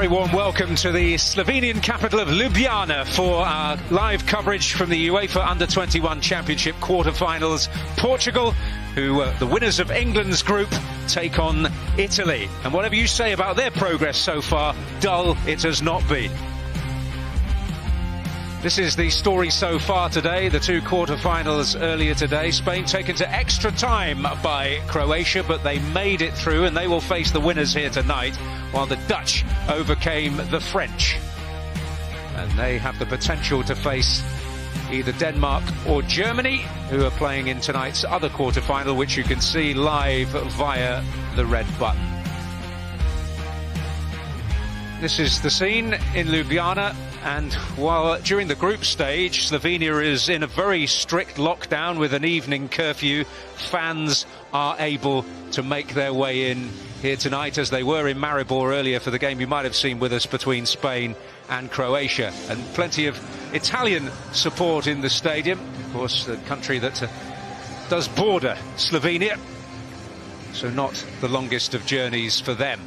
very warm welcome to the Slovenian capital of Ljubljana for our live coverage from the UEFA Under-21 Championship quarter-finals. Portugal, who the winners of England's group, take on Italy. And whatever you say about their progress so far, dull it has not been. This is the story so far today, the two quarter-finals earlier today. Spain taken to extra time by Croatia, but they made it through, and they will face the winners here tonight, while the Dutch overcame the French. And they have the potential to face either Denmark or Germany, who are playing in tonight's other quarter-final, which you can see live via the red button. This is the scene in Ljubljana. And while during the group stage, Slovenia is in a very strict lockdown with an evening curfew, fans are able to make their way in here tonight, as they were in Maribor earlier for the game you might have seen with us between Spain and Croatia. And plenty of Italian support in the stadium. Of course, the country that does border Slovenia, so not the longest of journeys for them.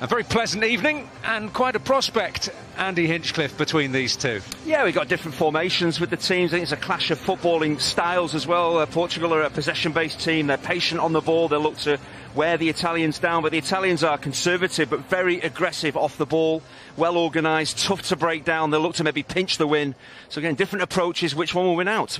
A very pleasant evening and quite a prospect, Andy Hinchcliffe, between these two. Yeah, we've got different formations with the teams. I think it's a clash of footballing styles as well. Portugal are a possession-based team. They're patient on the ball. They look to wear the Italians down, but the Italians are conservative but very aggressive off the ball, well organised, tough to break down. They'll look to maybe pinch the win. So again, different approaches. Which one will win out?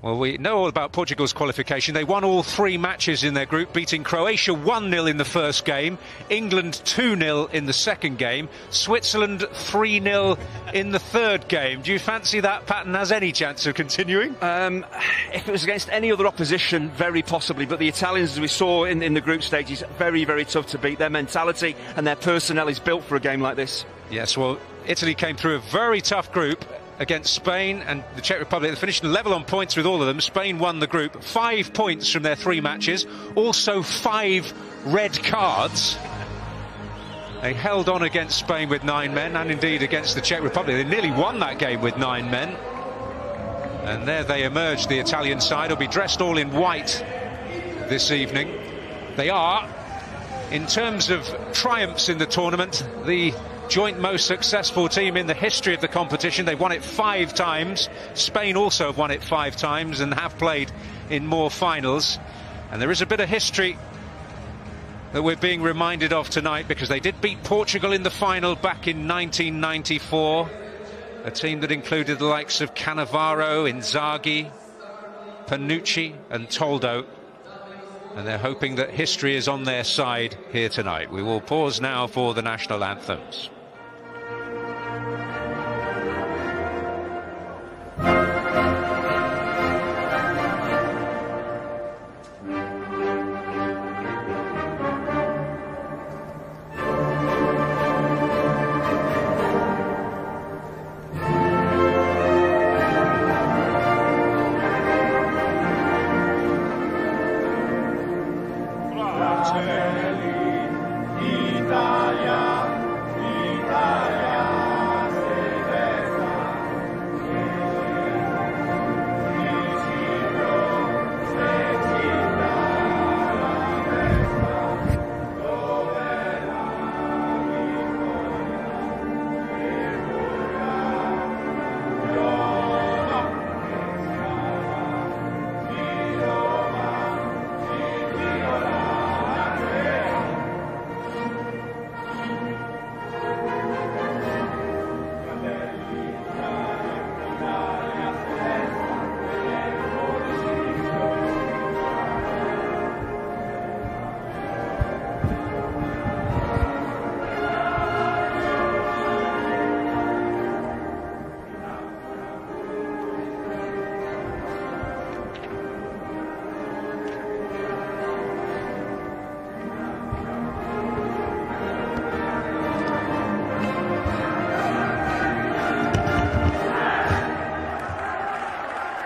Well, we know all about Portugal's qualification. They won all three matches in their group, beating Croatia 1-0 in the first game, England 2-0 in the second game, Switzerland 3-0 in the third game. Do you fancy that pattern has any chance of continuing? If it was against any other opposition, very possibly. But the Italians, as we saw in the group stages, very, very tough to beat. Their mentality and their personnel is built for a game like this. Yes, well, Italy came through a very tough group against Spain and the Czech Republic. They finished level on points with all of them. Spain won the group, 5 points from their 3 matches, also 5 red cards. They held on against Spain with 9 men, and indeed against the Czech Republic. They nearly won that game with 9 men. And there they emerged, the Italian side. Will be dressed all in white this evening. They are, in terms of triumphs in the tournament, the joint most successful team in the history of the competition. They've won it 5 times. Spain also have won it 5 times and have played in more finals. And there is a bit of history that we're being reminded of tonight, because they did beat Portugal in the final back in 1994. A team that included the likes of Cannavaro, Inzaghi, Panucci and Toldo. And they're hoping that history is on their side here tonight. We will pause now for the national anthems.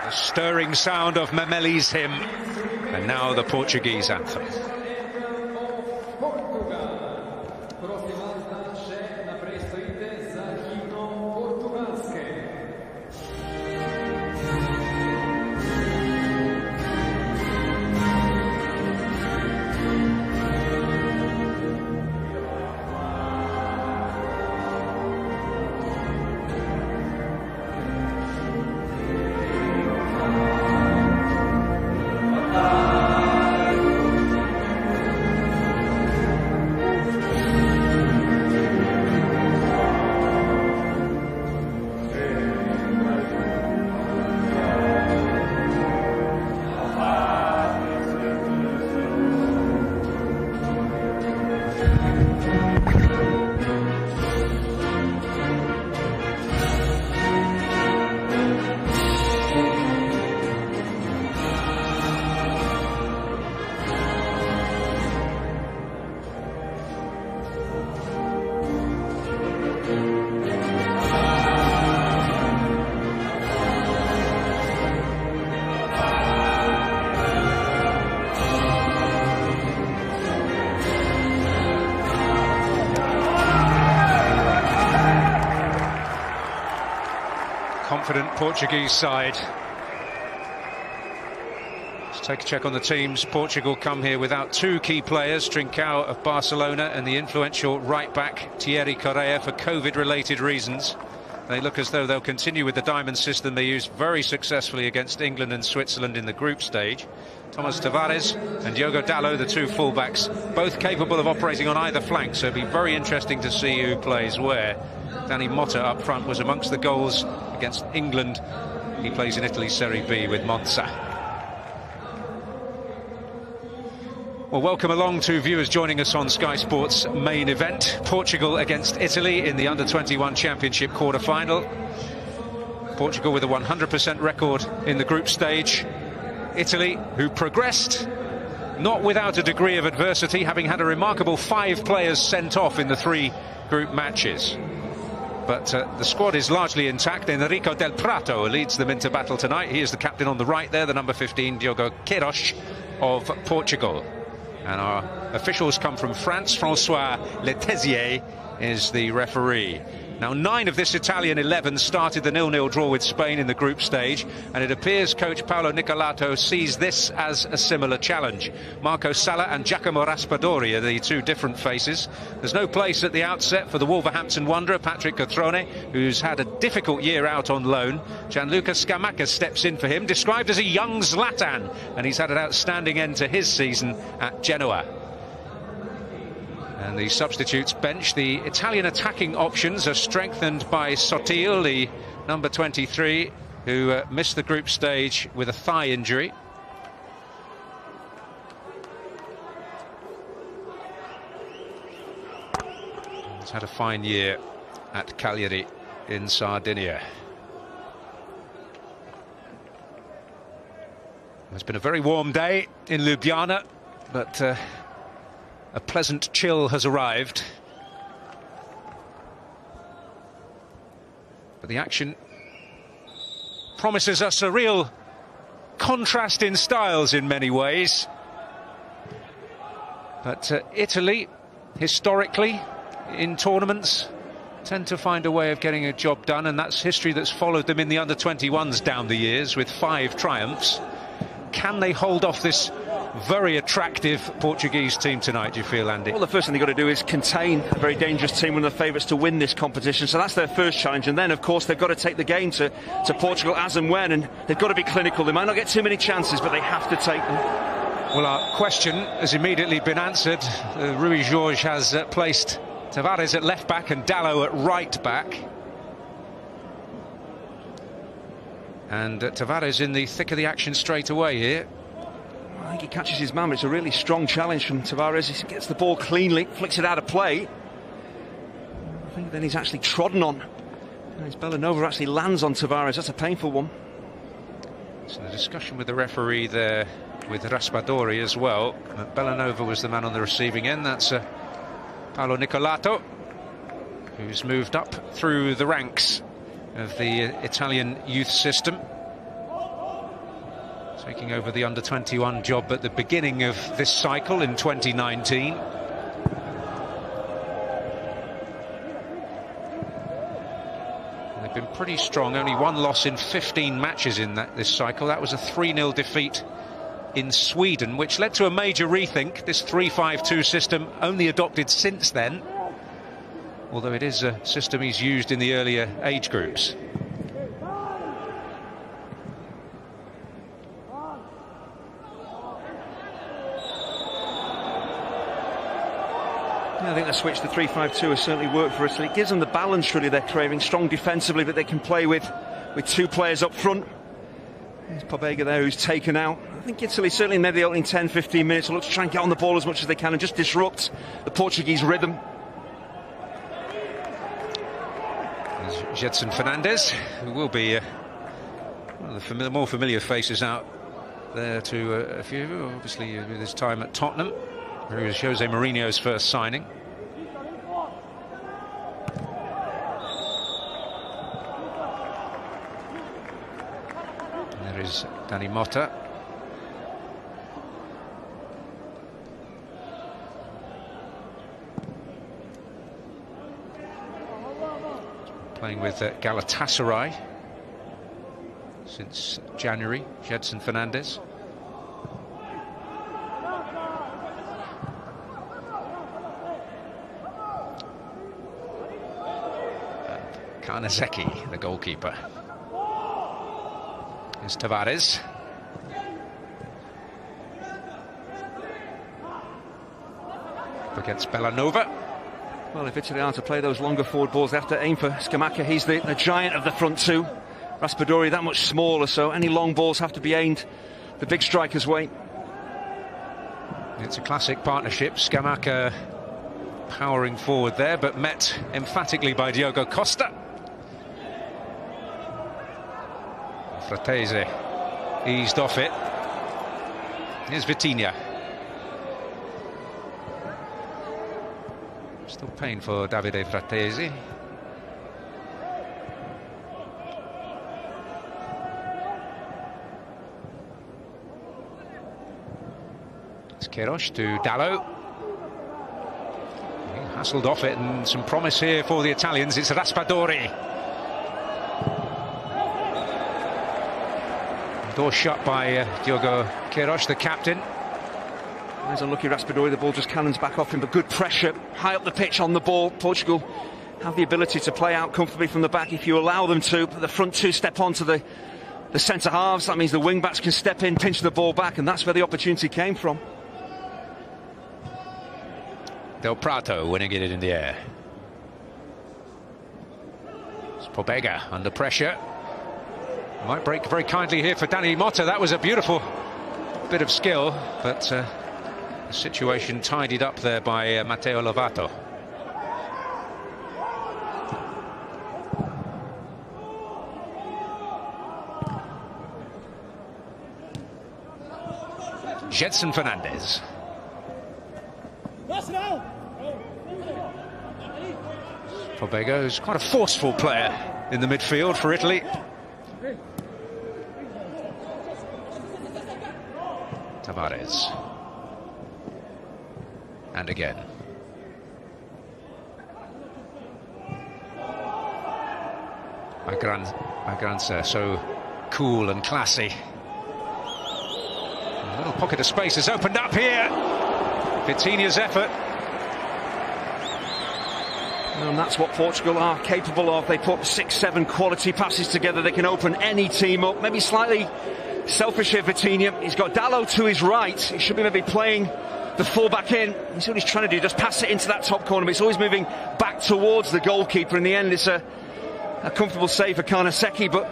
Stirring sound of Memeli's hymn, and now the Portuguese anthem. confident Portuguese side. Let's take a check on the teams. Portugal come here without two key players, Trincao of Barcelona and the influential right-back Thierry Correia for Covid-related reasons. They look as though they'll continue with the diamond system they used very successfully against England and Switzerland in the group stage. Thomas Tavares and Diogo Dalot, the two fullbacks, both capable of operating on either flank, so it'll be very interesting to see who plays where. Danny Motta up front was amongst the goals against England. He plays in Italy's Serie B with Monza. Well, welcome along to viewers joining us on Sky Sports' main event. Portugal against Italy in the Under-21 Championship quarter-final. Portugal with a 100% record in the group stage. Italy, who progressed, not without a degree of adversity, having had a remarkable 5 players sent off in the 3 group matches. But the squad is largely intact. Enrico Del Prato leads them into battle tonight. He is the captain on the right there, the number 15, Diogo Queiroz of Portugal. And our officials come from France. François Letézier is the referee. Now, 9 of this Italian 11 started the 0-0 draw with Spain in the group stage, and it appears coach Paolo Nicolato sees this as a similar challenge. Marco Sala and Giacomo Raspadori are the 2 different faces. There's no place at the outset for the Wolverhampton wanderer, Patrick Cotrone, who's had a difficult year out on loan. Gianluca Scamacca steps in for him, described as a young Zlatan, and he's had an outstanding end to his season at Genoa. And the substitutes bench. The Italian attacking options are strengthened by Sottil, the number 23, who missed the group stage with a thigh injury. He's had a fine year at Cagliari in Sardinia. It's been a very warm day in Ljubljana, but a pleasant chill has arrived. But the action promises us a real contrast in styles in many ways. But Italy, historically, in tournaments, tend to find a way of getting a job done, and that's history that's followed them in the under-21s down the years with 5 triumphs. Can they hold off this very attractive Portuguese team tonight, do you feel, Andy? Well, the first thing they've got to do is contain a very dangerous team, one of the favourites to win this competition. So that's their first challenge. And then, of course, they've got to take the game to Portugal as and when. And they've got to be clinical. They might not get too many chances, but they have to take them. Well, our question has immediately been answered. Rui Jorge has placed Tavares at left-back and Dalot at right-back. And Tavares in the thick of the action straight away here. I think he catches his man, but it's a really strong challenge from Tavares. He gets the ball cleanly, flicks it out of play. I think then he's actually trodden on. As Bellanova actually lands on Tavares, that's a painful one. So the discussion with the referee there, with Raspadori as well. Bellanova was the man on the receiving end. That's Paolo Nicolato, who's moved up through the ranks of the Italian youth system, taking over the under-21 job at the beginning of this cycle in 2019. They've been pretty strong, only 1 loss in 15 matches in this cycle. That was a 3-0 defeat in Sweden, which led to a major rethink. This 3-5-2 system only adopted since then, although it is a system he's used in the earlier age groups. I think the switch to 3-5-2 has certainly worked for us. It gives them the balance really they're craving, strong defensively, but they can play with 2 players up front. There's Pobega there who's taken out. I think Italy certainly maybe the opening 10-15 minutes will look to try and get on the ball as much as they can and just disrupt the Portuguese rhythm. There's Gedson Fernandes, who will be one of the more familiar faces out there to a few, obviously with his time at Tottenham. Who was Jose Mourinho's first signing. And there is Danny Motta. Playing with Galatasaray. since January, Gedson Fernandes. Karnazeki, the goalkeeper. Here's Tavares. Against Bellanova. Well, if Italy are to play those longer forward balls, they have to aim for Scamacca. He's the giant of the front two. Raspadori that much smaller, so any long balls have to be aimed the big striker's way. It's a classic partnership. Scamacca powering forward there, but met emphatically by Diogo Costa. Fratese eased off it. Here's Vitinha. Still pain for Davide Fratesi. It's Queiroz to Dalot. He hassled off it, and some promise here for the Italians. It's Raspadori. Door shut by Diogo Queiroz, the captain. There's unlucky Raspadori, the ball just cannons back off him, but good pressure, high up the pitch on the ball. Portugal have the ability to play out comfortably from the back if you allow them to. But the front two step onto the centre halves. That means the wing backs can step in, pinch the ball back, and that's where the opportunity came from. Del Prato winning it in the air. It's Pobega under pressure. Might break very kindly here for Dani Motta. That was a beautiful bit of skill, but the situation tidied up there by Matteo Lovato. Gedson Fernandes. Pobega, who's quite a forceful player in the midfield for Italy. Tavares. And again. Magranza, so cool and classy. A little pocket of space has opened up here. Vitinha's effort. And that's what Portugal are capable of. They put 6-7 quality passes together. They can open any team up. Maybe slightly selfish here, Vitinha. He's got Dalot to his right. He should be maybe playing the full-back in. You see what he's trying to do, just pass it into that top corner, but it's always moving back towards the goalkeeper. In the end, it's a comfortable save for Karnazeki, but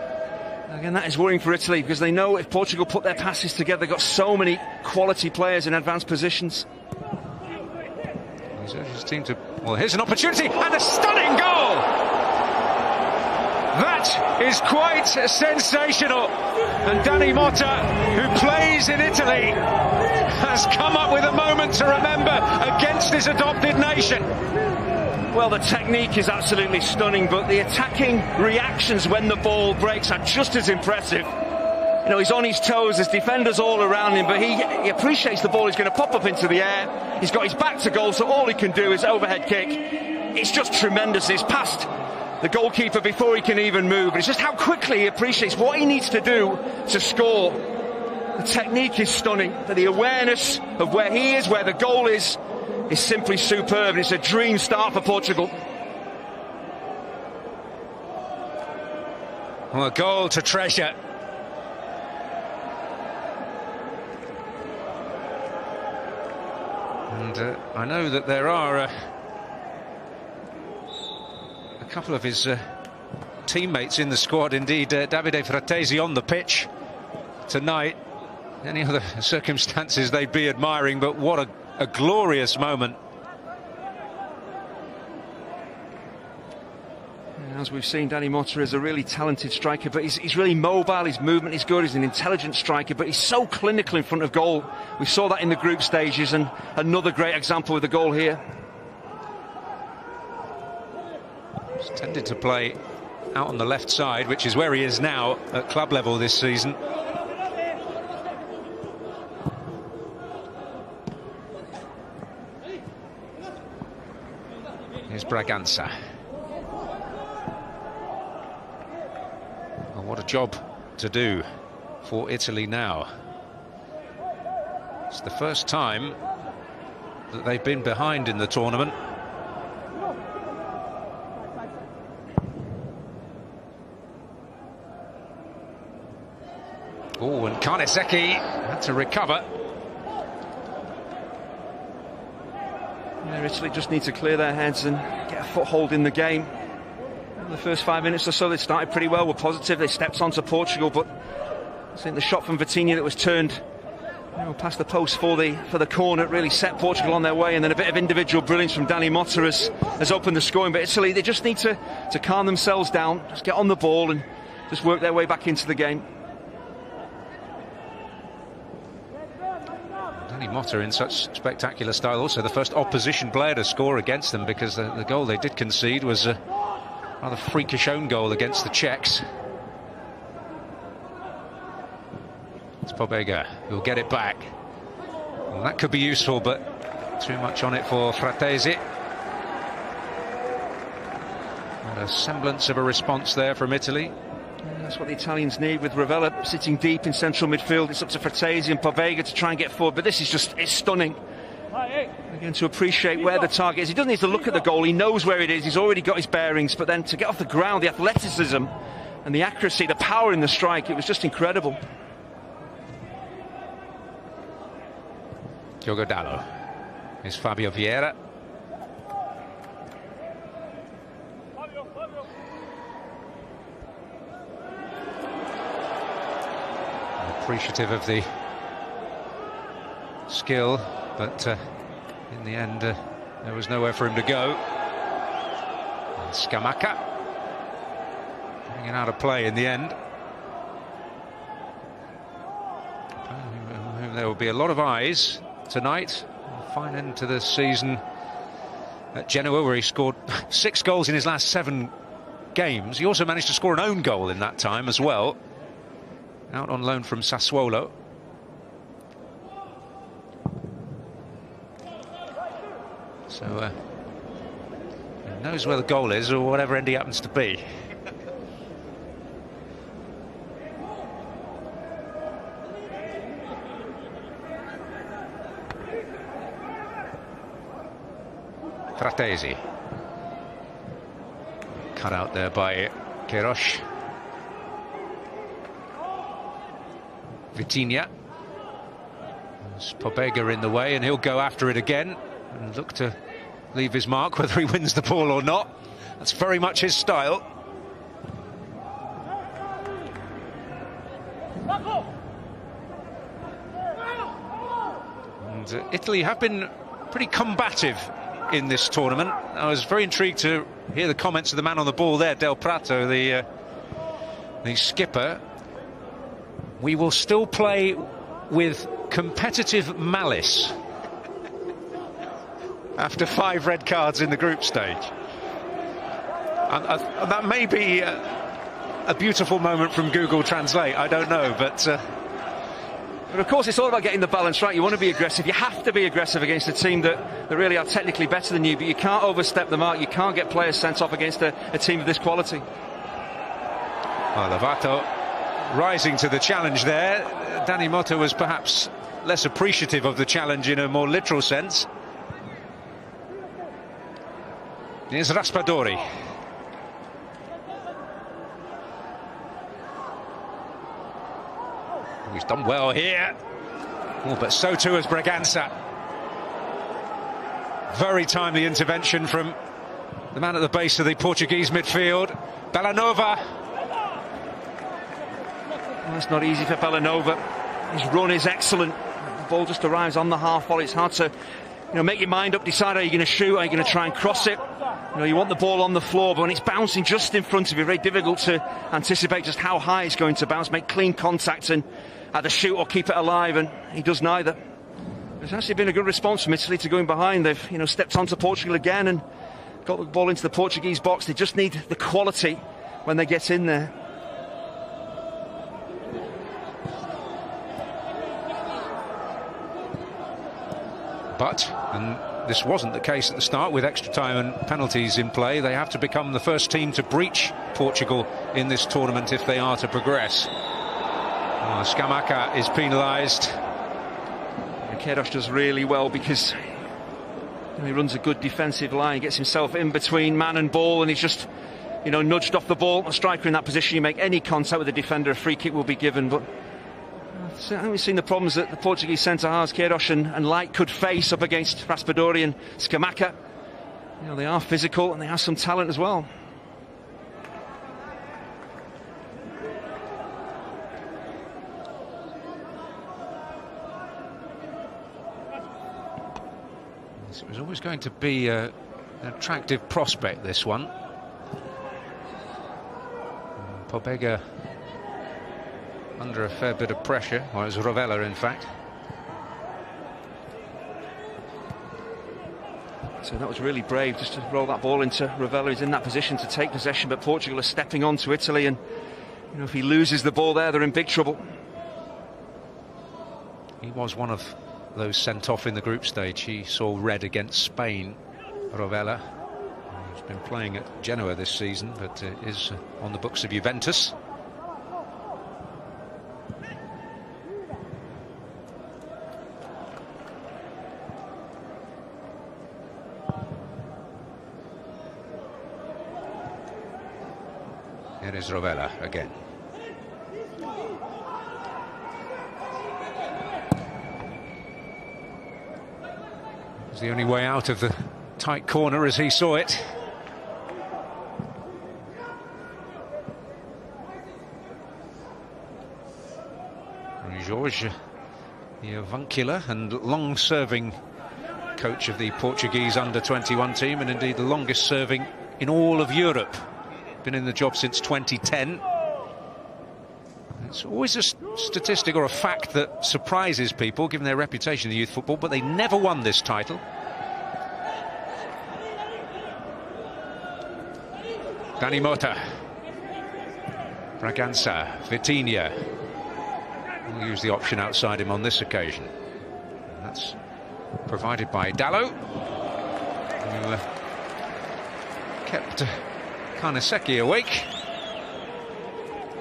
again, that is worrying for Italy, because they know if Portugal put their passes together, they've got so many quality players in advanced positions. He's urged his team to... Well, here's an opportunity, and a stunning goal! That is quite sensational. And Dani Motta, who plays in Italy, has come up with a moment to remember against his adopted nation. Well, the technique is absolutely stunning, but the attacking reactions when the ball breaks are just as impressive. You know, he's on his toes, there's defenders all around him, but he appreciates the ball is going to pop up into the air. He's got his back to goal, so all he can do is overhead kick. It's just tremendous. It's past the goalkeeper before he can even move. But it's just how quickly he appreciates what he needs to do to score. The technique is stunning, but the awareness of where he is, where the goal is simply superb. And it's a dream start for Portugal. Well, a goal to treasure. And I know that there are a couple of his teammates in the squad, indeed Davide Fratesi on the pitch tonight. Any other circumstances they'd be admiring, but what a glorious moment. As we've seen, Dani Motta is a really talented striker, but he's really mobile, his movement is good, he's an intelligent striker, but he's so clinical in front of goal. We saw that in the group stages, and another great example with the goal here. He's tended to play out on the left side, which is where he is now at club level this season. Here's Braganza. Well, what a job to do for Italy now. It's the first time that they've been behind in the tournament. Oh, and Karnesecki had to recover. Yeah, Italy just need to clear their heads and get a foothold in the game. In the first 5 minutes or so, they started pretty well, were positive. They stepped onto Portugal, but I think the shot from Vitinha that was turned past the post for the corner really set Portugal on their way, and then a bit of individual brilliance from Dani Motta has opened the scoring. But Italy, they just need to calm themselves down, just get on the ball and just work their way back into the game. Dani Motta in such spectacular style, also the first opposition player to score against them, because the goal they did concede was a rather freakish own goal against the Czechs. It's Pobega who'll get it back. Well, that could be useful, but too much on it for Fratesi. And a semblance of a response there from Italy. That's what the Italians need, with Ravella sitting deep in central midfield. It's up to Fratesi and Pobega to try and get forward, but this is just, it's stunning. Again, to appreciate where the target is. He doesn't need to look at the goal, he knows where it is, he's already got his bearings, but then to get off the ground, the athleticism and the accuracy, the power in the strike, it was just incredible. Diogo Dallo. Here's Fabio Vieira. Appreciative of the skill, but in the end there was nowhere for him to go. And Scamacca getting it out of play in the end. There will be a lot of eyes tonight. A fine end to the season at Genoa, where he scored 6 goals in his last 7 games. He also managed to score an own goal in that time as well, out on loan from Sassuolo. So he knows where the goal is, or whatever end he happens to be. Fratesi. Cut out there by Queiroz. Vitinha. There's Pobega in the way, and he'll go after it again and look to leave his mark, whether he wins the ball or not. That's very much his style. And Italy have been pretty combative in this tournament. I was very intrigued to hear the comments of the man on the ball there, Del Prato, the skipper. We will still play with competitive malice after 5 red cards in the group stage. And that may be a beautiful moment from Google Translate, I don't know, but of course it's all about getting the balance right. You want to be aggressive, you have to be aggressive against a team that really are technically better than you, but you can't overstep the mark, you can't get players sent off against a team of this quality. Well, Lovato rising to the challenge there. Dani Motta was perhaps less appreciative of the challenge in a more literal sense. Here's Raspadori. He's done well here. Oh, but so too has Braganza. Very timely intervention from the man at the base of the Portuguese midfield. Bellanova. Well, it's not easy for Bellanova. His run is excellent. The ball just arrives on the half volley. It's hard to make your mind up, decide how you're going to shoot, how you're going to try and cross it. You want the ball on the floor, but when it's bouncing just in front of you, very difficult to anticipate just how high it's going to bounce, make clean contact and either shoot or keep it alive, and he does neither. It's actually been a good response from Italy to going behind. They've stepped onto Portugal again and got the ball into the Portuguese box. They just need the quality when they get in there. But, and this wasn't the case at the start, with extra time and penalties in play, they have to become the first team to breach Portugal in this tournament if they are to progress. Oh, Scamacca is penalised. Queiroz does really well because he runs a good defensive line, gets himself in between man and ball, and he's just, nudged off the ball. A striker in that position, you make any contact with the defender, a free kick will be given. But I think we've seen the problems that the Portuguese centre-halves, Queiroz and Light, could face up against Raspadori and Scamacca. They are physical and they have some talent as well. It was always going to be an attractive prospect, this one. Pobega under a fair bit of pressure, or it was Rovella, in fact. So that was really brave, just to roll that ball into Rovella. He's in that position to take possession, but Portugal are stepping on to Italy, and if he loses the ball there, they're in big trouble. He was one of those sent off in the group stage. He saw red against Spain, Rovella. He's been playing at Genoa this season, but is on the books of Juventus. Here is Rovella again. It was the only way out of the tight corner as he saw it. Jorge, the avuncular and long-serving coach of the Portuguese under-21 team, and indeed the longest-serving in all of Europe. Been in the job since 2010. It's always a statistic or a fact that surprises people, given their reputation in youth football, but they never won this title. Dani Mota, Bragança, Vitinha. We'll use the option outside him on this occasion. And that's provided by Dallo, who kept Carnesecchi awake.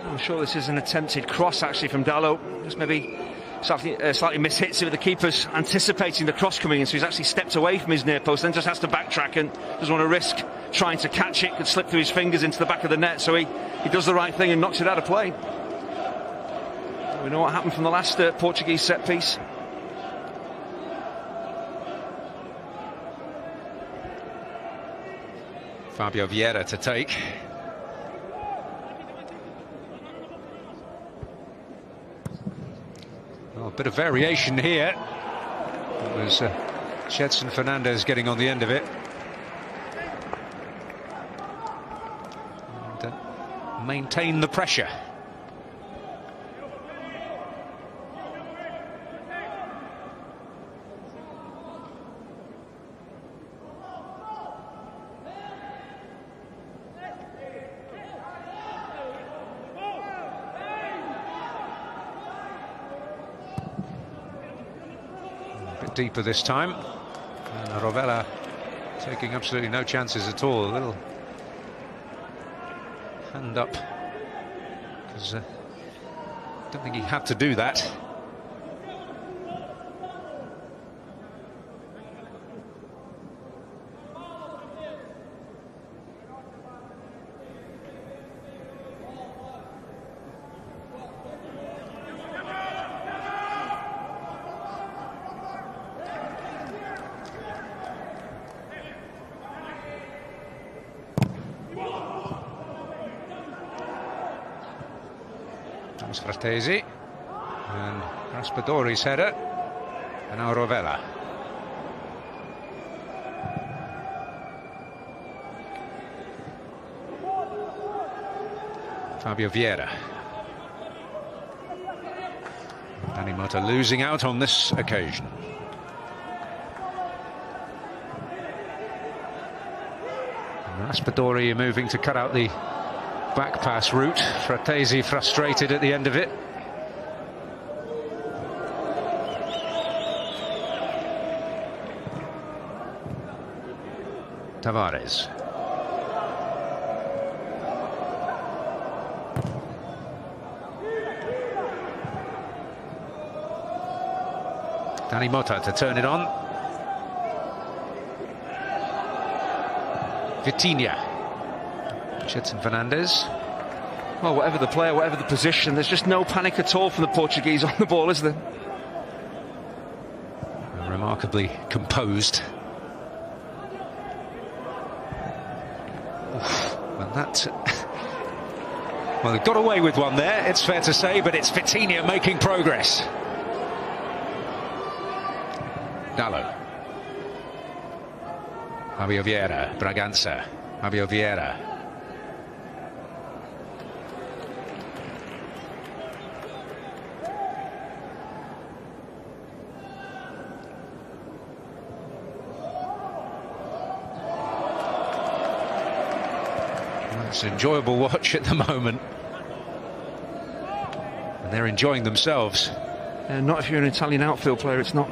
I'm sure this is an attempted cross actually from Dallo. Just maybe slightly mishits it with the keeper's anticipating the cross coming in, so he's actually stepped away from his near post, then just has to backtrack and doesn't want to risk trying to catch it. Could slip through his fingers into the back of the net, so he does the right thing and knocks it out of play. We know what happened from the last Portuguese set piece. Fabio Vieira to take. Well, a bit of variation here. It was Gedson Fernandez getting on the end of it. And maintain the pressure. Deeper this time, and Rovella taking absolutely no chances at all. A little hand up, because I don't think he had to do that. Fratesi, and Raspadori's header, and now Rovella. Fabio Vieira. Dani Mota losing out on this occasion. And Raspadori moving to cut out the back pass route. Fratesi frustrated at the end of it. Tavares. Danny Mota to turn it on. Vitinha. Gedson Fernandes. Well, whatever the player, whatever the position, there's just no panic at all from the Portuguese on the ball, is there? Remarkably composed. Oof, well, that... well, they got away with one there, it's fair to say, but it's Vitinha making progress. Dallo. Fabio Vieira, Bragança. Fabio Vieira. It's an enjoyable watch at the moment. And they're enjoying themselves. Not if you're an Italian outfield player, it's not.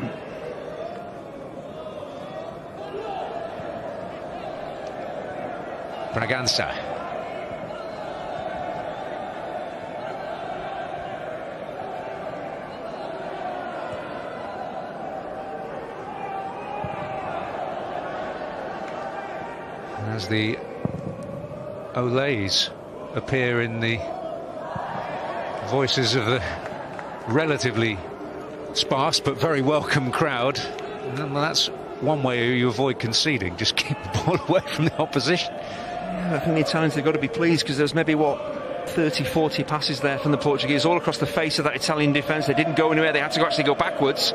Bragança. As the Olays appear in the voices of the relatively sparse but very welcome crowd, and that's one way you avoid conceding. Just keep the ball away from the opposition. I think the Italians, they've got to be pleased, because there's maybe, what, 30, 40 passes there from the Portuguese all across the face of that Italian defence. They didn't go anywhere, they had to actually go backwards.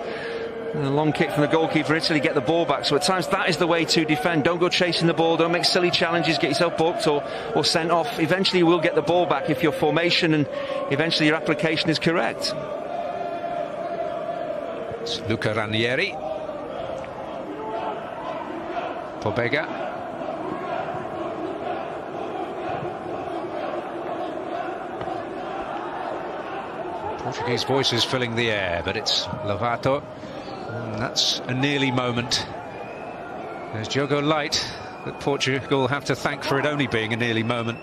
And a long kick from the goalkeeper, Italy get the ball back. So at times that is the way to defend. Don't go chasing the ball, don't make silly challenges, get yourself booked or sent off. Eventually you will get the ball back if your formation and eventually your application is correct. It's Luca Ranieri. Pobega. Portuguese voices filling the air, but it's Lovato. And that's a nearly moment. There's Diogo Light that Portugal have to thank for it only being a nearly moment.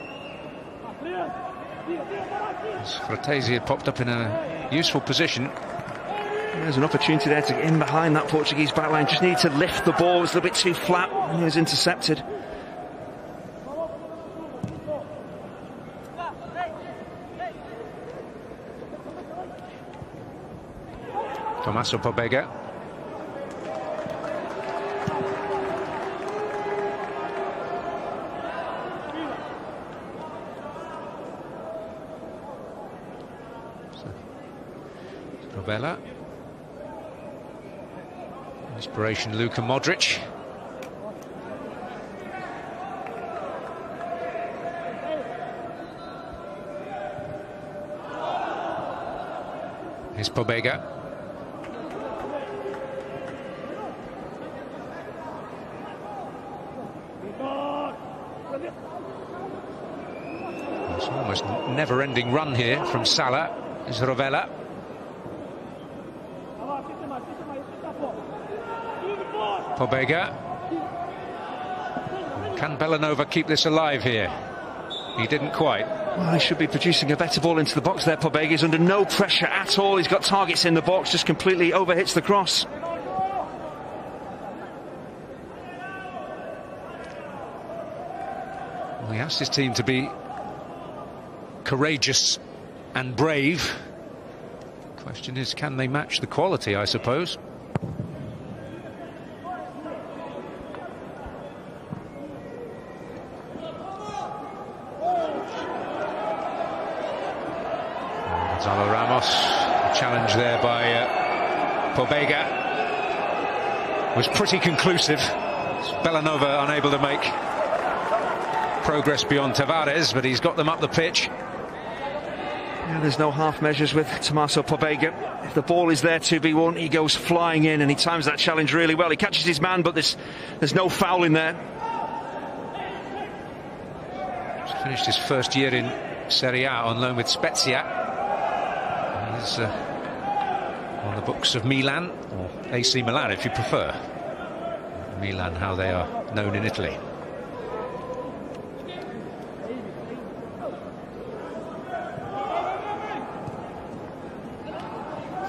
As Fratesi had popped up in a useful position. There's an opportunity there to get in behind that Portuguese backline. Just need to lift the ball. It was a little bit too flat and he was intercepted. Tommaso Pobega. Rovella. Inspiration Luka Modric. Here's Pobega. It's almost never-ending run here from Salah. Is Rovella. Pobega. Can Bellanova keep this alive here? He didn't quite. Well, he should be producing a better ball into the box there. Pobega is under no pressure at all. He's got targets in the box, just completely overhits the cross. Well, he asked his team to be courageous and brave. The question is, can they match the quality, I suppose? Gonzalo Ramos, the challenge there by Pobega was pretty conclusive. Bellanova unable to make progress beyond Tavares, but he's got them up the pitch. Yeah, there's no half measures with Tommaso Pobega. If the ball is there to be won, he goes flying in and he times that challenge really well. He catches his man, but there's no foul in there. Just finished his first year in Serie A on loan with Spezia. He's on the books of Milan, or AC Milan if you prefer. Milan, how they are known in Italy.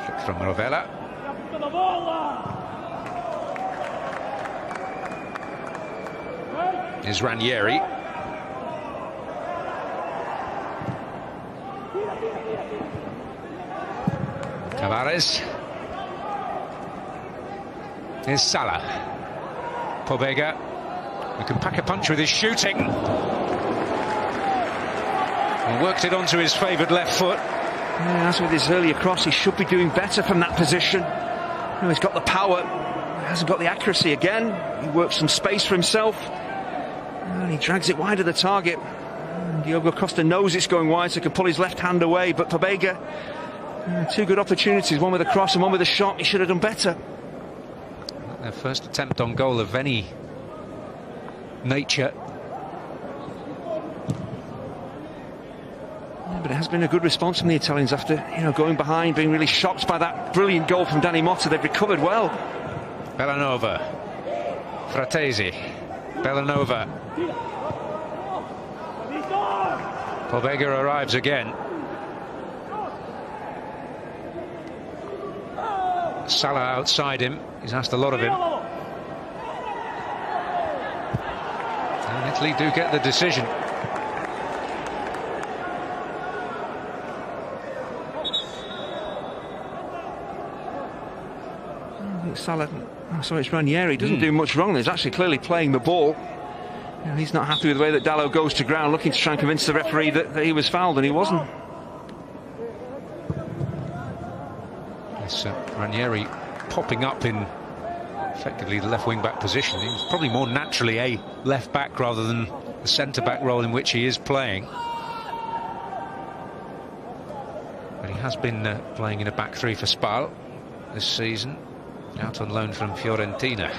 Flick from Rovella. Is Ranieri. Tavares. Here's Salah. Pobega, who can pack a punch with his shooting. And worked it onto his favoured left foot. Yeah, as with his earlier cross, he should be doing better from that position. You know, he's got the power, he hasn't got the accuracy again. He works some space for himself. And he drags it wide of the target. And Diogo Costa knows it's going wide, so he can pull his left hand away. But Pobega, two good opportunities, one with a cross and one with a shot. He should have done better. Their first attempt on goal of any nature. Yeah, but it has been a good response from the Italians after, going behind, being really shocked by that brilliant goal from Danny Motta. They've recovered well. Bellanova. Fratesi. Bellanova. Pobega arrives again. Salah outside him. He's asked a lot of him. And Italy do get the decision. I think Salah, it's Ranieri, doesn't do much wrong. He's actually clearly playing the ball. He's not happy with the way that Dalot goes to ground, looking to try and convince the referee that he was fouled, and he wasn't. It's Ranieri popping up in effectively the left wing back position. He's probably more naturally a left back rather than the centre back role in which he is playing. But he has been playing in a back three for Spal this season, out on loan from Fiorentina.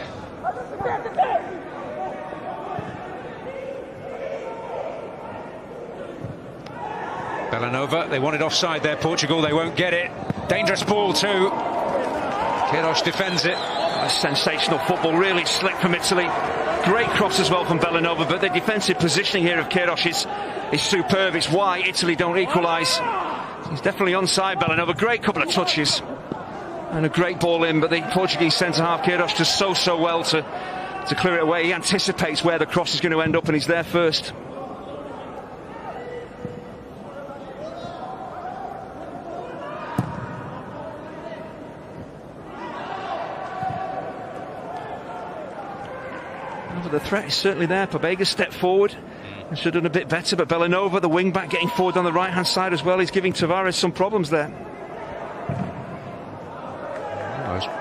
Bellanova, they wanted offside there, Portugal, they won't get it. Dangerous ball too. Queiroz defends it. Sensational football, really slick from Italy. Great cross as well from Bellanova, but the defensive positioning here of Queiroz is superb. It's why Italy don't equalise. He's definitely onside, Bellanova. Great couple of touches and a great ball in, but the Portuguese centre-half Queiroz does so well to clear it away. He anticipates where the cross is going to end up and he's there first. The threat is certainly there. Pobega stepped forward and should have done a bit better, but Bellanova, the wing back, getting forward on the right hand side as well. He's giving Tavares some problems there.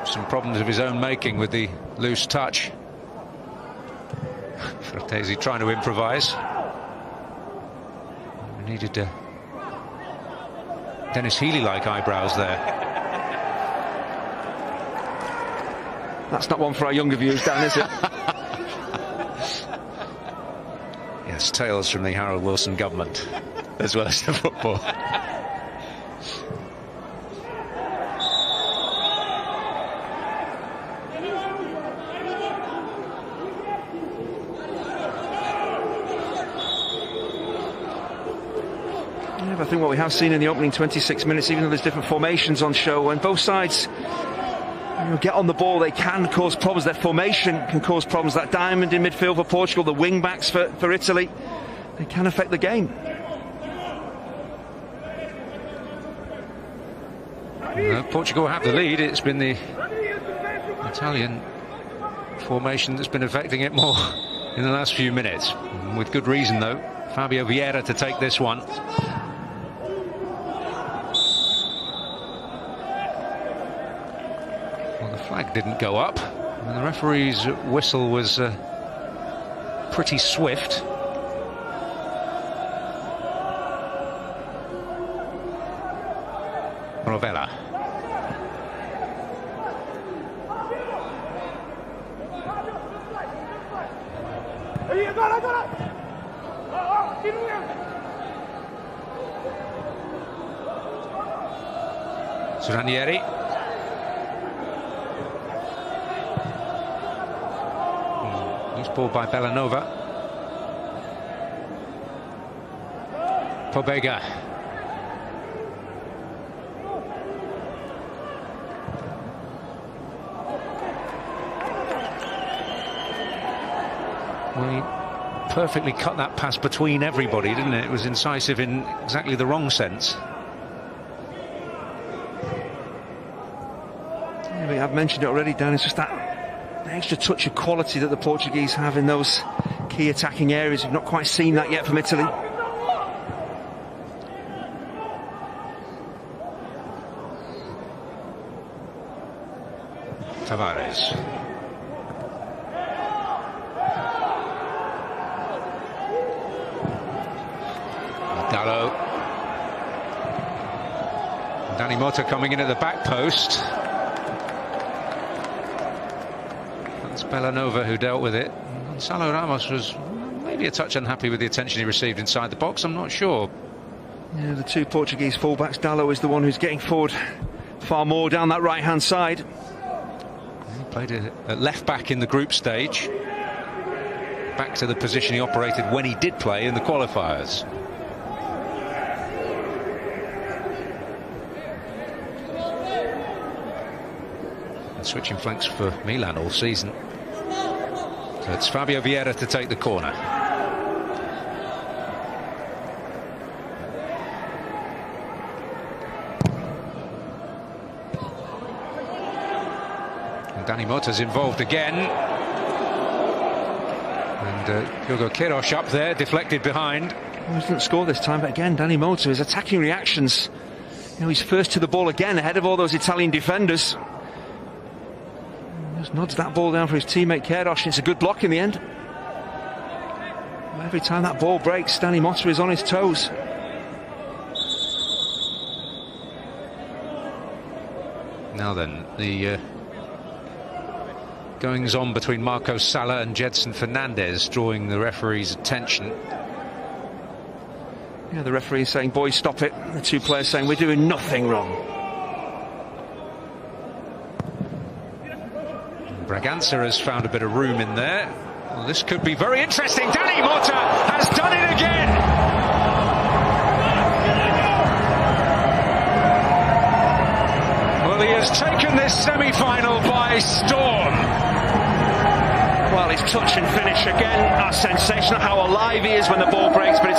Some problems of his own making with the loose touch. Fratesi trying to improvise. We needed Dennis Healy-like eyebrows there. That's not one for our younger viewers, Dan, is it? Yes, tales from the Harold Wilson government, as well as the football. Yeah, I think what we have seen in the opening 26 minutes, even though there's different formations on show, when both sides get on the ball, they can cause problems. Their formation can cause problems. That diamond in midfield for Portugal, the wing backs for Italy, they can affect the game. Portugal have the lead. It's been the Italian formation that's been affecting it more in the last few minutes. With good reason, though. Fabio Vieira to take this one. Flag didn't go up, and the referee's whistle was pretty swift. Rovella. Ranieri. Ball by Bellanova. Pobega. Well, he perfectly cut that pass between everybody, didn't it? It was incisive in exactly the wrong sense. Yeah, I've mentioned it already, Dan. It's just that extra touch of quality that the Portuguese have in those key attacking areas. We've not quite seen that yet from Italy. Tavares. Dallo. Danny Mota coming in at the back post. That's Bellanova who dealt with it. Gonzalo Ramos was maybe a touch unhappy with the attention he received inside the box. I'm not sure. Yeah, the two Portuguese fullbacks. Dallo is the one who's getting forward far more down that right-hand side. He played at left back in the group stage. Back to the position he operated when he did play in the qualifiers. And switching flanks for Milan all season. So it's Fabio Vieira to take the corner. Danny Mota's involved again. And Hugo Queiroz up there, deflected behind. He didn't score this time, but again, Danny Mota, his attacking reactions. You know, he's first to the ball again, ahead of all those Italian defenders. He just nods that ball down for his teammate Queiroz, and it's a good block in the end. Every time that ball breaks, Danny Mota is on his toes. Now then, the goings on between Marco Sala and Jedson Fernandez drawing the referee's attention. Yeah, the referee is saying, boys, stop it. The two players saying, we're doing nothing wrong. Bragança has found a bit of room in there. Well, this could be very interesting. Danny Mota has done it again. Well, he has taken this semi-final by storm. Well, his touch and finish again are sensational. How alive he is when the ball breaks, but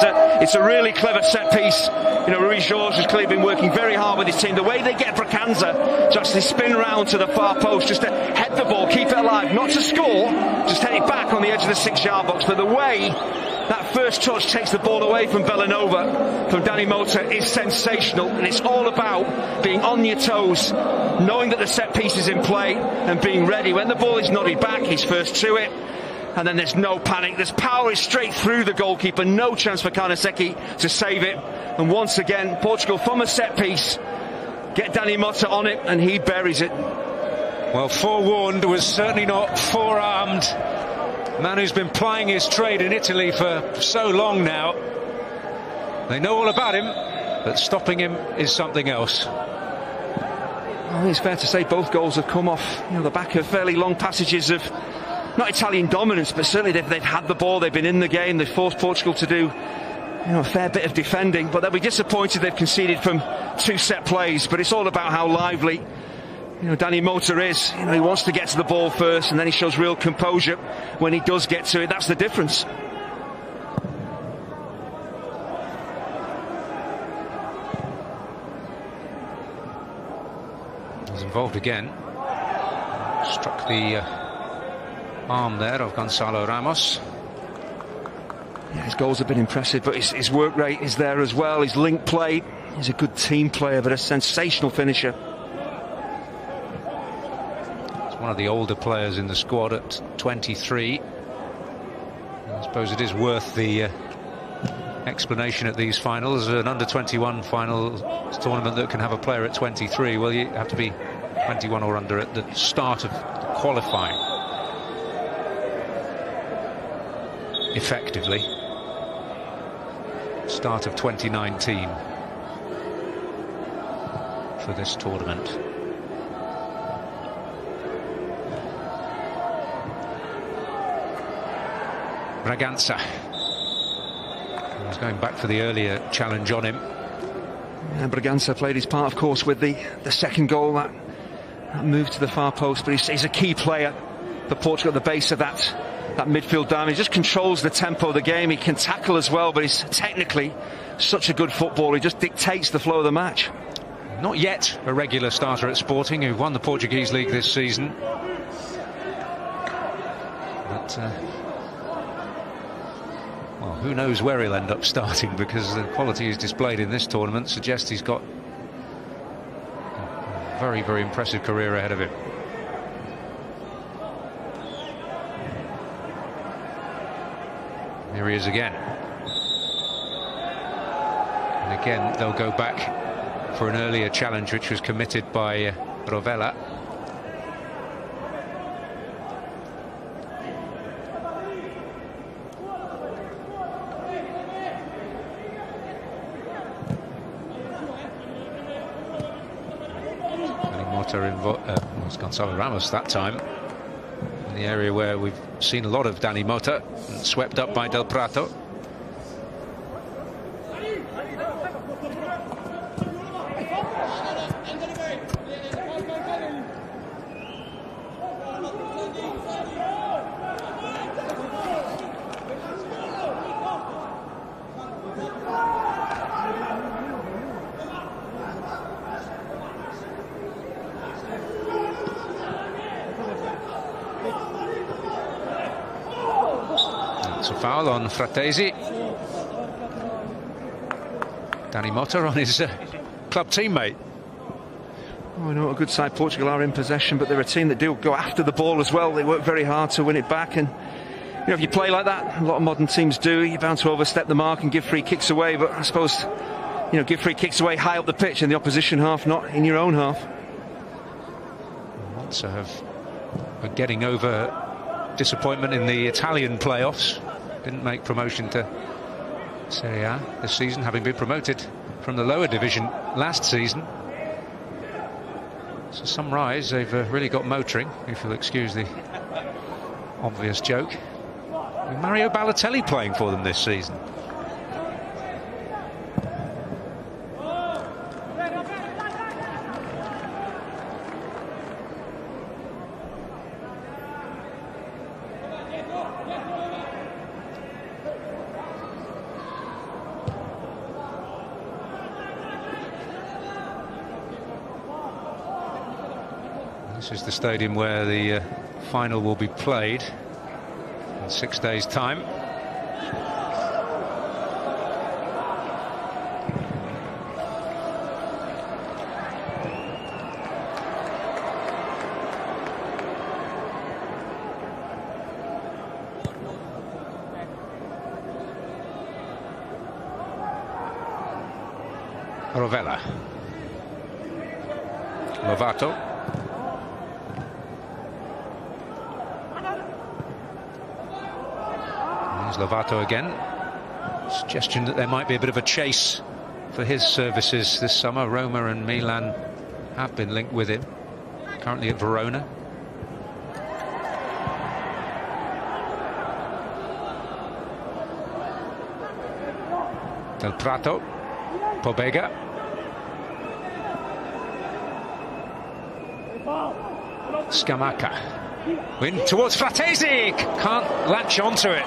it's a really clever set piece. You know, Rui Jorge has clearly been working very hard with his team. The way they get Bragança to actually spin round to the far post, just to head the ball, keep it alive, not to score, just head it back on the edge of the 6-yard box. But the way that first touch takes the ball away from Bellanova, from Danny Mota, is sensational. And it's all about being on your toes, knowing that the set piece is in play and being ready. When the ball is nodded back, he's first to it. And then there's no panic. There's power straight through the goalkeeper. No chance for Karnaseki to save it. And once again, Portugal from a set piece get Danny Mota on it, and he buries it. Well, forewarned was certainly not forearmed. A man who's been plying his trade in Italy for so long now. They know all about him, but stopping him is something else. Well, it's fair to say both goals have come off, you know, the back of fairly long passages of not Italian dominance, but certainly they've had the ball, they've been in the game, they've forced Portugal to do, you know, a fair bit of defending, but they'll be disappointed they've conceded from 2 set plays. But it's all about how lively, you know, Danny Mota is. You know, he wants to get to the ball first, and then he shows real composure when he does get to it. That's the difference. He's involved again. Struck the arm there of Gonzalo Ramos. Yeah, his goals have been impressive, but his work rate is there as well. His link play, he's a good team player, but a sensational finisher. He's one of the older players in the squad at 23. I suppose it is worth the explanation at these finals. An under-21 final tournament that can have a player at 23. Well, you have to be 21 or under at the start of the qualifying. Effectively. Start of 2019 for this tournament. Bragança. He was going back for the earlier challenge on him. And Bragança played his part, of course, with the second goal, that move to the far post, but he's a key player for Portugal at the base of that that midfield diamond. He just controls the tempo of the game. He can tackle as well, but he's technically such a good footballer. He just dictates the flow of the match. Not yet a regular starter at Sporting, who won the Portuguese League this season. But, well, who knows where he'll end up starting, because the quality he's displayed in this tournament suggests he's got a very, very impressive career ahead of him. Here he is again. And again, they'll go back for an earlier challenge which was committed by Rovella. Was Gonzalo Ramos that time, in the area where we've seen a lot of Dani Mota, and swept up by Del Prato. It's a foul on Fratesi. Dani Mota on his club teammate. Oh, I know what a good side Portugal are in possession, but they're a team that do go after the ball as well. They work very hard to win it back, and you know, if you play like that, a lot of modern teams do, you're bound to overstep the mark and give free kicks away. But I suppose, you know, give free kicks away high up the pitch in the opposition half, not in your own half. So are getting over disappointment in the Italian playoffs. Didn't make promotion to Serie A this season, having been promoted from the lower division last season. So some rise. They've really got motoring, if you'll excuse the obvious joke. With Mario Balotelli playing for them this season. This is the stadium where the final will be played in 6 days' time. Rovella. Lovato. Lovato again. Suggestion that there might be a bit of a chase for his services this summer. Roma and Milan have been linked with him. Currently at Verona. Del Prato. Pobega. Scamacca. Win towards Fratesi. Can't latch onto it.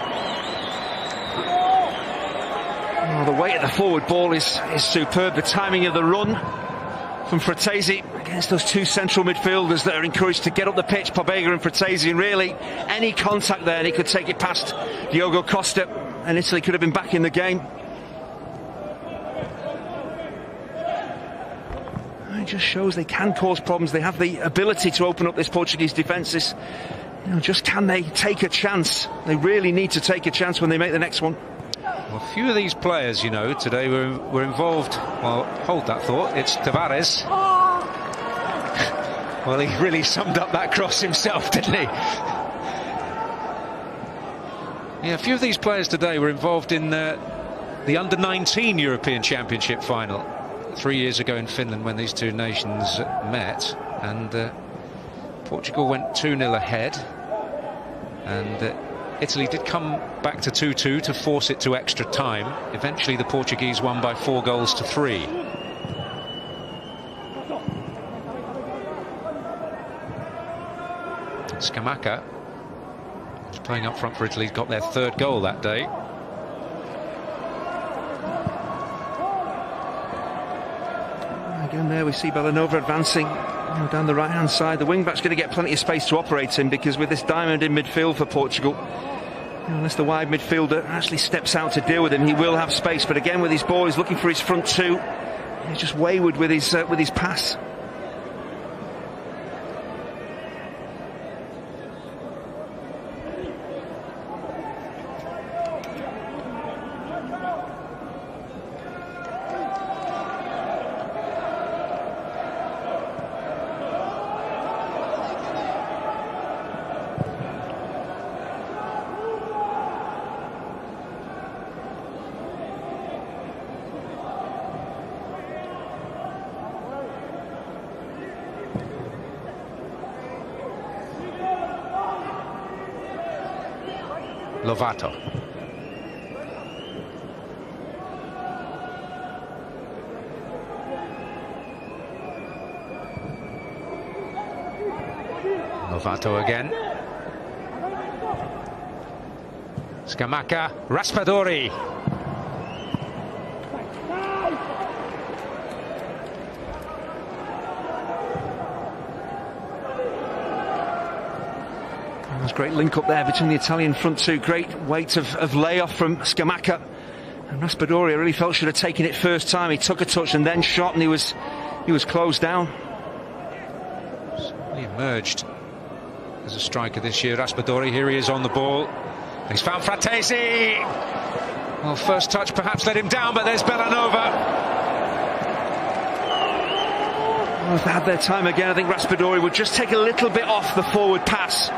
Oh, the weight of the forward ball is superb. The timing of the run from Fratesi against those two central midfielders that are encouraged to get up the pitch, Pobega and Fratesi, and really any contact there, and he could take it past Diogo Costa, and Italy could have been back in the game. It just shows they can cause problems. They have the ability to open up this Portuguese defence. You know, just can they take a chance? They really need to take a chance when they make the next one. Well, a few of these players, you know, today were involved. Well, hold that thought. It's Tavares. Well, he really summed up that cross himself, didn't he? Yeah, a few of these players today were involved in the Under-19 European Championship final 3 years ago in Finland, when these two nations met, and Portugal went 2-0 ahead, and Italy did come back to 2-2 to force it to extra time. Eventually the Portuguese won by 4-3. Scamacca He's playing up front for Italy. He's got their third goal that day. Again, there we see Bellanova advancing down the right-hand side. The wing-back's going to get plenty of space to operate in, because with this diamond in midfield for Portugal, unless the wide midfielder actually steps out to deal with him, he will have space. But again, with his ball, he's looking for his front two. He's just wayward with his pass. Lovato. Lovato again. Scamacca, Raspadori. Great link up there between the Italian front two. Great weight of layoff from Scamacca. And Raspadori, I really felt, should have taken it first time. He took a touch and then shot, and he was closed down. He emerged as a striker this year, Raspadori. Here he is on the ball. He's found Fratesi. Well, first touch perhaps let him down, but there's Bellanova. Well, if they had their time again, I think Raspadori would just take a little bit off the forward pass.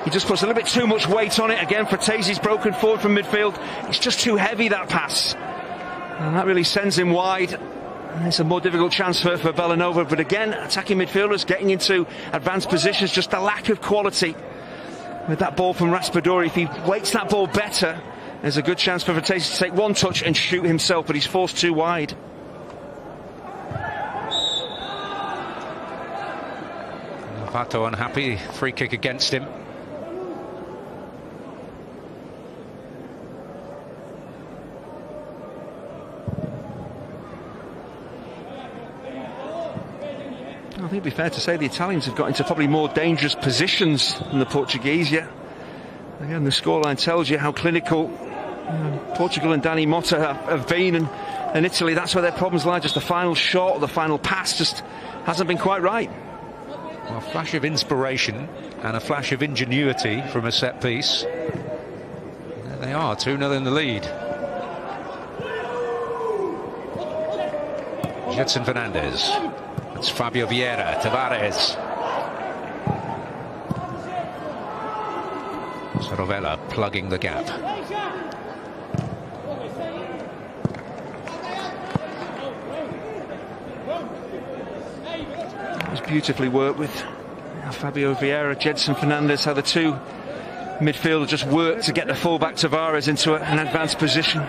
He just puts a little bit too much weight on it. Again, Fratesi's broken forward from midfield. It's just too heavy, that pass. And that really sends him wide. And it's a more difficult chance for Bellanova. But again, attacking midfielders getting into advanced positions, just a lack of quality with that ball from Raspadori. If he weights that ball better, there's a good chance for Fratesi to take one touch and shoot himself, but he's forced too wide. Lovato unhappy. Free kick against him. I think it'd be fair to say the Italians have got into probably more dangerous positions than the Portuguese yet. Again, the scoreline tells you how clinical Portugal and Danny Motta have been, and Italy, that's where their problems lie. Just the final shot or the final pass just hasn't been quite right. Well, a flash of inspiration and a flash of ingenuity from a set piece. There they are, 2-0 in the lead. Jedson Fernandez. It's Fabio Vieira, Tavares. Rovella plugging the gap. That was beautifully worked with Fabio Vieira, Jedson Fernandez, how the two midfielders just worked to get the fullback Tavares into an advanced position.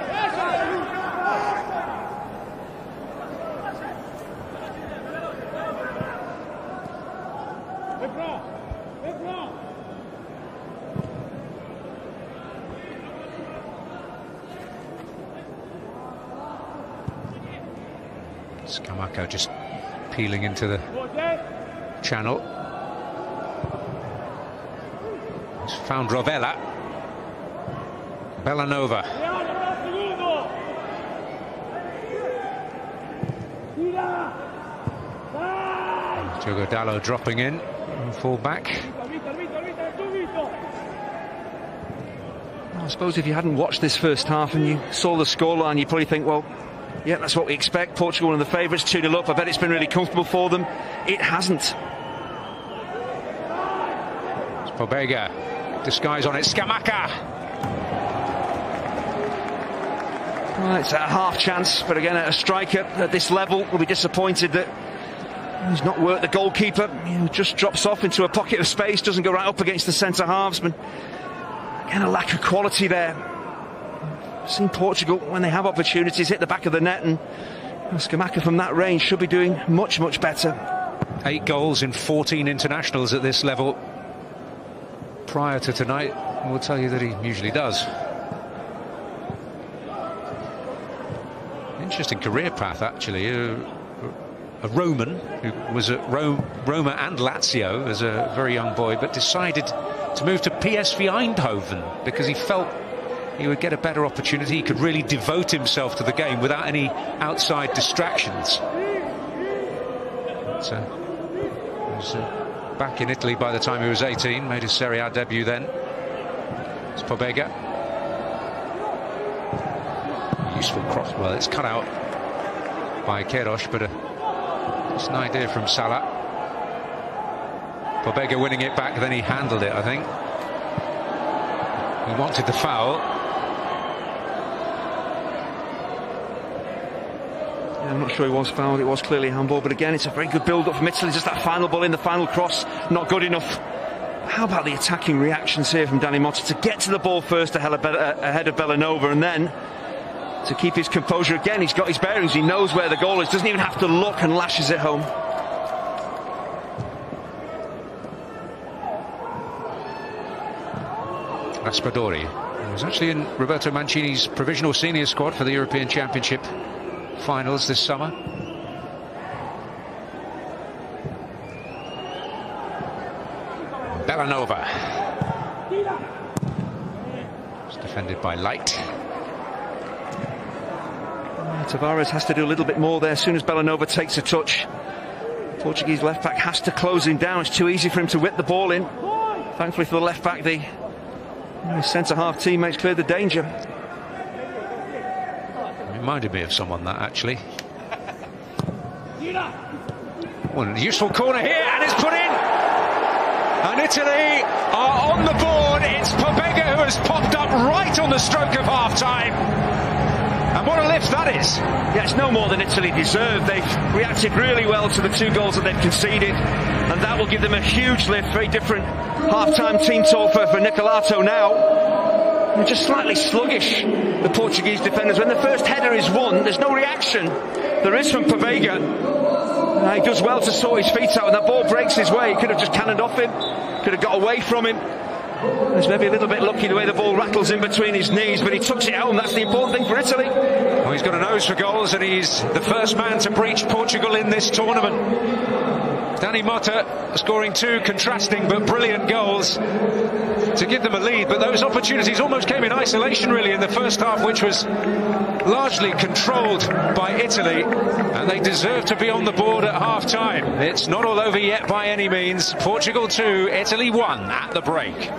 Scamacca just peeling into the channel. He's found Rovella. Bellanova. Diogo Dallo dropping in, full back. I suppose if you hadn't watched this first half and you saw the scoreline, you'd probably think, well, yeah, that's what we expect. Portugal one of the favourites, 2-0 up. I bet it's been really comfortable for them. It hasn't. It's Pobega. Disguise on it. Scamacca. Well, it's a half chance, but again, a striker at this level will be disappointed that he's not worked the goalkeeper. He just drops off into a pocket of space, doesn't go right up against the centre halfsman. Again, a lack of quality there. I've seen Portugal, when they have opportunities, hit the back of the net, and Scamacca from that range should be doing much, much better. 8 goals in 14 internationals at this level prior to tonight. will tell you that he usually does. Interesting career path, actually. A Roman who was at Roma and Lazio as a very young boy, but decided to move to PSV Eindhoven because he felt he would get a better opportunity. He could really devote himself to the game without any outside distractions. So he was back in Italy by the time he was 18, made his Serie A debut then. It's Pobega. Useful cross. Well, it's cut out by Queiroz, but it's an idea from Salah. Pobega winning it back, then he handled it, I think. He wanted the foul. I'm not sure he was fouled, it was clearly handball, but again, it's a very good build-up from Italy. Just that final ball in, the final cross, not good enough. How about the attacking reactions here from Danny Motta to get to the ball first ahead of Bellanova, and then to keep his composure again. He's got his bearings, he knows where the goal is, doesn't even have to look, and lashes it home. Raspadori was actually in Roberto Mancini's provisional senior squad for the European Championship finals this summer. Bellanova. It's defended by Light. Tavares has to do a little bit more there as soon as Bellanova takes a touch. Portuguese left back has to close him down. It's too easy for him to whip the ball in. Thankfully for the left back, his centre-half teammates cleared the danger. Reminded me of someone, that, actually. Well, useful corner here, and it's put in! And Italy are on the board. It's Pobega who has popped up right on the stroke of half-time. And what a lift that is. Yeah, it's no more than Italy deserved. They've reacted really well to the 2 goals that they've conceded, and that will give them a huge lift. Very different half-time team talk for Nicolato now. They're just slightly sluggish, the Portuguese defenders. When the first header is won, there's no reaction. There is from Pobega. He does well to sort his feet out, and that ball breaks his way. He could have just cannoned off him, could have got away from him. He's maybe a little bit lucky the way the ball rattles in between his knees, but he tucks it home. That's the important thing for Italy. Well, he's got a nose for goals, and he's the first man to breach Portugal in this tournament. Danny Motta scoring 2 contrasting but brilliant goals to give them a lead, but those opportunities almost came in isolation really in the first half, which was largely controlled by Italy, and they deserve to be on the board at half-time. It's not all over yet by any means. Portugal 2, Italy 1 at the break.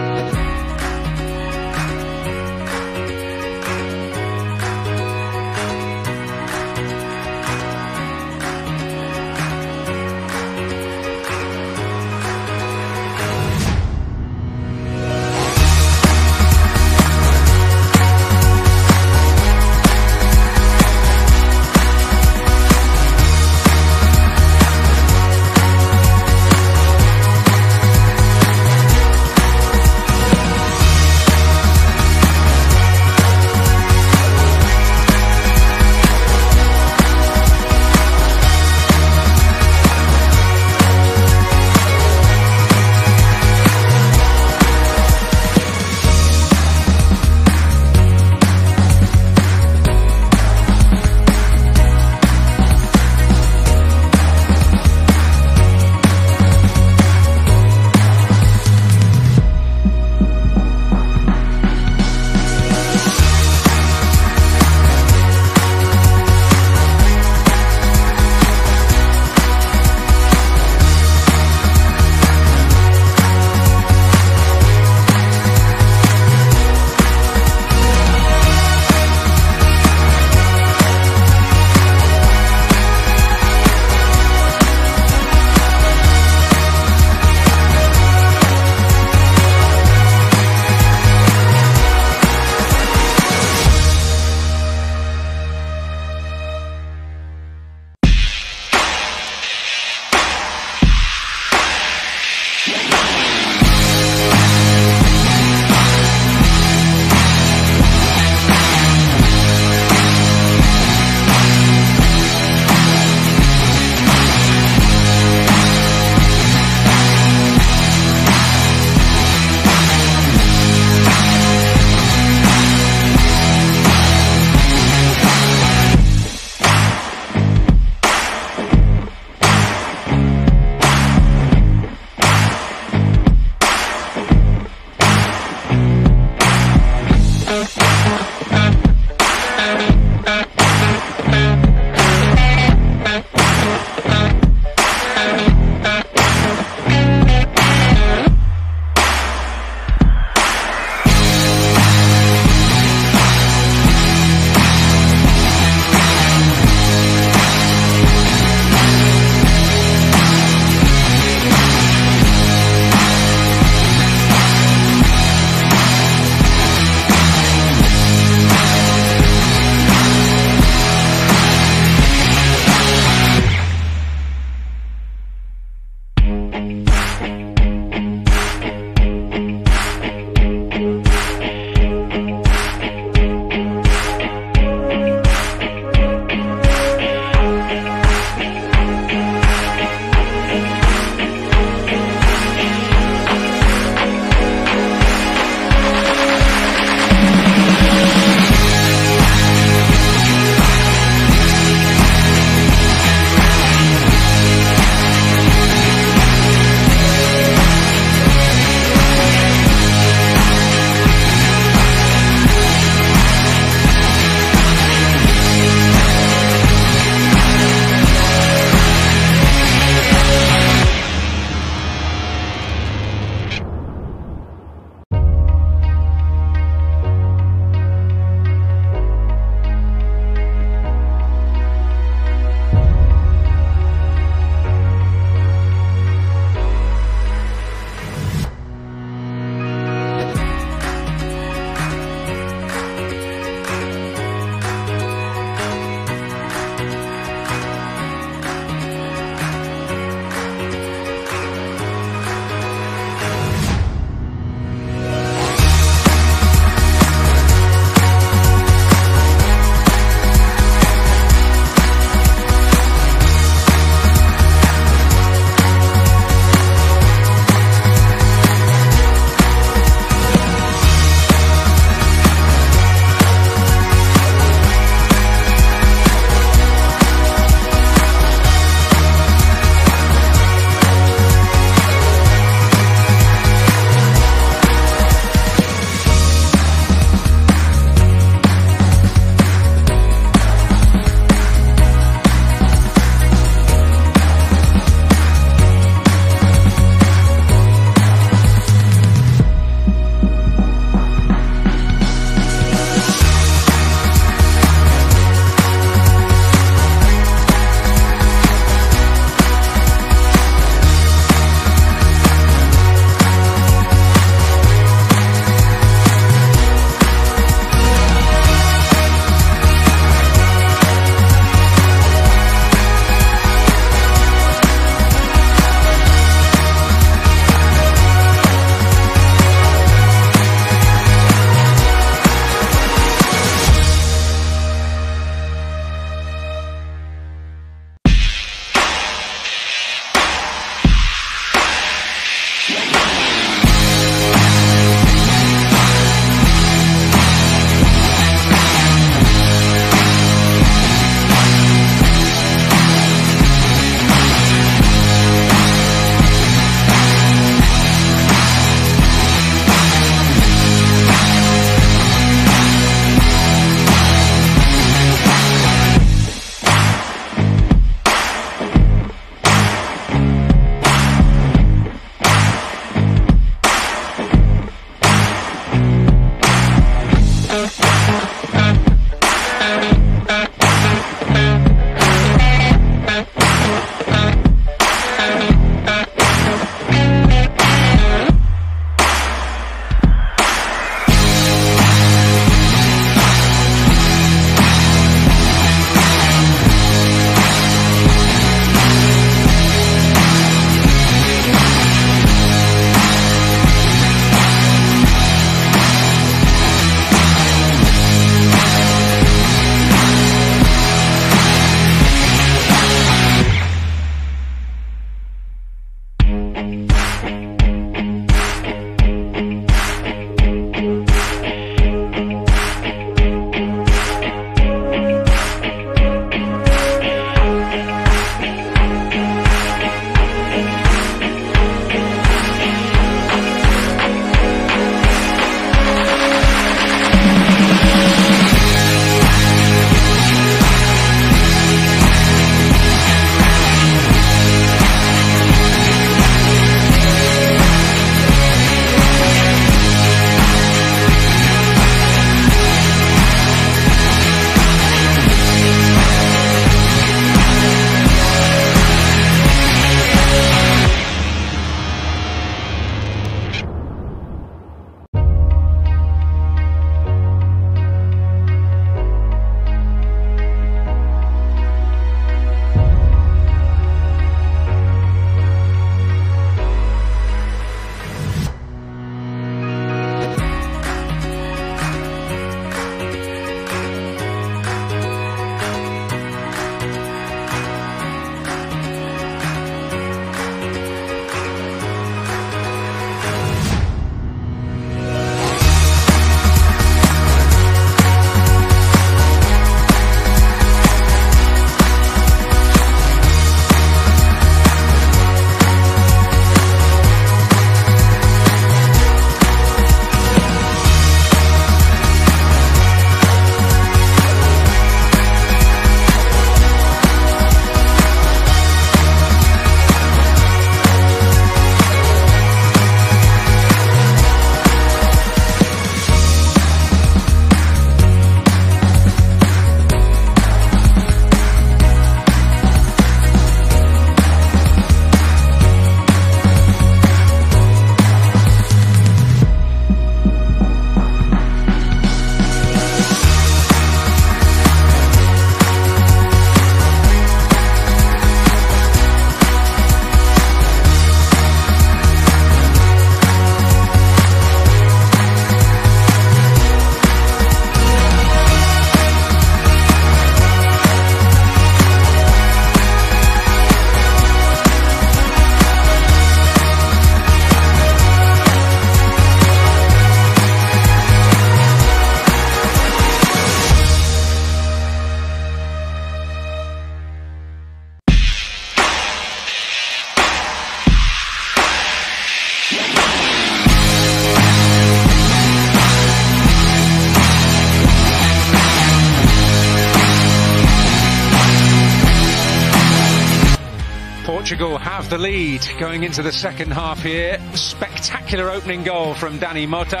Portugal have the lead going into the second half here. Spectacular opening goal from Dani Mota.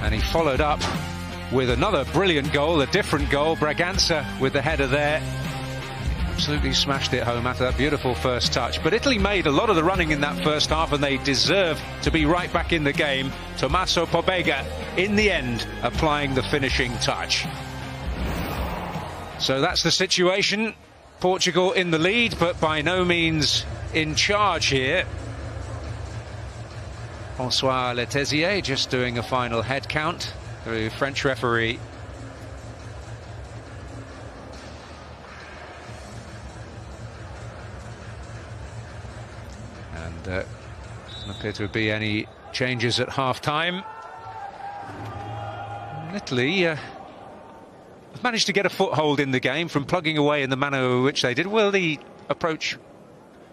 And he followed up with another brilliant goal, a different goal. Braganza with the header there. Absolutely smashed it home after that beautiful first touch. But Italy made a lot of the running in that first half, and they deserve to be right back in the game. Tommaso Pobega, in the end, applying the finishing touch. So that's the situation. Portugal in the lead, but by no means in charge here. François Letézier just doing a final head count through French referee. And doesn't appear to be any changes at half-time. Italy have managed to get a foothold in the game from plugging away in the manner in which they did. Will the approach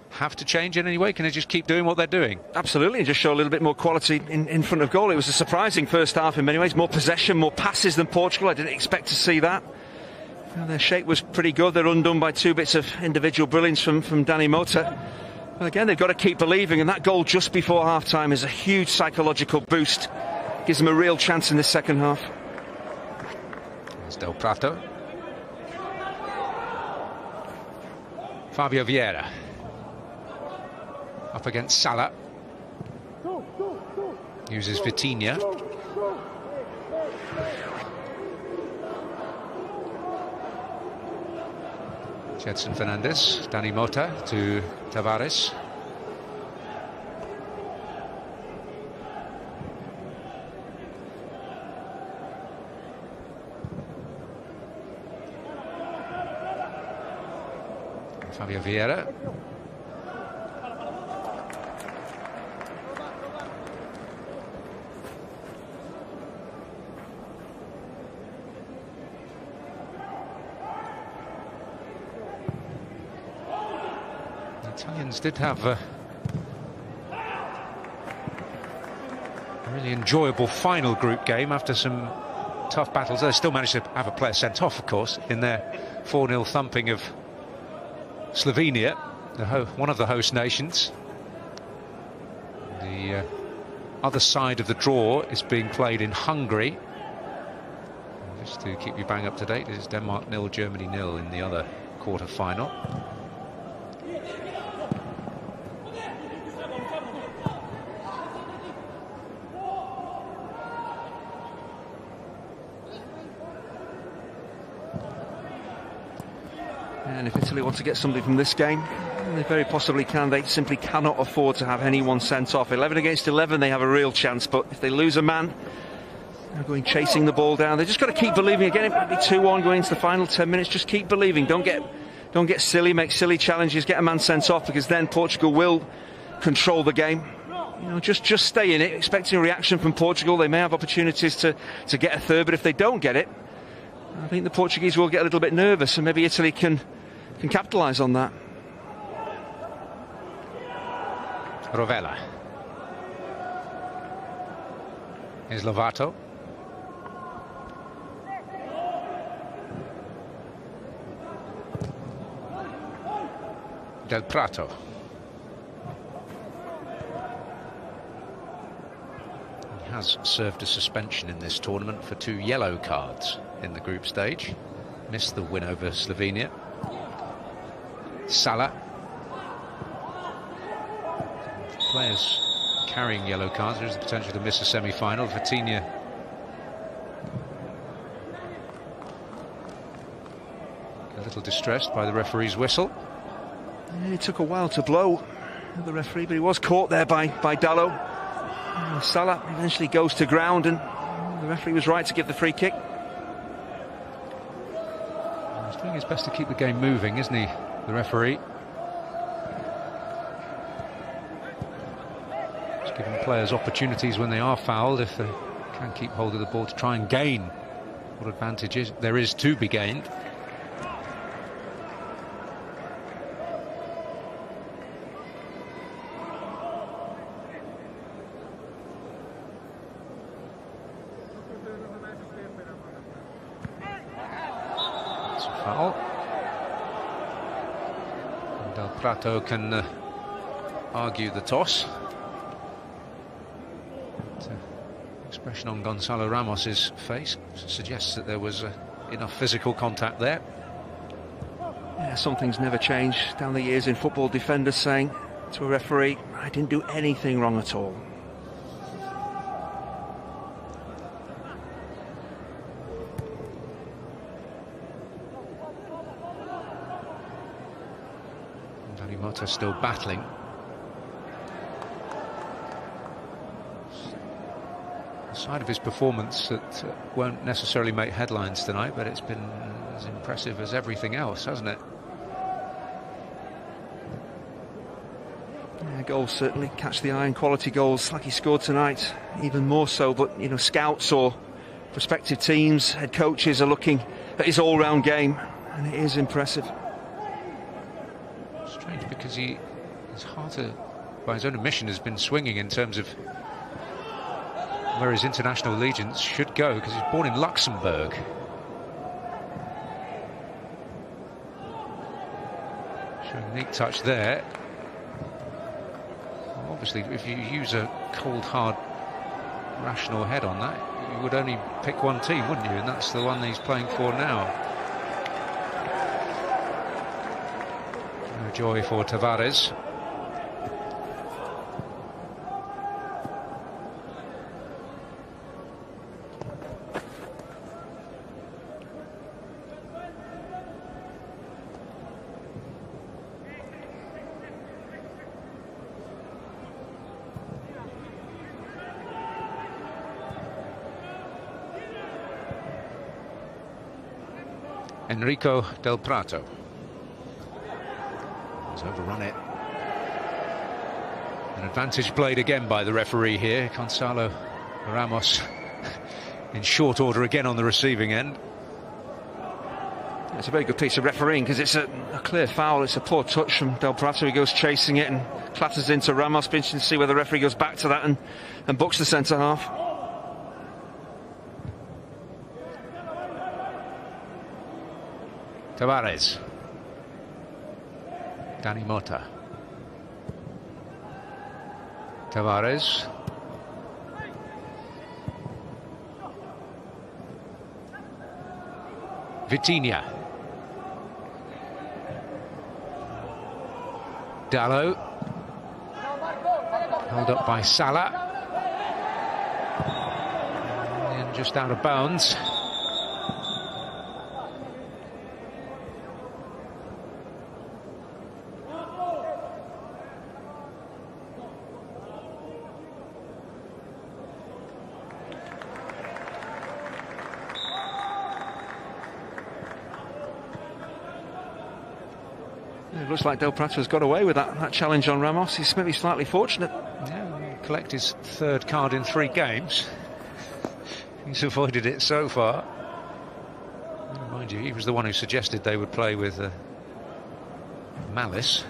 have to change in any way? Can they just keep doing what they're doing? Absolutely, and just show a little bit more quality in front of goal. It was a surprising first half in many ways. More possession, more passes than Portugal. I didn't expect to see that. Their shape was pretty good. They're undone by two bits of individual brilliance from Dani Mota. But again, they've got to keep believing, and that goal just before half-time is a huge psychological boost. Gives them a real chance in this second half. There's Del Prato. Fabio Vieira. Up against Salah. Uses Vitinha. Jedson Fernandez. Dani Mota to Tavares. Fabio Vieira. The Italians did have a really enjoyable final group game after some tough battles. They still managed to have a player sent off, of course, in their 4-0 thumping of Slovenia, one of the host nations. The other side of the draw is being played in Hungary. Just to keep you bang up to date, it's Denmark 0, Germany 0 in the other quarter-final. And if Italy want to get something from this game, they very possibly can. They simply cannot afford to have anyone sent off. 11 against 11, they have a real chance. But if they lose a man, they're going chasing the ball down. They've just got to keep believing. Again, it might be 2-1 going into the final 10 minutes. Just keep believing. Don't get silly. Make silly challenges. Get a man sent off, because then Portugal will control the game. You know, just stay in it. Expecting a reaction from Portugal. They may have opportunities to get a third, but if they don't get it, I think the Portuguese will get a little bit nervous, and maybe Italy can capitalise on that. Rovella. Here's Lovato. Del Prato. He has served a suspension in this tournament for 2 yellow cards in the group stage. Missed the win over Slovenia. Salah. Players carrying yellow cards. There is the potential to miss a semi-final. Vitinha a little distressed by the referee's whistle. Yeah, it took a while to blow, the referee, but he was caught there by Dallo. Salah eventually goes to ground, and the referee was right to give the free kick. He's doing his best to keep the game moving, isn't he, the referee? Just giving players opportunities when they are fouled, if they can keep hold of the ball, to try and gain what advantages there is to be gained. Foul. Del Prato can argue the toss. But, expression on Gonzalo Ramos's face suggests that there was enough physical contact there. Yeah, some things never change down the years in football. Defenders saying to a referee, I didn't do anything wrong at all. Dani Mota still battling. A side of his performance that won't necessarily make headlines tonight, but it's been as impressive as everything else, hasn't it? Yeah, goals certainly catch the eye, and quality goals like he scored tonight, even more so. But you know, scouts or prospective teams, head coaches are looking at his all-round game, and it is impressive. Strange, because his heart, by his own admission, has been swinging in terms of where his international allegiance should go, because he's born in Luxembourg. Showing a neat touch there. Well, obviously, if you use a cold, hard, rational head on that, you would only pick one team, wouldn't you? And that's the one he's playing for now. No joy for Tavares. Enrico Del Prato has overrun it. An advantage played again by the referee here. Gonzalo Ramos in short order again on the receiving end. It's a very good piece of refereeing, because it's a clear foul. It's a poor touch from Del Prato. He goes chasing it and clatters into Ramos. Be interesting to see whether the referee goes back to that and books the centre half. Tavares. Dani Mota. Tavares. Vitinha. Dallo. Held up by Salah. And just out of bounds. It looks like Del Prato's got away with that challenge on Ramos. He's maybe slightly fortunate. Yeah, collect his third card in 3 games. He's avoided it so far. Mind you, he was the one who suggested they would play with malice.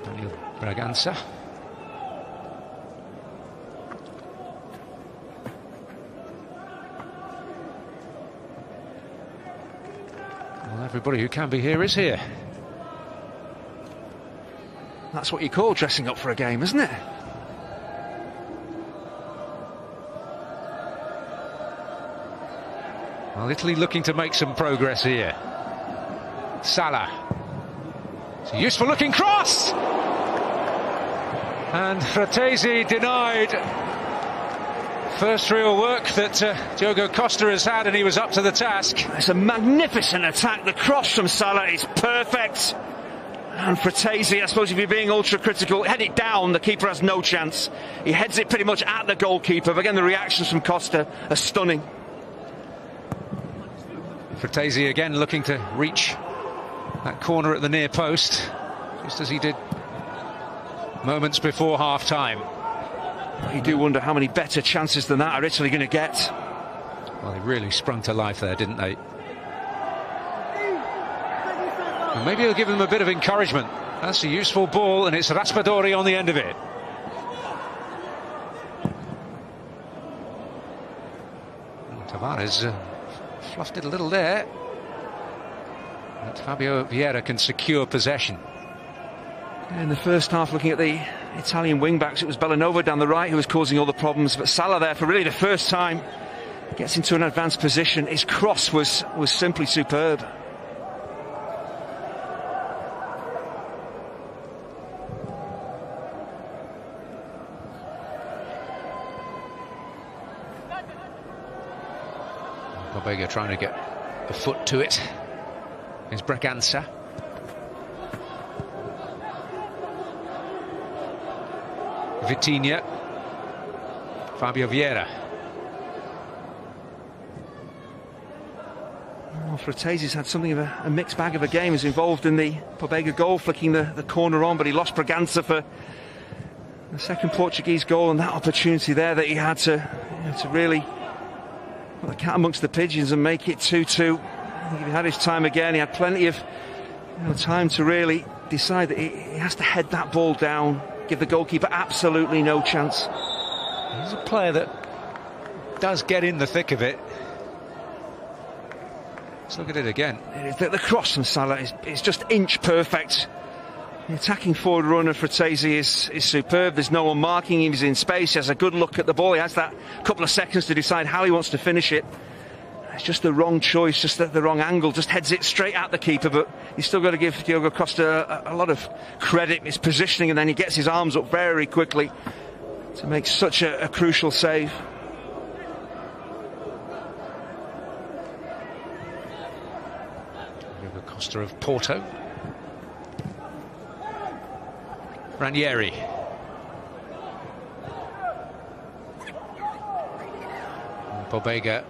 Daniel Bragança. Well, everybody who can be here is here. That's what you call dressing up for a game, isn't it? Well, Italy looking to make some progress here. Salah. It's a useful looking cross! And Fratesi denied first real work that Diogo Costa has had, and he was up to the task. It's a magnificent attack. The cross from Salah is perfect. And Fratesi, I suppose if you're being ultra critical, head it down, the keeper has no chance. He heads it pretty much at the goalkeeper. But again, the reactions from Costa are stunning. Fratesi again looking to reach that corner at the near post, just as he did moments before half-time. You do wonder how many better chances than that are Italy going to get. Well, they really sprung to life there, didn't they? And maybe it'll give them a bit of encouragement That's a useful ball, and it's Raspadori on the end of it. Tavares fluffed it a little there. But Fabio Vieira can secure possession. In the first half, looking at the Italian wing-backs, it was Bellanova down the right who was causing all the problems, but Salah there for really the first time gets into an advanced position. His cross was simply superb. Pobega trying to get a foot to it. Is Braganza. Vitinha. Fabio Vieira. Well, Fratese's had something of a mixed bag of a game. He's involved in the Pobega goal, flicking the corner on, but he lost Braganza for the second Portuguese goal, and that opportunity there that he had to really put the cat amongst the pigeons and make it 2-2. I think if he had his time again, he had plenty of time to really decide that he has to head that ball down, give the goalkeeper absolutely no chance. He's a player that does get in the thick of it. Let's look at it again. The cross from Salah is just inch perfect. The attacking forward run of Fratesi is superb. There's no one marking him. He's in space. He has a good look at the ball. He has that couple of seconds to decide how he wants to finish it. It's just the wrong choice, just the wrong angle. Just heads it straight at the keeper, but he's still got to give Diogo Costa a lot of credit. His positioning, and then he gets his arms up very quickly to make such a crucial save. Diogo Costa of Porto. Ranieri. Pobega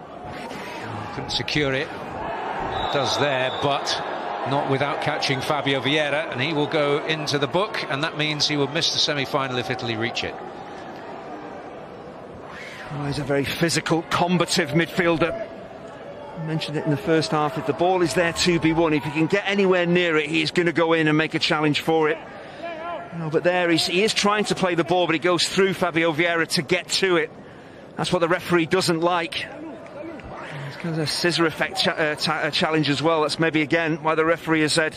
couldn't secure it. Does there, but not without catching Fabio Vieira, and he will go into the book, and that means he will miss the semi-final if Italy reach it. Well, he's a very physical, combative midfielder. I mentioned it in the first half. If the ball is there to be won, if he can get anywhere near it, he's going to go in and make a challenge for it. No, but there he is trying to play the ball, but he goes through Fabio Vieira to get to it. That's what the referee doesn't like. It's kind of a scissor effect challenge as well. That's maybe again why the referee has said,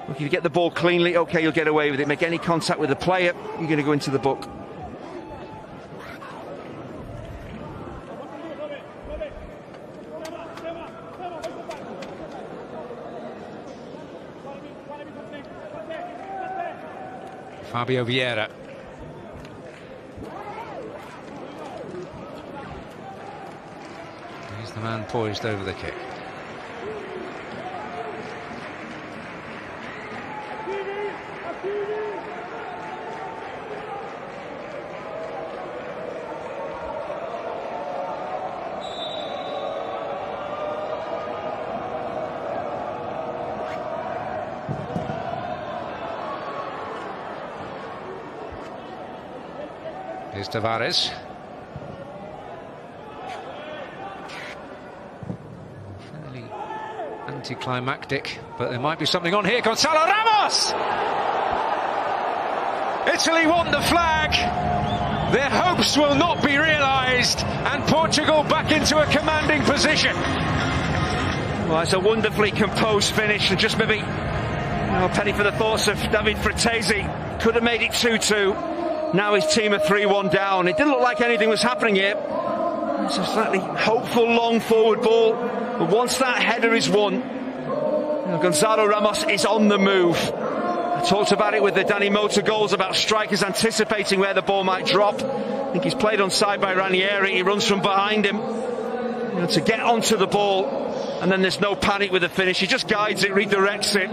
look, if you get the ball cleanly, okay, you'll get away with it. Make any contact with the player, you're going to go into the book. Fabio Vieira. He's the man poised over the kick. Here's Tavares. Fairly anticlimactic, but there might be something on here. Gonzalo Ramos! Italy want the flag. Their hopes will not be realised, and Portugal back into a commanding position. Well, it's a wonderfully composed finish, and just maybe a penny for the thoughts of David Fratesi. Could have made it 2-2. Now his team are 3-1 down. It didn't look like anything was happening here. It's a slightly hopeful long forward ball, but once that header is won, Gonzalo Ramos is on the move. I talked about it with the Danny Mota goals, about strikers anticipating where the ball might drop. I think he's played onside by Ranieri. He runs from behind him to get onto the ball, and then there's no panic with the finish. He just guides it, redirects it.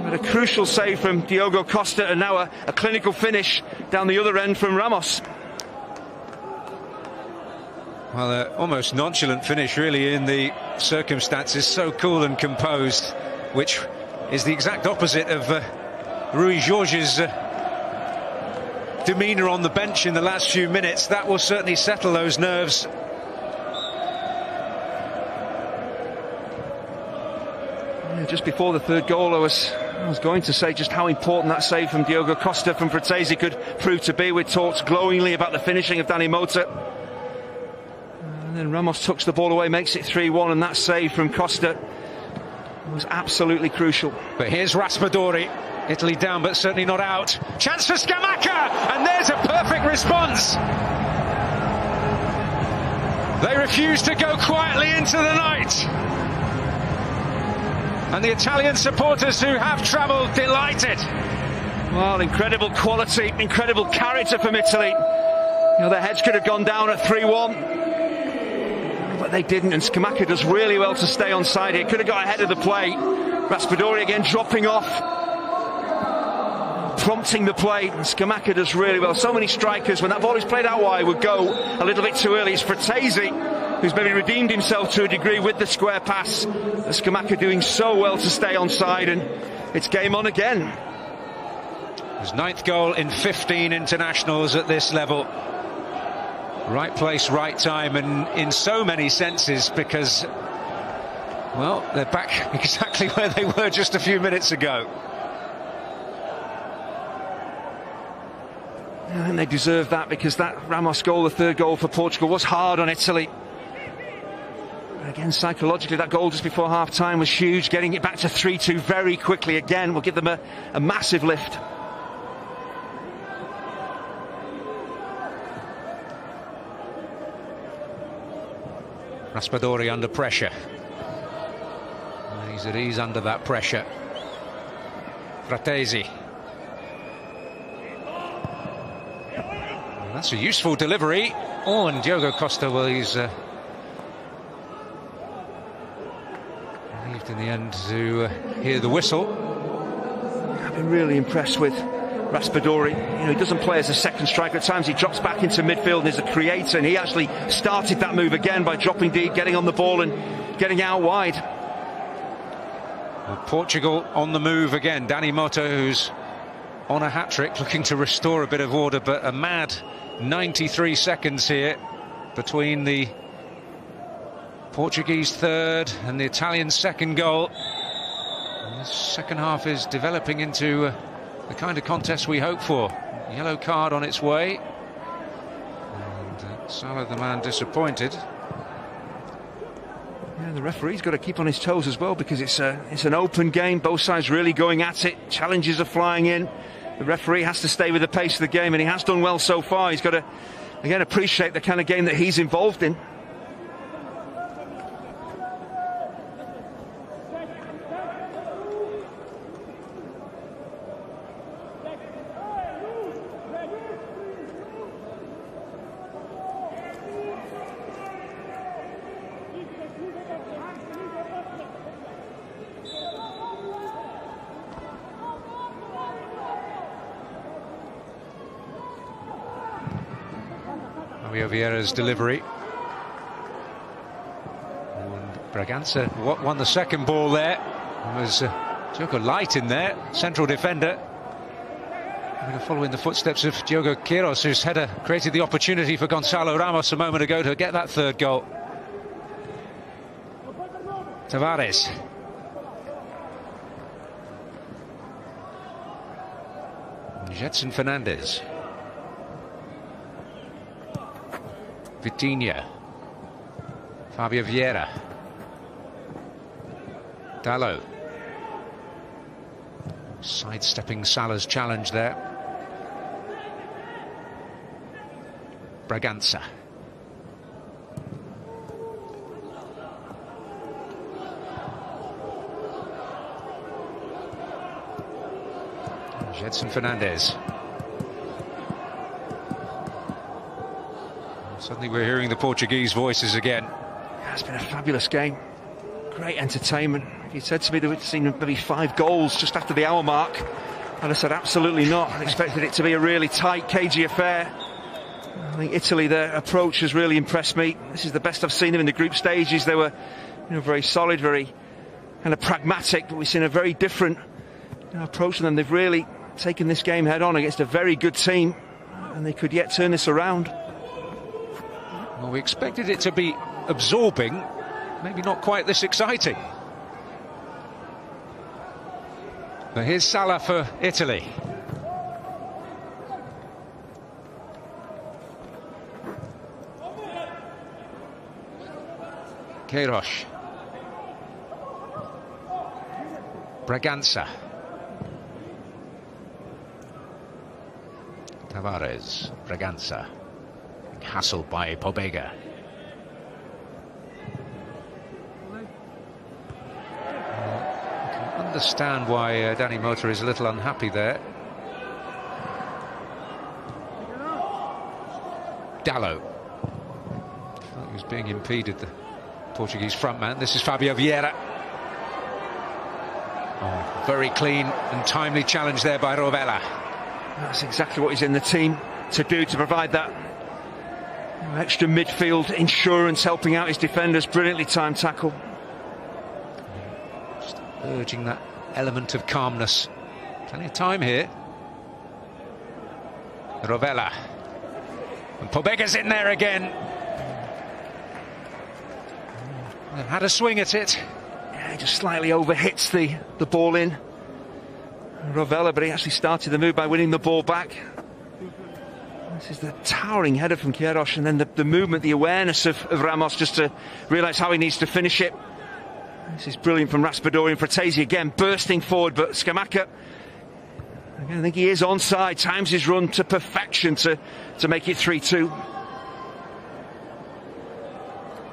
But a crucial save from Diogo Costa, and now a clinical finish down the other end from Ramos. Well, almost nonchalant finish really in the circumstances, so cool and composed, which is the exact opposite of Rui Jorge's demeanour on the bench in the last few minutes. That will certainly settle those nerves. Just before the third goal, I was I was going to say just how important that save from Diogo Costa from Fratesi could prove to be. We talked glowingly about the finishing of Dani Mota. And then Ramos tucks the ball away, makes it 3-1, and that save from Costa was absolutely crucial. But here's Raspadori. Italy down, but certainly not out. Chance for Scamacca, and there's a perfect response. They refuse to go quietly into the night. And the Italian supporters who have travelled delighted. Well, incredible quality, incredible character from Italy. You know, their heads could have gone down at 3-1. But they didn't, and Scamacca does really well to stay on side here. Could have got ahead of the play. Raspadori again dropping off, prompting the play. Scamacca does really well. So many strikers, when that ball is played out wide, would go a little bit too early. It's Fratesi who's maybe redeemed himself to a degree with the square pass. Scamacca doing so well to stay on side, and it's game on again. His 9th goal in 15 internationals at this level. Right place, right time, and in so many senses, because, well, they're back exactly where they were just a few minutes ago. And they deserve that, because that Ramos goal, the 3rd goal for Portugal, was hard on Italy. Again, psychologically, that goal just before half-time was huge. Getting it back to 3-2 very quickly again will give them a massive lift. Raspadori under pressure. He's at ease under that pressure. Fratesi. Well, that's a useful delivery. Oh, and Diogo Costa, well, he's relieved in the end to hear the whistle. I've been really impressed with Raspadori. You know, he doesn't play as a second striker. At times he drops back into midfield and is a creator, and he actually started that move again by dropping deep, getting on the ball and getting out wide. Well, Portugal on the move again. Dani Mota, who's on a hat-trick, looking to restore a bit of order, but a mad 93 seconds here between the Portuguese 3rd and the Italian 2nd goal. And this second half is developing into the kind of contest we hope for. Yellow card on its way. And Salah, the man, disappointed. Yeah, the referee's got to keep on his toes as well, because it's an open game. Both sides really going at it. Challenges are flying in. The referee has to stay with the pace of the game, and he has done well so far. He's got to, again, appreciate the kind of game that he's involved in. Vieira's delivery. And Bragança won the 2nd ball there. It was Diogo Light in there, central defender. Going to follow in the footsteps of Diogo Queiroz, whose header created the opportunity for Gonçalo Ramos a moment ago to get that 3rd goal. Tavares. Jetson Fernandez. Vitinha. Fabio Vieira. Dalot. Sidestepping Salah's challenge there. Bragança. Jetson Fernandez. Suddenly we're hearing the Portuguese voices again. Yeah, it's been a fabulous game. Great entertainment. If you said to me that we'd seen maybe 5 goals just after the hour mark, I'd have said absolutely not. I expected it to be a really tight, cagey affair. I think Italy, their approach has really impressed me. This is the best I've seen them in the group stages. They were, very solid, very kind of pragmatic, but we've seen a very different approach to them. They've really taken this game head on against a very good team, and they could yet turn this around. Well, we expected it to be absorbing, maybe not quite this exciting. But here's Salah for Italy. Queiroz. Braganza. Tavares. Braganza. Hassled by Pobega. I can understand why Danny Mota is a little unhappy there. Dalot. He was being impeded, the Portuguese frontman. This is Fabio Vieira. Oh, very clean and timely challenge there by Rovella. That's exactly what he's in the team to do, to provide that extra midfield insurance, helping out his defenders. Brilliantly timed tackle. Just urging that element of calmness. Plenty of time here. Rovella. And Pobega's in there again. Had a swing at it. Yeah, he just slightly overhits the ball in. Rovella, but he actually started the move by winning the ball back. This is the towering header from Queiroz, and then the movement, the awareness of Ramos just to realise how he needs to finish it. This is brilliant from Raspadori, and Fratesi again bursting forward, but Scamacca, again, I think he is onside, times his run to perfection to make it 3-2.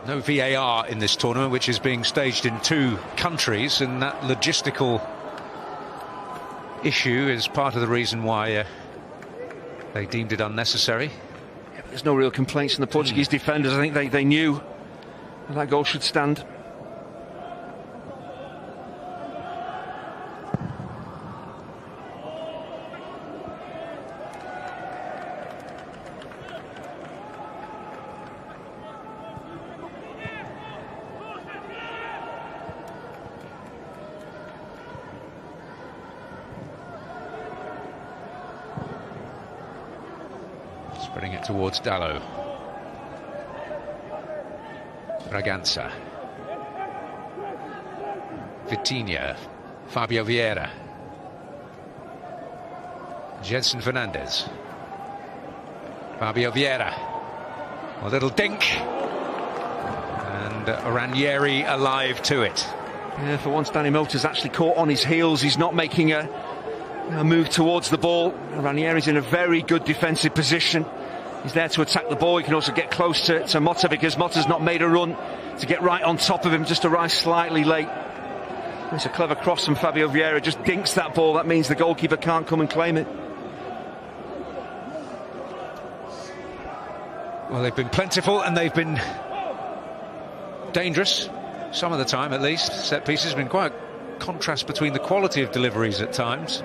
No VAR in this tournament, which is being staged in 2 countries, and that logistical issue is part of the reason why they deemed it unnecessary. Yeah, but there's no real complaints from the Portuguese defenders. I think they knew that goal should stand. Spreading it towards Dalot. Braganza. Vitinha. Fabio Vieira. Jedson Fernandez. Fabio Vieira. A little dink. And Ranieri alive to it. Yeah, for once Danny Mota's actually caught on his heels. He's not making a move towards the ball. Ranieri's in a very good defensive position. He's there to attack the ball. He can also get close to Mota, because Mota's not made a run to get right on top of him, just arrived slightly late. It's a clever cross from Fabio Vieira, just dinks that ball. That means the goalkeeper can't come and claim it. Well, they've been plentiful and they've been dangerous, some of the time at least. Set pieces have been quite a contrast between the quality of deliveries at times.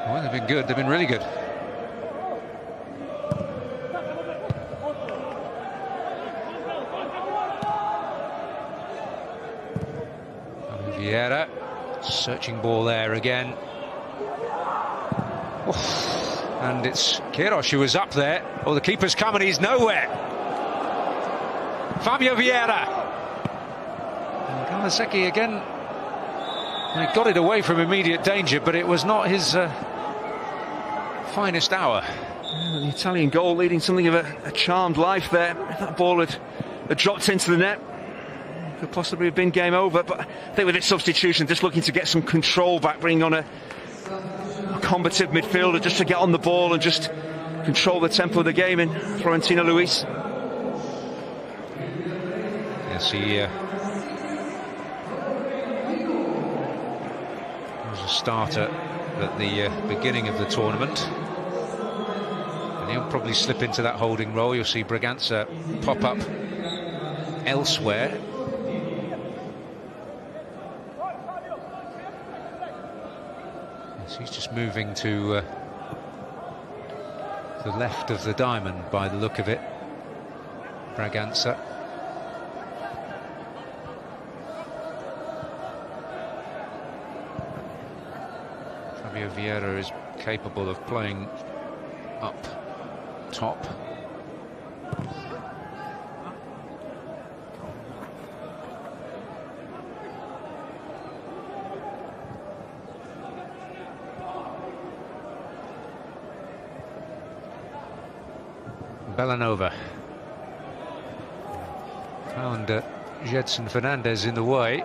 Well, they've been good, they've been really good. Vieira, searching ball there again. Oh, and it's Queiroz who was up there. Oh, the keeper's come and he's nowhere. Fabio Vieira. And Kawasaki again. He got it away from immediate danger, but it was not his finest hour. Yeah, the Italian goal leading something of a charmed life there. If that ball had dropped into the net, could possibly have been game over. But I think with this substitution, just looking to get some control back, bringing on a combative midfielder just to get on the ball and just control the tempo of the game in Florentino Luis. Yes, he was a starter at the beginning of the tournament, and he'll probably slip into that holding role. You'll see Braganza pop up elsewhere. Yes, he's just moving to the left of the diamond by the look of it, Braganza. Fabio Vieira is capable of playing up top. Bellanova found Gedson Fernandez in the way.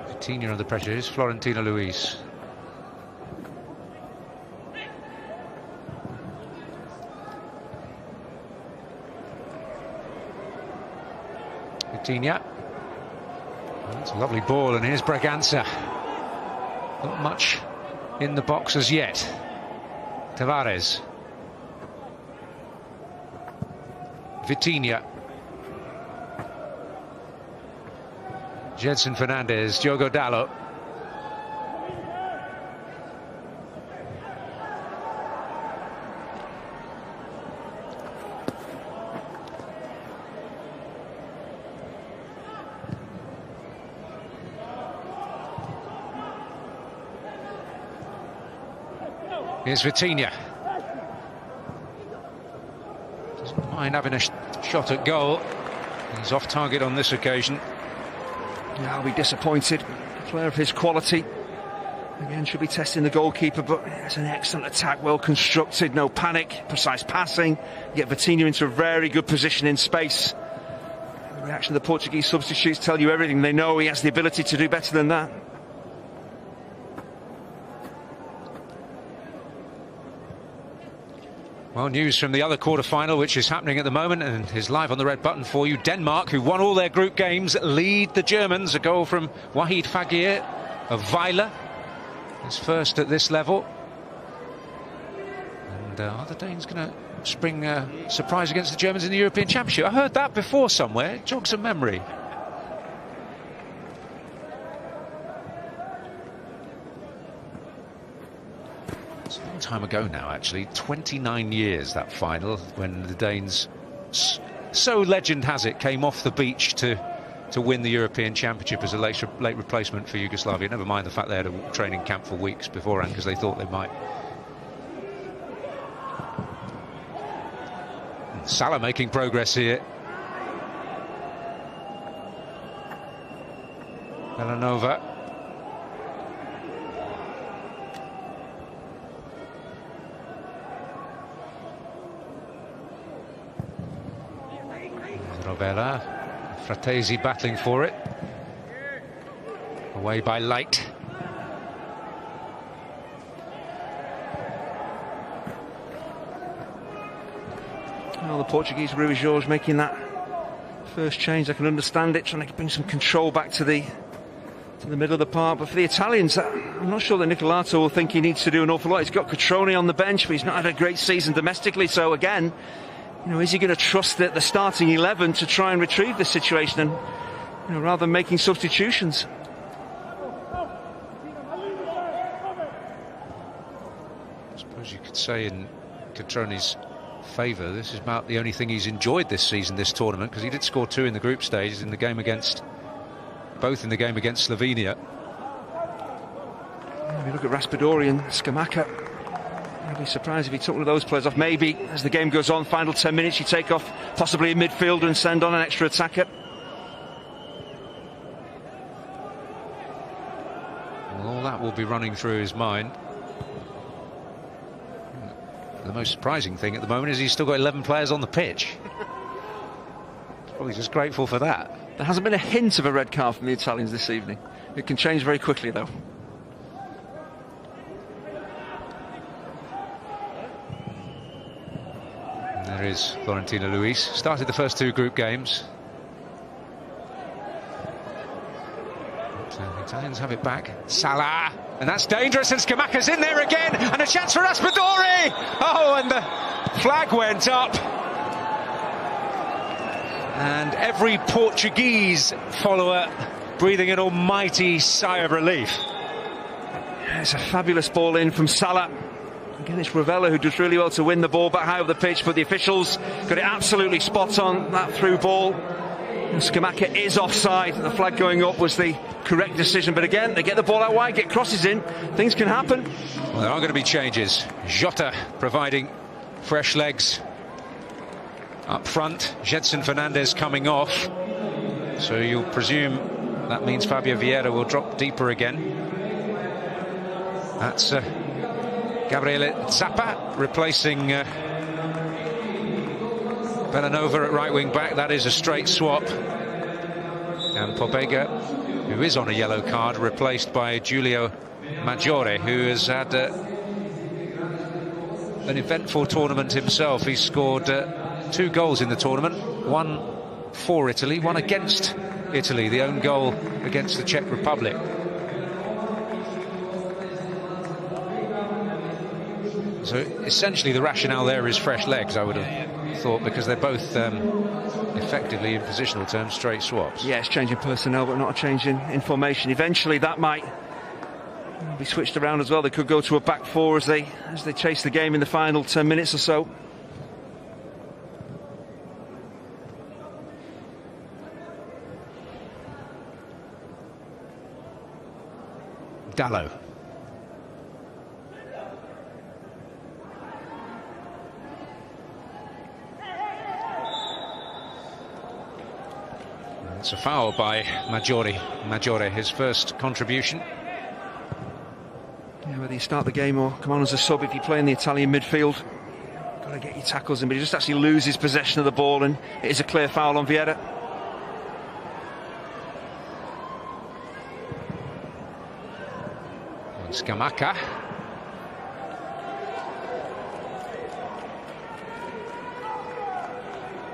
Vitinha under pressure. Here's Florentino Luis. Vitinha. That's a lovely ball, and here's Bragança. Not much in the box as yet. Tavares. Vitinha. Gedson Fernandez, Diogo Dalot. Here's Vitinha. Doesn't mind having a shot at goal. He's off target on this occasion. Yeah, I'll be disappointed. A player of his quality, again, should be testing the goalkeeper, but it's an excellent attack, well constructed, no panic, precise passing. You get Vitinha into a very good position in space. The reaction of the Portuguese substitutes tell you everything. They know he has the ability to do better than that. Well, news from the other quarter-final, which is happening at the moment and is live on the red button for you. Denmark, who won all their group games, lead the Germans. A goal from Wahid Fagir of Weiler. His first at this level. And are the Danes going to spring a surprise against the Germans in the European Championship? I heard that before somewhere. It jogs a memory. It's a long time ago now, actually. 29 years, that final, when the Danes, so legend has it, came off the beach to win the European Championship as a late replacement for Yugoslavia. Never mind the fact they had a training camp for weeks beforehand because they thought they might. Salah making progress here. Bellanova. Rovella. Fratesi battling for it. Away by Light. Well, the Portuguese Rui Jorge making that first change. I can understand it, trying to bring some control back to the middle of the park. But for the Italians, I'm not sure that Nicolato will think he needs to do an awful lot. He's got Cutrone on the bench, but he's not had a great season domestically. So again, you know, is he going to trust the starting 11 to try and retrieve this situation, and rather than making substitutions? I suppose you could say in Cutrone's favour, this is about the only thing he's enjoyed this season, this tournament, because he did score 2 in the group stage, in the game against, both in the game against Slovenia. If you look at Raspadori and Scamacca, I'd be surprised if he took one of those players off. Maybe as the game goes on, final 10 minutes, you take off possibly a midfielder and send on an extra attacker. Well, all that will be running through his mind. The most surprising thing at the moment is he's still got 11 players on the pitch. Probably just grateful for that. There hasn't been a hint of a red card from the Italians this evening. It can change very quickly, though. There is Florentino Luis. Started the first 2 group games. But, the Italians have it back. Salah. And that's dangerous, and Scamacca's in there again. And a chance for Raspadori. Oh, and the flag went up. And every Portuguese follower breathing an almighty sigh of relief. It's a fabulous ball in from Salah. Again, it's Rovella who does really well to win the ball back high up the pitch, but the officials got it absolutely spot on, that through ball. And Scamacca is offside. The flag going up was the correct decision, but again, they get the ball out wide, get crosses in, things can happen. Well, there are going to be changes. Jota providing fresh legs up front. Gedson Fernandez coming off, so you'll presume that means Fabio Vieira will drop deeper again. That's Gabriele Zappa replacing Bellanova at right wing back. That is a straight swap. And Pobega, who is on a yellow card, replaced by Giulio Maggiore, who has had an eventful tournament himself. He's scored 2 goals in the tournament, one for Italy, one against Italy, the own goal against the Czech Republic. So essentially the rationale there is fresh legs, I would have thought, because they're both effectively, in positional terms, straight swaps. Yeah, it's changing personnel, but not a change in formation. Eventually that might be switched around as well. They could go to a back 4 as they chase the game in the final 10 minutes or so. Dallo. It's a foul by Maggiore, his first contribution. Yeah, whether you start the game or come on as a sub, if you play in the Italian midfield, got to get your tackles in, but he just actually loses possession of the ball, and it is a clear foul on Vieira. And Scamacca.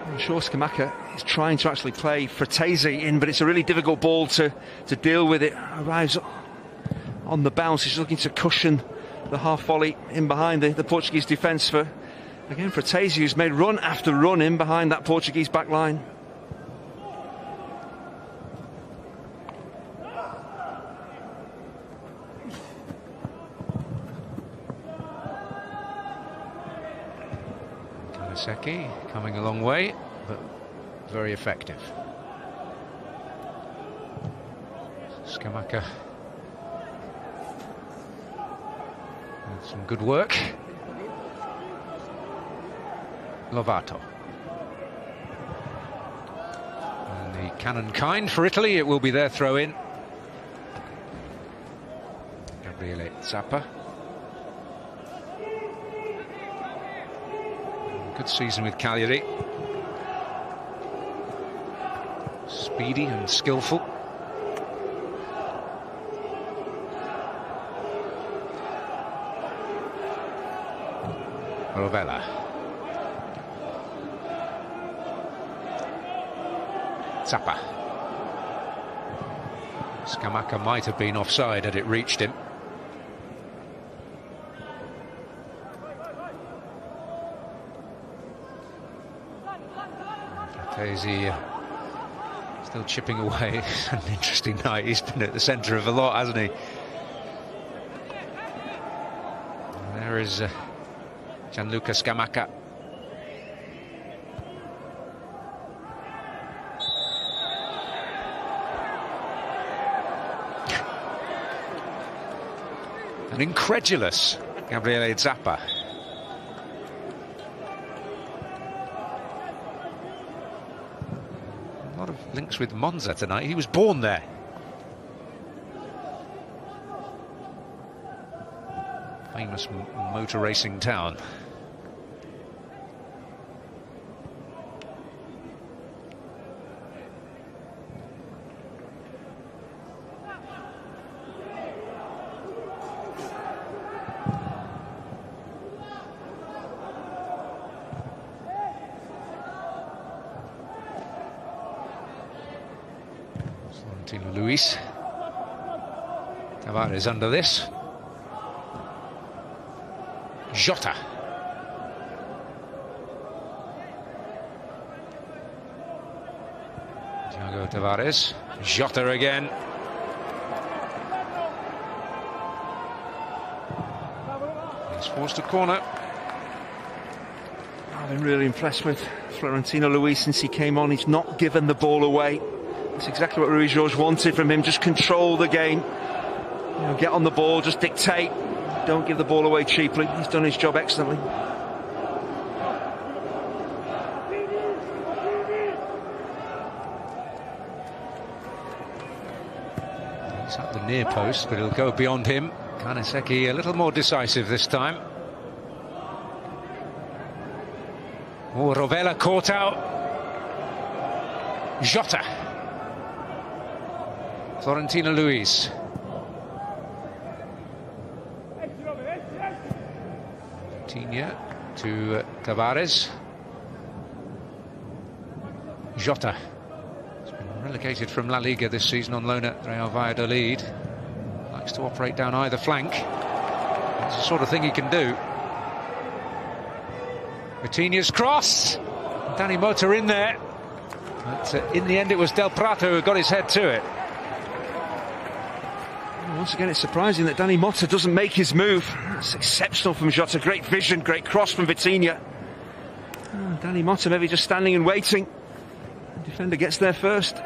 I'm sure Scamacca is trying to actually play Fratesi in, but it's a really difficult ball to deal with. It arrives on the bounce. He's looking to cushion the half volley in behind the Portuguese defence for, again, Fratesi, who's made run after run in behind that Portuguese back line. Kaniseki coming a long way, but very effective. Scamacca. Some good work. Lovato. And the cannon kind for Italy, it will be their throw in. Gabriele Zappa. Good season with Cagliari. Speedy and skillful. Rovella. Zappa. Scamacca might have been offside had it reached him. Fratesi still chipping away. It's an interesting night. He's been at the centre of a lot, hasn't he? And there is Gianluca Scamacca. An incredulous Gabriele Zappa. A lot of links with Monza tonight. He was born there. Famous motor racing town. Luis. Tavares under this. Jota. Thiago Tavares. Jota again. He's forced a corner. I've been really impressed with Florentino Luis since he came on. He's not given the ball away. That's exactly what Ruiz Jorge wanted from him. Just control the game. You know, get on the ball, just dictate. Don't give the ball away cheaply. He's done his job excellently. He's at the near post, but he'll go beyond him. Kaneseki a little more decisive this time. Oh, Rovella caught out. Jota. Florentina Luis. Vitinha to Tavares. Jota. He's been relegated from La Liga this season on loan at Real Valladolid. Likes to operate down either flank. That's the sort of thing he can do. Vitinha's cross. Dani Mota in there. But in the end it was Del Prato who got his head to it. Once again, it's surprising that Dani Mota doesn't make his move. That's exceptional from Jota. Great vision, great cross from Vitinha. Oh, Dani Mota maybe just standing and waiting. The defender gets there first.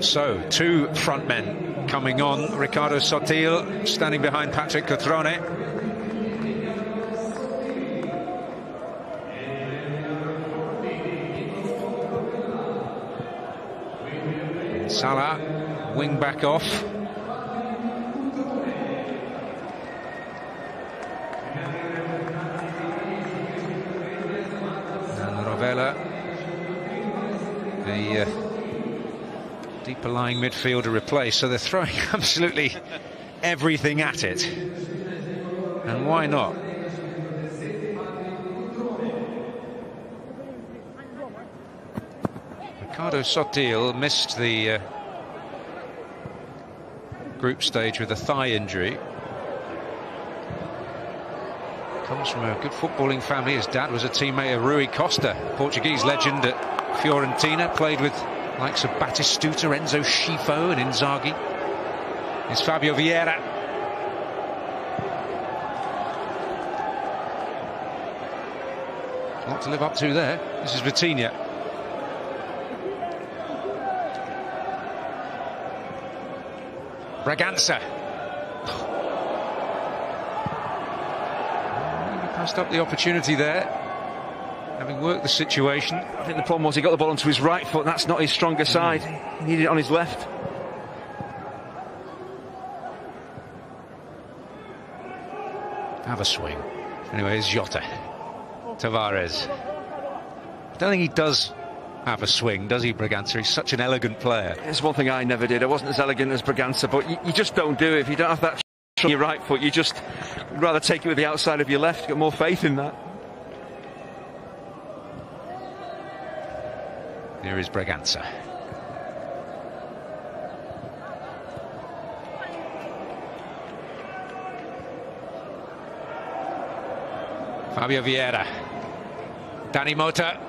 So, two front men coming on. Ricardo Sotil standing behind Patrick Cotrone. Salah, wing back off. And Rovella, the deeper lying midfielder replaced, so they're throwing absolutely everything at it. And why not? Ricardo Sotil missed the group stage with a thigh injury. Comes from a good footballing family. His dad was a teammate of Rui Costa, Portuguese legend at Fiorentina. Played with likes of Batistuta, Enzo Scifo and Inzaghi. It's Fabio Vieira. A lot to live up to there. This is Vitinha. Bragança. He passed up the opportunity there, having worked the situation. I think the problem was he got the ball onto his right foot, and that's not his stronger side. He needed it on his left. Have a swing. Anyway, it's Jota. Tavares. I don't think he does have a swing, does he, Bragança? He's such an elegant player. It's one thing I never did. I wasn't as elegant as Bragança, but you just don't do it. If you don't have that on your right foot, you just rather take it with the outside of your left. You've got more faith in that. Here is Bragança. Fabio Vieira. Dani Mota.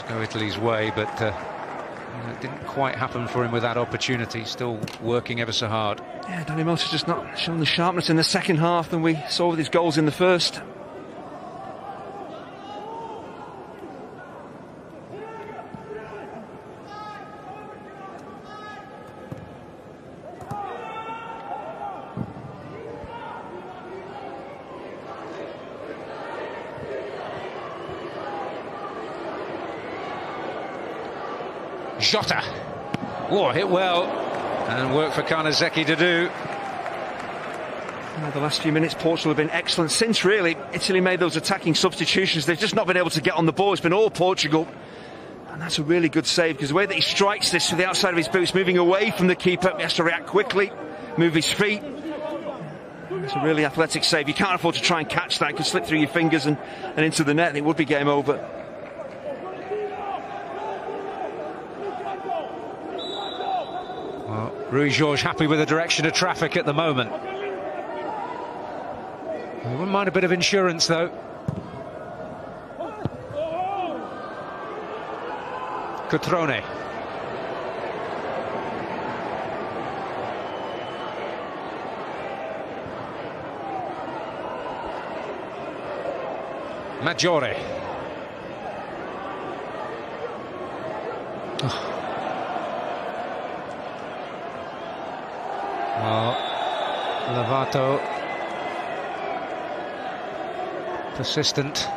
Go Italy's way, but it didn't quite happen for him with that opportunity. Still working ever so hard. Yeah, Dani Mota's just not shown the sharpness in the second half than we saw with his goals in the first. Jota. Oh, hit well. And work for Kaneseki to do. The last few minutes, Portugal have been excellent. Since really Italy made those attacking substitutions, they've just not been able to get on the ball. It's been all Portugal. And that's a really good save, because the way that he strikes this to the outside of his boots, moving away from the keeper, he has to react quickly, move his feet. It's a really athletic save. You can't afford to try and catch that. It could slip through your fingers and into the net, and it would be game over. Well, Rui Jorge happy with the direction of traffic at the moment. I wouldn't mind a bit of insurance, though. Cotrone. Maggiore. Oh. Well, Lovato persistent.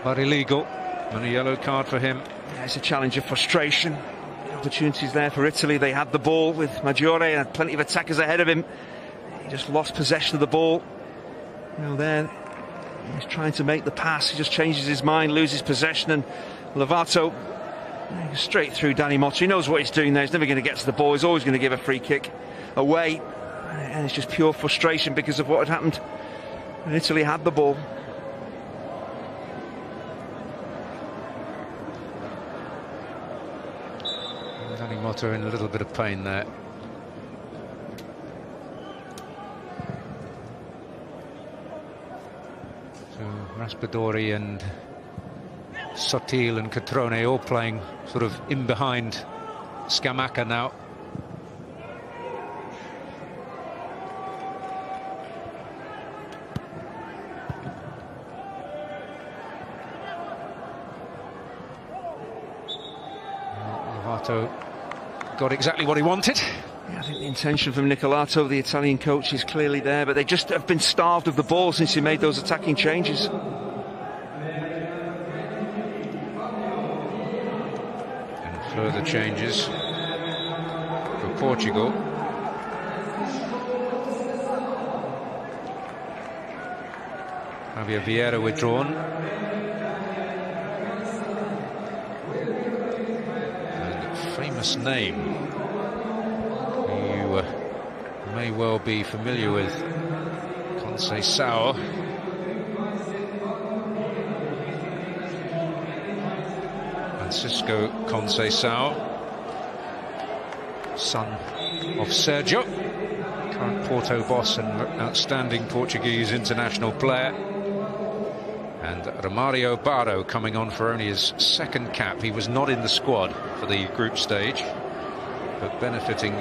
but illegal, and a yellow card for him. Yeah, it's a challenge of frustration. The opportunities there for Italy. They had the ball with Maggiore and had plenty of attackers ahead of him. He just lost possession of the ball. You know, there he's trying to make the pass. He just changes his mind, loses possession, and Lovato straight through Danny Motta. He knows what he's doing there. He's never going to get to the ball. He's always going to give a free kick away. And it's just pure frustration because of what had happened. And Italy had the ball. Danny Motta in a little bit of pain there. So Raspadori and Sottil and Cutrone all playing sort of in behind Scamacca now. Lovato got exactly what he wanted. Yeah, I think the intention from Nicolato, the Italian coach, is clearly there, but they just have been starved of the ball since he made those attacking changes. And further changes for Portugal. Javier Vieira withdrawn. Famous name you may well be familiar with, Conceição. Francisco Conceição, son of Sergio, current Porto boss and outstanding Portuguese international player. And Romario Barro coming on for only his second cap. He was not in the squad for the group stage, but benefiting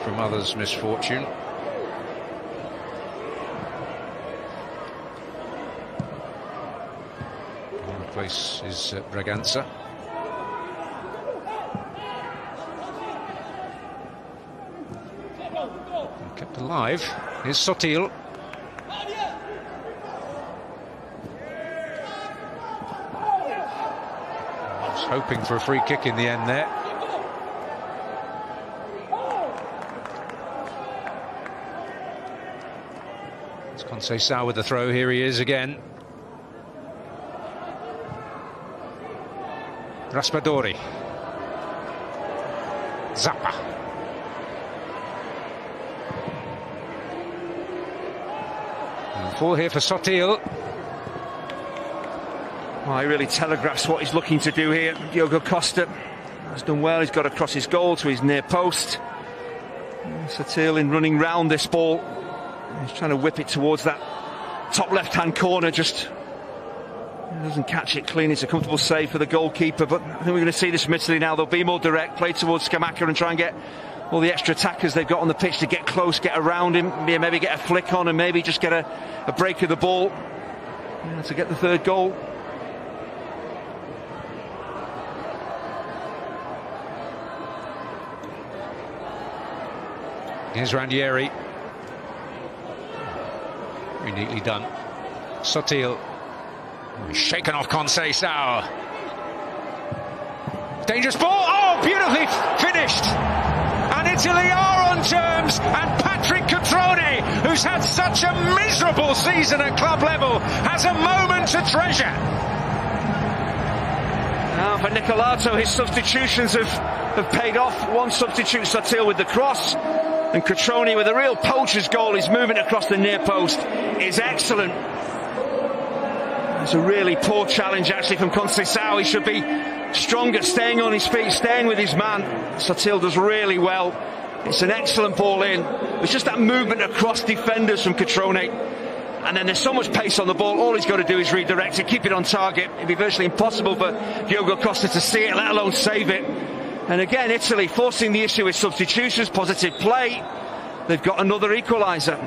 from others' misfortune. In the place is Braganza. And kept alive. Here's Sottil. Hoping for a free kick in the end there. It's Conceição with the throw. Here he is again. Raspadori. Zappa. And full here for Sottil. Well, he really telegraphs what he's looking to do here. Diogo Costa has done well. He's got across his goal to his near post. Sottil in running round this ball. He's trying to whip it towards that top left-hand corner. Just doesn't catch it clean. It's a comfortable save for the goalkeeper. But I think we're going to see this from Italy now. They'll be more direct, play towards Scamacca and try and get all the extra attackers they've got on the pitch to get close, get around him, maybe get a flick on and maybe just get a break of the ball to get the third goal. Here's Ranieri. Very neatly done. Sottil. Shaken off Conceição. Dangerous ball. Oh, beautifully finished. And Italy are on terms. And Patrick Cutrone, who's had such a miserable season at club level, has a moment to treasure. Now for Nicolato, his substitutions have paid off. One substitute, Sottil, with the cross. And Cutrone with a real poacher's goal. His movement across the near post is excellent. It's a really poor challenge actually from Conceição. He should be stronger, staying on his feet, staying with his man. Sottil does really well. It's an excellent ball in. It's just that movement across defenders from Cutrone. And then there's so much pace on the ball. All he's got to do is redirect it, keep it on target. It'd be virtually impossible for Diogo Costa to see it, let alone save it. And again, Italy forcing the issue with substitutions, positive play. They've got another equaliser.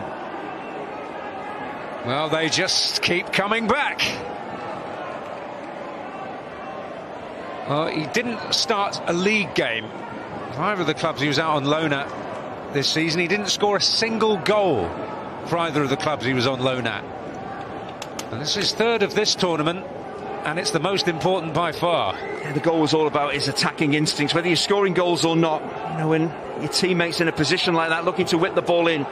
Well, they just keep coming back. Well, he didn't start a league game. Either of the clubs he was out on loan at this season, he didn't score a single goal for either of the clubs he was on loan at. And this is third of this tournament. and it's the most important by far. Yeah, the goal was all about his attacking instincts, whether you're scoring goals or not. You know, when your teammate's in a position like that, looking to whip the ball in,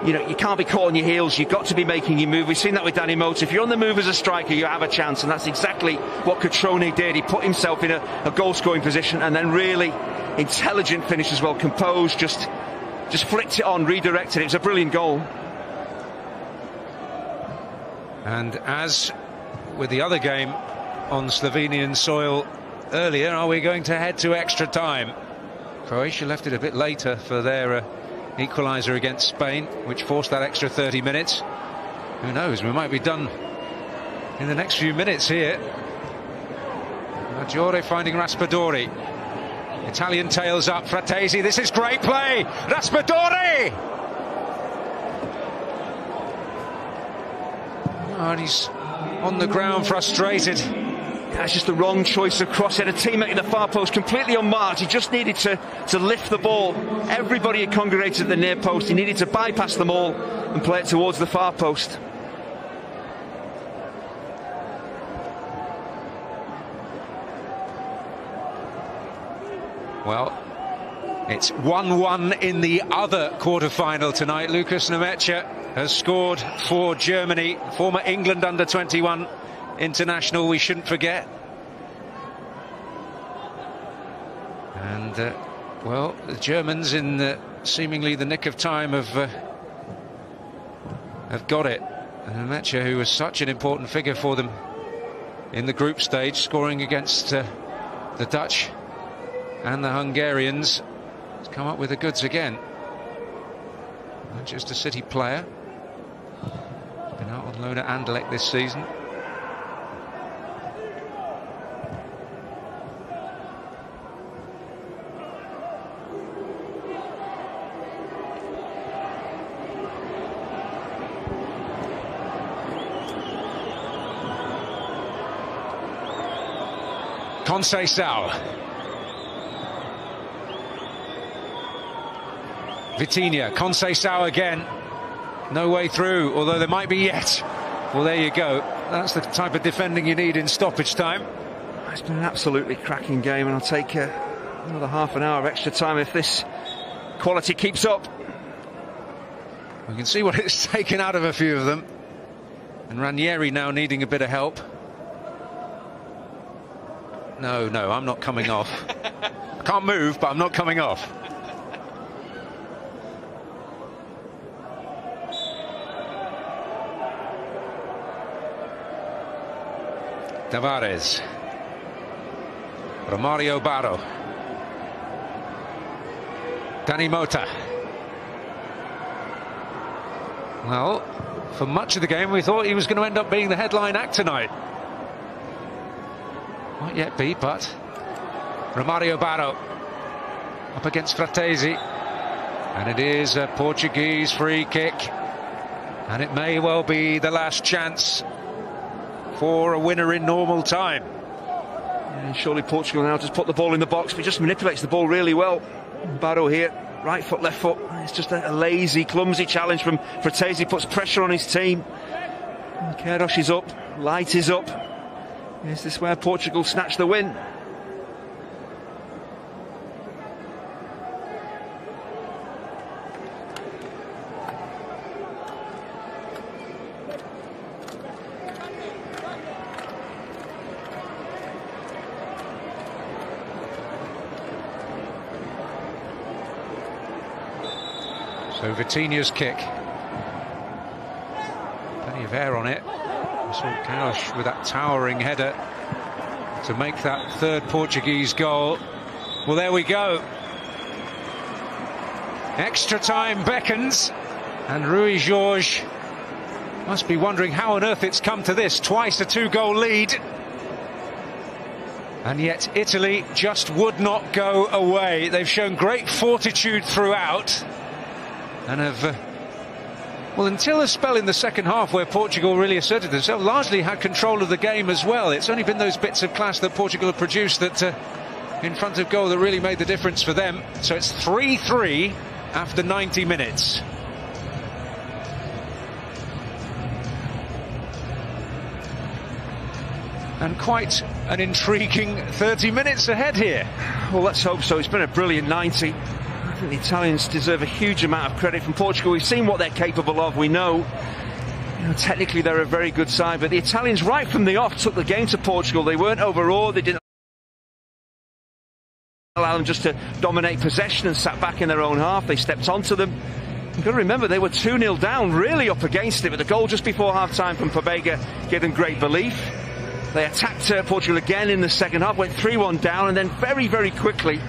you know, you can't be caught on your heels. You've got to be making your move. We've seen that with Danny Mota. If you're on the move as a striker, you have a chance, and that's exactly what Cutrone did. He put himself in a goal-scoring position, and then really intelligent finish as well, composed, just flicked it on, redirected it. It was a brilliant goal. And as with the other game on Slovenian soil earlier, are we going to head to extra time? Croatia left it a bit later for their equaliser against Spain, which forced that extra 30 minutes. Who knows, we might be done in the next few minutes here. Maggiore finding Raspadori. Italian tails up, Fratesi, this is great play! Raspadori! Oh, and he's on the ground, frustrated. That's just the wrong choice of cross. He had a teammate in the far post, completely unmarked. He just needed to lift the ball. Everybody had congregated at the near post. He needed to bypass them all and play it towards the far post. Well, it's 1-1 in the other quarter-final tonight. Lukas Nemecha has scored for Germany, former England under-21 international, we shouldn't forget. And, well, the Germans in seemingly the nick of time have got it. And Nemecha, who was such an important figure for them in the group stage, scoring against the Dutch and the Hungarians, has come up with the goods again. Manchester City player, been out on loan at Anderlecht this season. Conceição. Vitinha, Conceição again. No way through, although there might be yet. Well, there you go. That's the type of defending you need in stoppage time. It's been an absolutely cracking game, and I'll take another half an hour of extra time if this quality keeps up. We can see what it's taken out of a few of them. And Ranieri now needing a bit of help. No, I'm not coming off. I can't move, but I'm not coming off. Tavares. Romario Barro. Danny Mota. Well, for much of the game we thought he was going to end up being the headline act tonight. Might yet be, but Romario Barro up against Fratesi, and it is a Portuguese free kick, and it may well be the last chance for a winner in normal time. And surely Portugal now just put the ball in the box, but he just manipulates the ball really well. Barro here, right foot, left foot. It's just a lazy, clumsy challenge from Fratesi, puts pressure on his team. Queiroz is up, Light is up. Is this where Portugal snatched the win? So Vitinha's kick. Plenty of air on it. We saw Queiroz with that towering header to make that third Portuguese goal. Well, there we go. Extra time beckons, and Rui Jorge must be wondering how on earth it's come to this. Twice a 2-goal lead. And yet Italy just would not go away. They've shown great fortitude throughout, and have, well, until a spell in the second half where Portugal really asserted themselves, largely had control of the game as well. It's only been those bits of class that Portugal have produced that in front of goal that really made the difference for them. So it's 3-3 after 90 minutes. And quite an intriguing 30 minutes ahead here. Well, let's hope so. It's been a brilliant 90. I think the Italians deserve a huge amount of credit from Portugal. We've seen what they're capable of. We know, technically they're a very good side, but the Italians right from the off took the game to Portugal. They weren't overawed. They didn't allow them just to dominate possession and sat back in their own half. They stepped onto them. You've got to remember, they were 2-0 down, really up against it, but the goal just before half-time from Pobega gave them great belief. They attacked Portugal again in the second half, went 3-1 down, and then very, very quickly,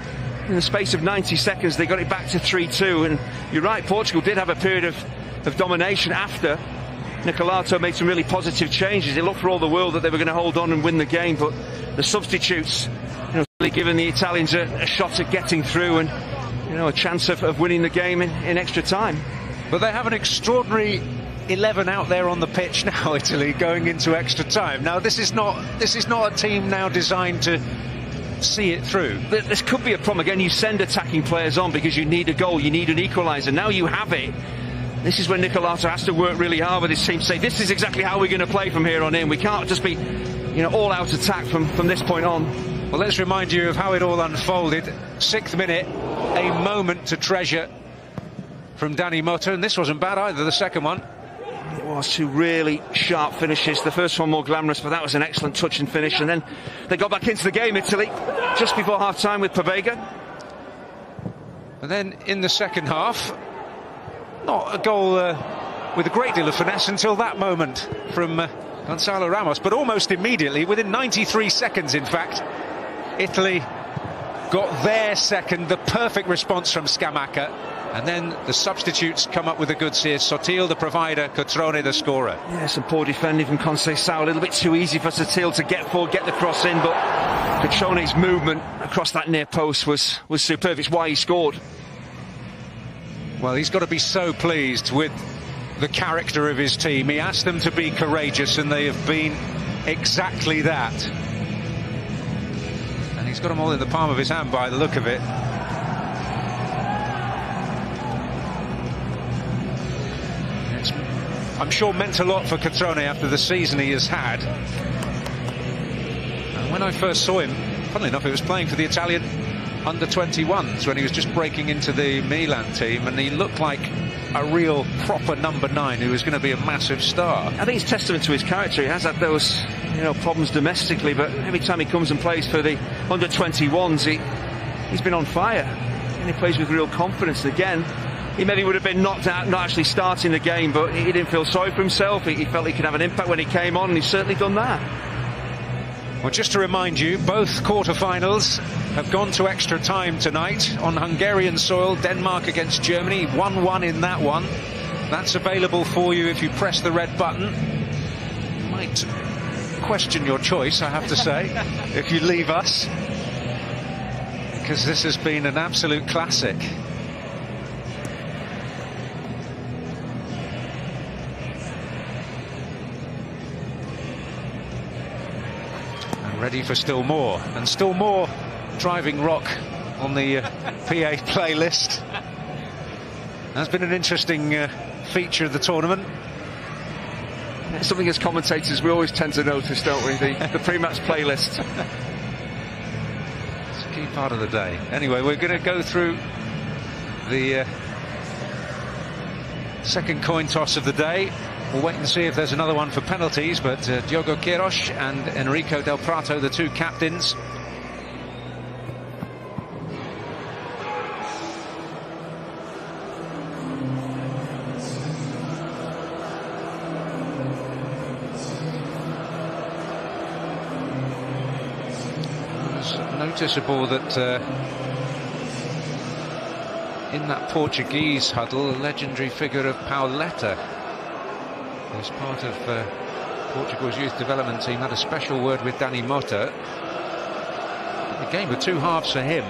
in the space of 90 seconds, they got it back to 3-2. And you're right, Portugal did have a period of domination after. Nicolato made some really positive changes. It looked for all the world that they were going to hold on and win the game, but the substitutes, really giving the Italians a shot at getting through and, a chance of winning the game in extra time. But they have an extraordinary 11 out there on the pitch now, Italy, going into extra time. Now, this is not a team now designed to see it through. This could be a problem. Again, you send attacking players on because you need a goal, you need an equaliser. Now you have it. This is when Nicolato has to work really hard with his team to say, this is exactly how we're going to play from here on in. We can't just be, all-out attack from this point on. Well, let's remind you of how it all unfolded. 6th minute, a moment to treasure from Dani Mota, and this wasn't bad either, the second one. It was two really sharp finishes. The first one more glamorous, but that was an excellent touch and finish. And then they got back into the game, Italy, just before half-time with Pobega. And then in the second half, not a goal with a great deal of finesse until that moment from Gonzalo Ramos, but almost immediately, within 93 seconds in fact, Italy got their second, the perfect response from Scamacca. And then the substitutes come up with the goods here. Sotil, the provider, Cotrone, the scorer. Yeah, some poor defending from Conceição. A little bit too easy for Sotil to get forward, get the cross in, but Cotrone's movement across that near post was superb. It's why he scored. Well, he's got to be so pleased with the character of his team. He asked them to be courageous, and they have been exactly that. And he's got them all in the palm of his hand by the look of it. I'm sure meant a lot for Cotrone after the season he has had. And when I first saw him, funnily enough, he was playing for the Italian under-21s when he was just breaking into the Milan team, and he looked like a real proper number 9 who was going to be a massive star. I think it's testament to his character. He has had those problems domestically, but every time he comes and plays for the under-21s, he's been on fire, and he plays with real confidence. Again, he maybe would have been knocked out, not actually starting the game, but he didn't feel sorry for himself. He felt he could have an impact when he came on, and he's certainly done that. Well, just to remind you, both quarter-finals have gone to extra time tonight on Hungarian soil. Denmark against Germany, 1-1 in that one. That's available for you if you press the red button. You might question your choice, I have to say, if you leave us, because this has been an absolute classic. Ready for still more, and still more driving rock on the PA playlist. That's been an interesting feature of the tournament. It's something as commentators we always tend to notice, don't we? The pre-match playlist. It's a key part of the day. Anyway, we're going to go through the second coin toss of the day. We'll wait and see if there's another one for penalties, but Diogo Queiroz and Enrico Del Prato, the two captains. It was noticeable that in that Portuguese huddle, a legendary figure of Pauleta, as part of Portugal's youth development team, had a special word with Dani Mota. The game with two halves for him.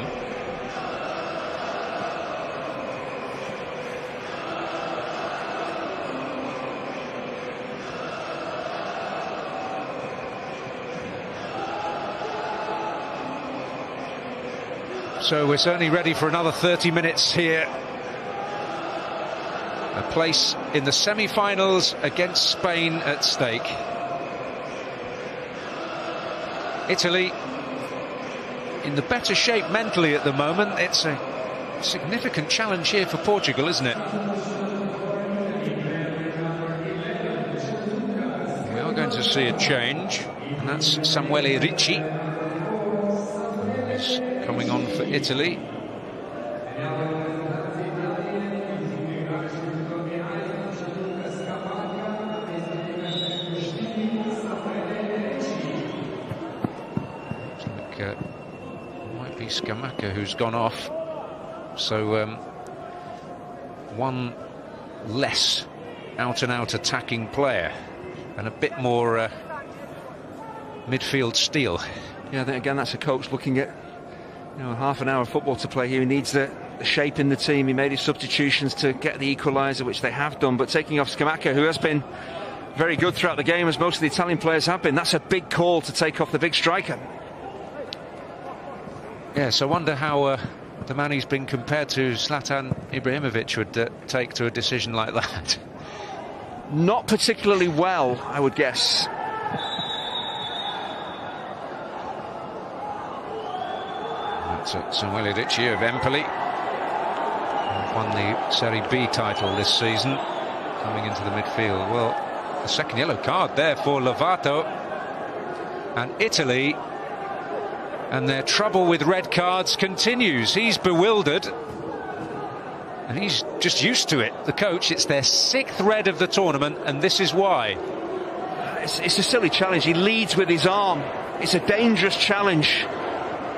So we're certainly ready for another 30 minutes here. A place in the semi-finals against Spain at stake. Italy in the better shape mentally at the moment. It's a significant challenge here for Portugal, isn't it? We are going to see a change, and that's Samuele Ricci. He's coming on for Italy. Might be Scamacca who's gone off, so one less out-and-out attacking player and a bit more midfield steel. Yeah, I think again that's a coach looking at, you know, half an hour of football to play here. He needs the shape in the team. He made his substitutions to get the equaliser, which they have done, but taking off Scamacca, who has been very good throughout the game, as most of the Italian players have been. That's a big call to take off the big striker. Yes, I wonder how the man who's been compared to Zlatan Ibrahimovic would take to a decision like that. Not particularly well, I would guess. That's Samuele Ricci of Empoli. Won the Serie B title this season, coming into the midfield. Well, a second yellow card there for Lovato. And Italy, and their trouble with red cards continues. He's bewildered, and he's just used to it. The coach, it's their 6th red of the tournament, and this is why. It's a silly challenge. He leads with his arm. It's a dangerous challenge.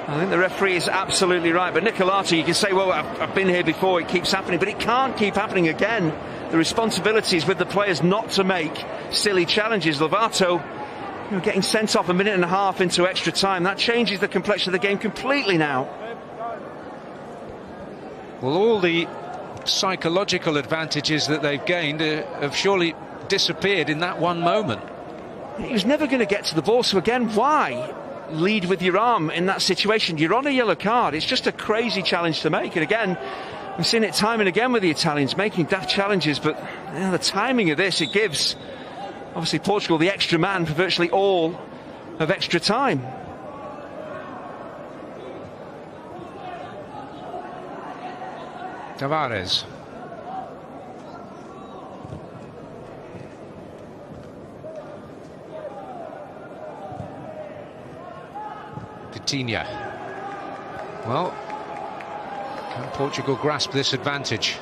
I think the referee is absolutely right. But Nicolato, you can say, well, I've been here before, it keeps happening, but it can't keep happening again. The responsibility is with the players not to make silly challenges. Lovato, you know, getting sent off a minute and a half into extra time, that changes the complexion of the game completely now. Well, all the psychological advantages that they've gained have surely disappeared in that one moment. He was never going to get to the ball, so again, why lead with your arm in that situation? You're on a yellow card. It's just a crazy challenge to make, and again, we've seen it time and again with the Italians making daft challenges, but you know, the timing of this, it gives obviously Portugal the extra man for virtually all of extra time. Tavares. Vitinha. Well, can Portugal grasp this advantage?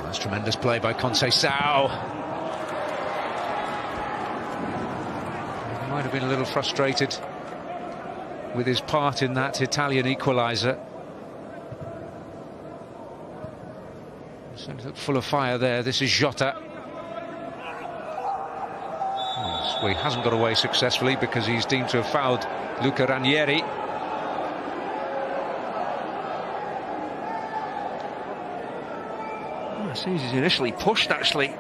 That's tremendous play by Conceição. He might have been a little frustrated with his part in that Italian equaliser. Certainly looked full of fire there. This is Jota. Well, he hasn't got away successfully because he's deemed to have fouled Luca Ranieri. It seems he's initially pushed, actually,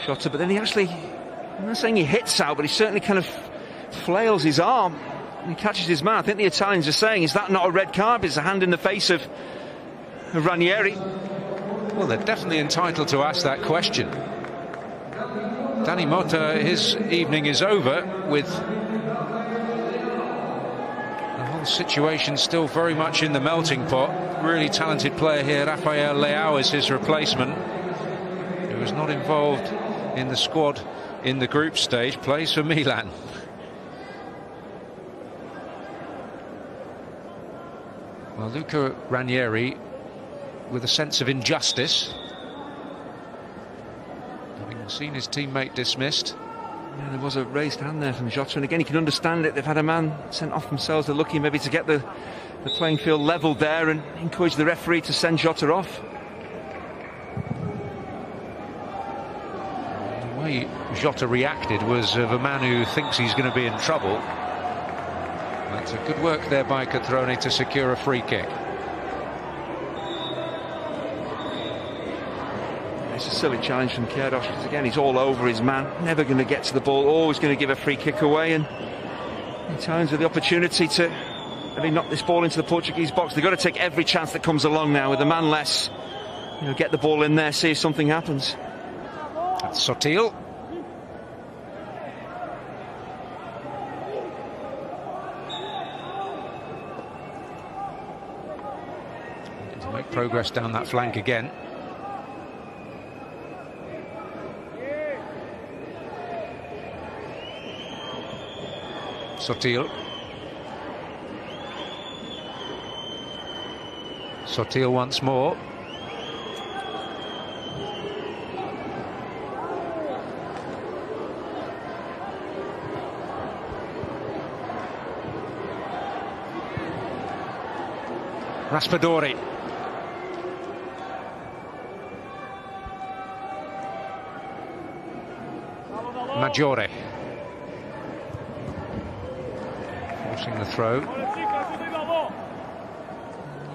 Jota, but then he actually, I'm not saying he hits out, but he certainly kind of flails his arm and he catches his man. I think the Italians are saying, is that not a red card? It's a hand in the face of Ranieri. Well, they're definitely entitled to ask that question. Danny Mota, his evening is over with the whole situation still very much in the melting pot. Really talented player here, Rafael Leao, is his replacement, who was not involved in the squad in the group stage, plays for Milan. Well, Luca Ranieri, with a sense of injustice, having seen his teammate dismissed. Yeah, there was a raised hand there from Jota, and again, you can understand it. They've had a man sent off themselves. They're looking maybe to get the playing field level there and encourage the referee to send Jota off. The way Jota reacted was of a man who thinks he's going to be in trouble. That's a good work there by Catrone to secure a free kick. It's a silly challenge from Queiroz, because again, he's all over his man, never going to get to the ball, always going to give a free kick away, and in times with the opportunity to really knock this ball into the Portuguese box, they've got to take every chance that comes along now with a man less. You know, get the ball in there, see if something happens. That's Sotil. progress down that flank again. Sotil. Sotil once more. Raspadori. Maggiore. Forcing the throw. You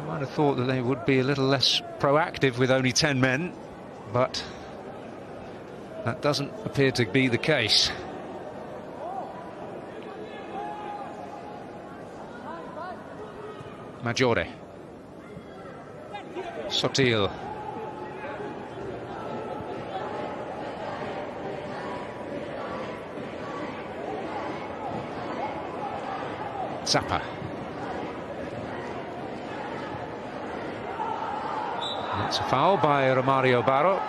might have thought that they would be a little less proactive with only 10 men, but that doesn't appear to be the case. Maggiore. Sotil. Zappa. It's a foul by Romario Barro.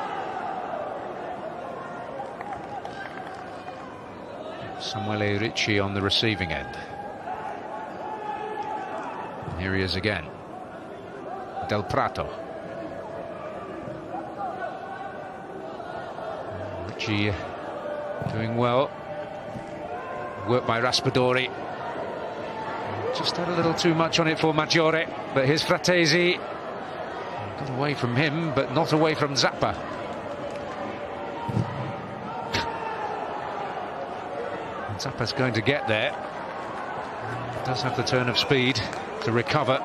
Samuele Ricci on the receiving end. And here he is again. Del Prato. Ricci doing well. Work by Raspadori. Just had a little too much on it for Maggiore, but here's Fratesi. Got away from him, but not away from Zappa. And Zappa's going to get there. Does have the turn of speed to recover.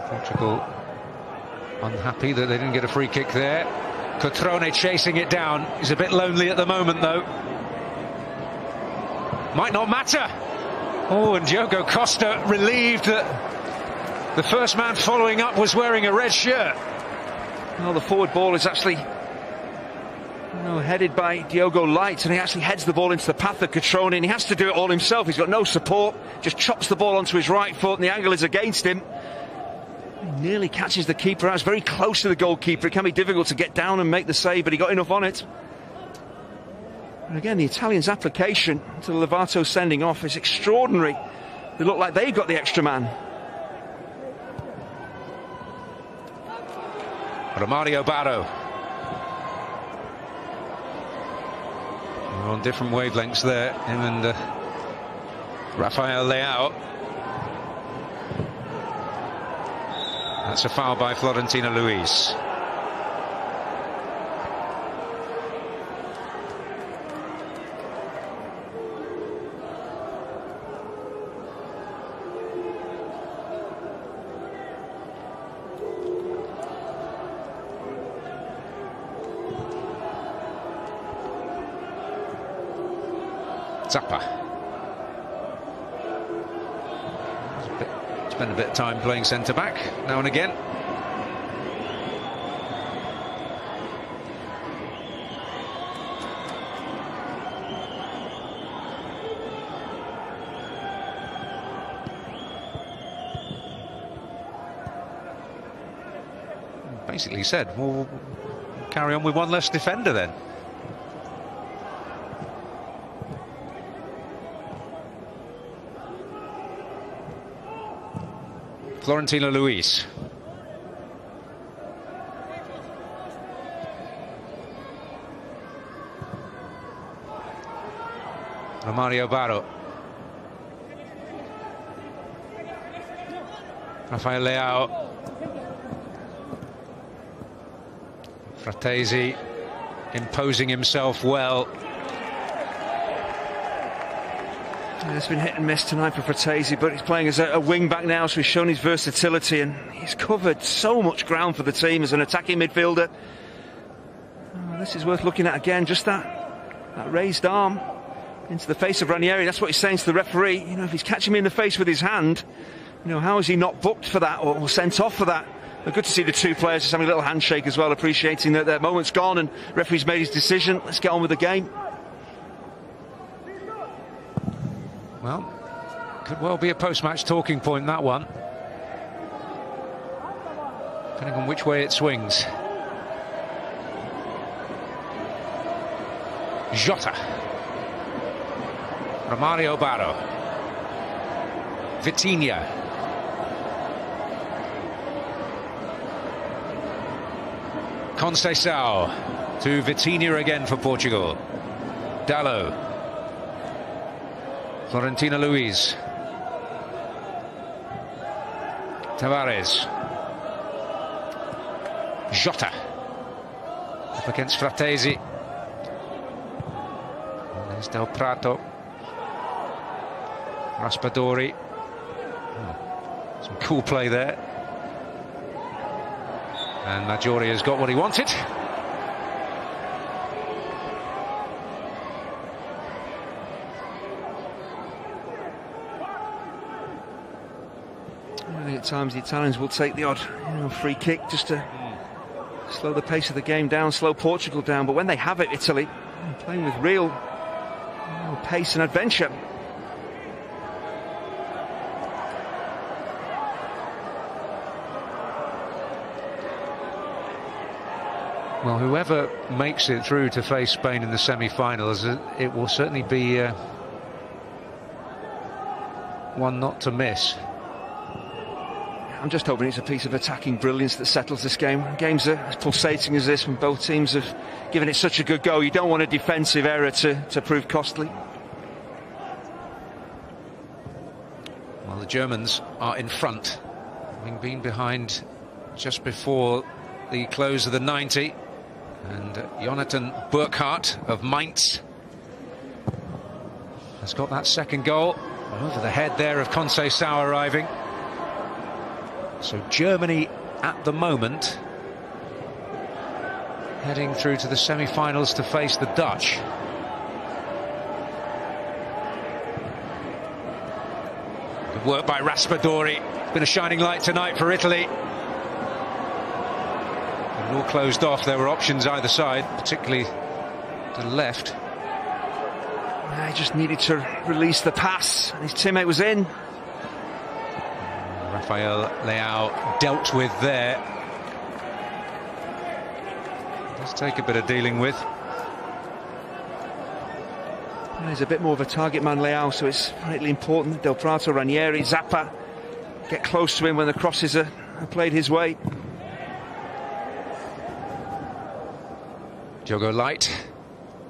Portugal unhappy that they didn't get a free kick there. Cotrone chasing it down. He's a bit lonely at the moment, though. Might not matter. Oh, and Diogo Costa relieved that the first man following up was wearing a red shirt. Well, the forward ball is actually headed by Diogo Light, and he actually heads the ball into the path of Cotrone, and he has to do it all himself. He's got no support, just chops the ball onto his right foot, and the angle is against him. He nearly catches the keeper out. It's very close to the goalkeeper. It can be difficult to get down and make the save, but he got enough on it. And again, the Italians' application to the Lovato sending off is extraordinary. They look like they've got the extra man. Romario Barro. We're on different wavelengths there, him and Rafael Leao. That's a foul by Florentino Luis. Zappa. Spend a bit of time playing centre-back now and again. Basically said, we'll carry on with one less defender then. Florentino Luis. Romario Barro. Rafael Leao. Fratesi imposing himself well. It's been hit and miss tonight for Fratesi, but he's playing as a wing-back now, so he's shown his versatility, and he's covered so much ground for the team as an attacking midfielder. Oh, this is worth looking at again, just that raised arm into the face of Ranieri. That's what he's saying to the referee. You know, if he's catching me in the face with his hand, You know, how is he not booked for that or sent off for that? But good to see the two players just having a little handshake as well, appreciating that their moment's gone and referee's made his decision. Let's get on with the game. Well, could well be a post-match talking point, that one. Depending on which way it swings. Jota. Romario Barro. Vitinha. Conceição to Vitinha again for Portugal. Dalot. Florentino Luis. Tavares. Jota. Up against Fratesi. There's Del Prato. Raspadori. Some cool play there. And Maggiore has got what he wanted. At times the Italians will take the odd free kick just to slow the pace of the game down, slow Portugal down. But when they have it, Italy, playing with real pace and adventure. Well, whoever makes it through to face Spain in the semi-finals, it will certainly be one not to miss. I'm just hoping it's a piece of attacking brilliance that settles this game. Games are as pulsating as this when both teams have given it such a good go. You don't want a defensive error to prove costly. Well, the Germans are in front, having been behind just before the close of the 90. And Jonathan Burkhardt of Mainz has got that second goal. Over the head there of Conceição arriving. So Germany at the moment heading through to the semi-finals to face the Dutch. Good work by Raspadori. Been a shining light tonight for Italy. All closed off. There were options either side, particularly to the left. He just needed to release the pass. His teammate was in. Rafael Leao dealt with there. Does take a bit of dealing with. He's a bit more of a target man, Leao, so it's vitally important. Del Prato, Ranieri, Zappa get close to him when the crosses are played his way. Diogo Light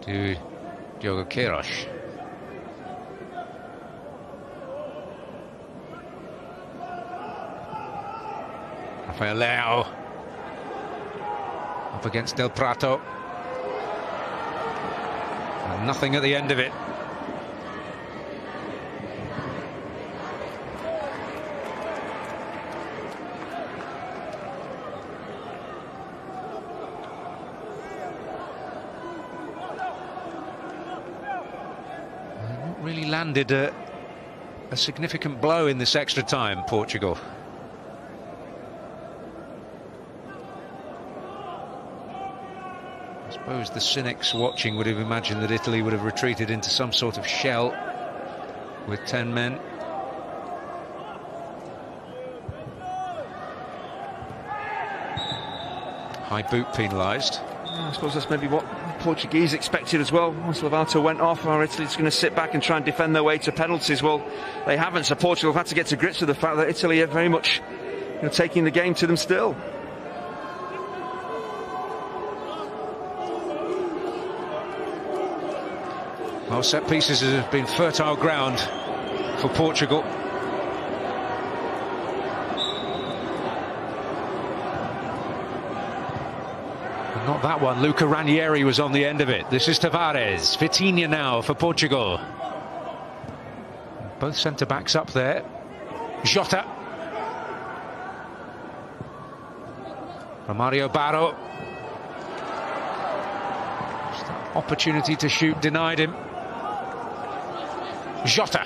to Diogo Queiroz. Rafael Leao up against Del Prato. And nothing at the end of it. Really landed a significant blow in this extra time, Portugal. I suppose the cynics watching would have imagined that Italy would have retreated into some sort of shell with 10 men. High boot penalised. I suppose that's maybe what the Portuguese expected as well. Once Lovato went off, are Italy's going to sit back and try and defend their way to penalties? Well, they haven't, so Portugal have had to get to grips with the fact that Italy are very much taking the game to them still. Well, set pieces have been fertile ground for Portugal. Not that one. Luca Ranieri was on the end of it. This is Tavares. Vitinha now for Portugal. Both centre-backs up there. Jota. Romario Barro. Just an opportunity to shoot denied him. Jota.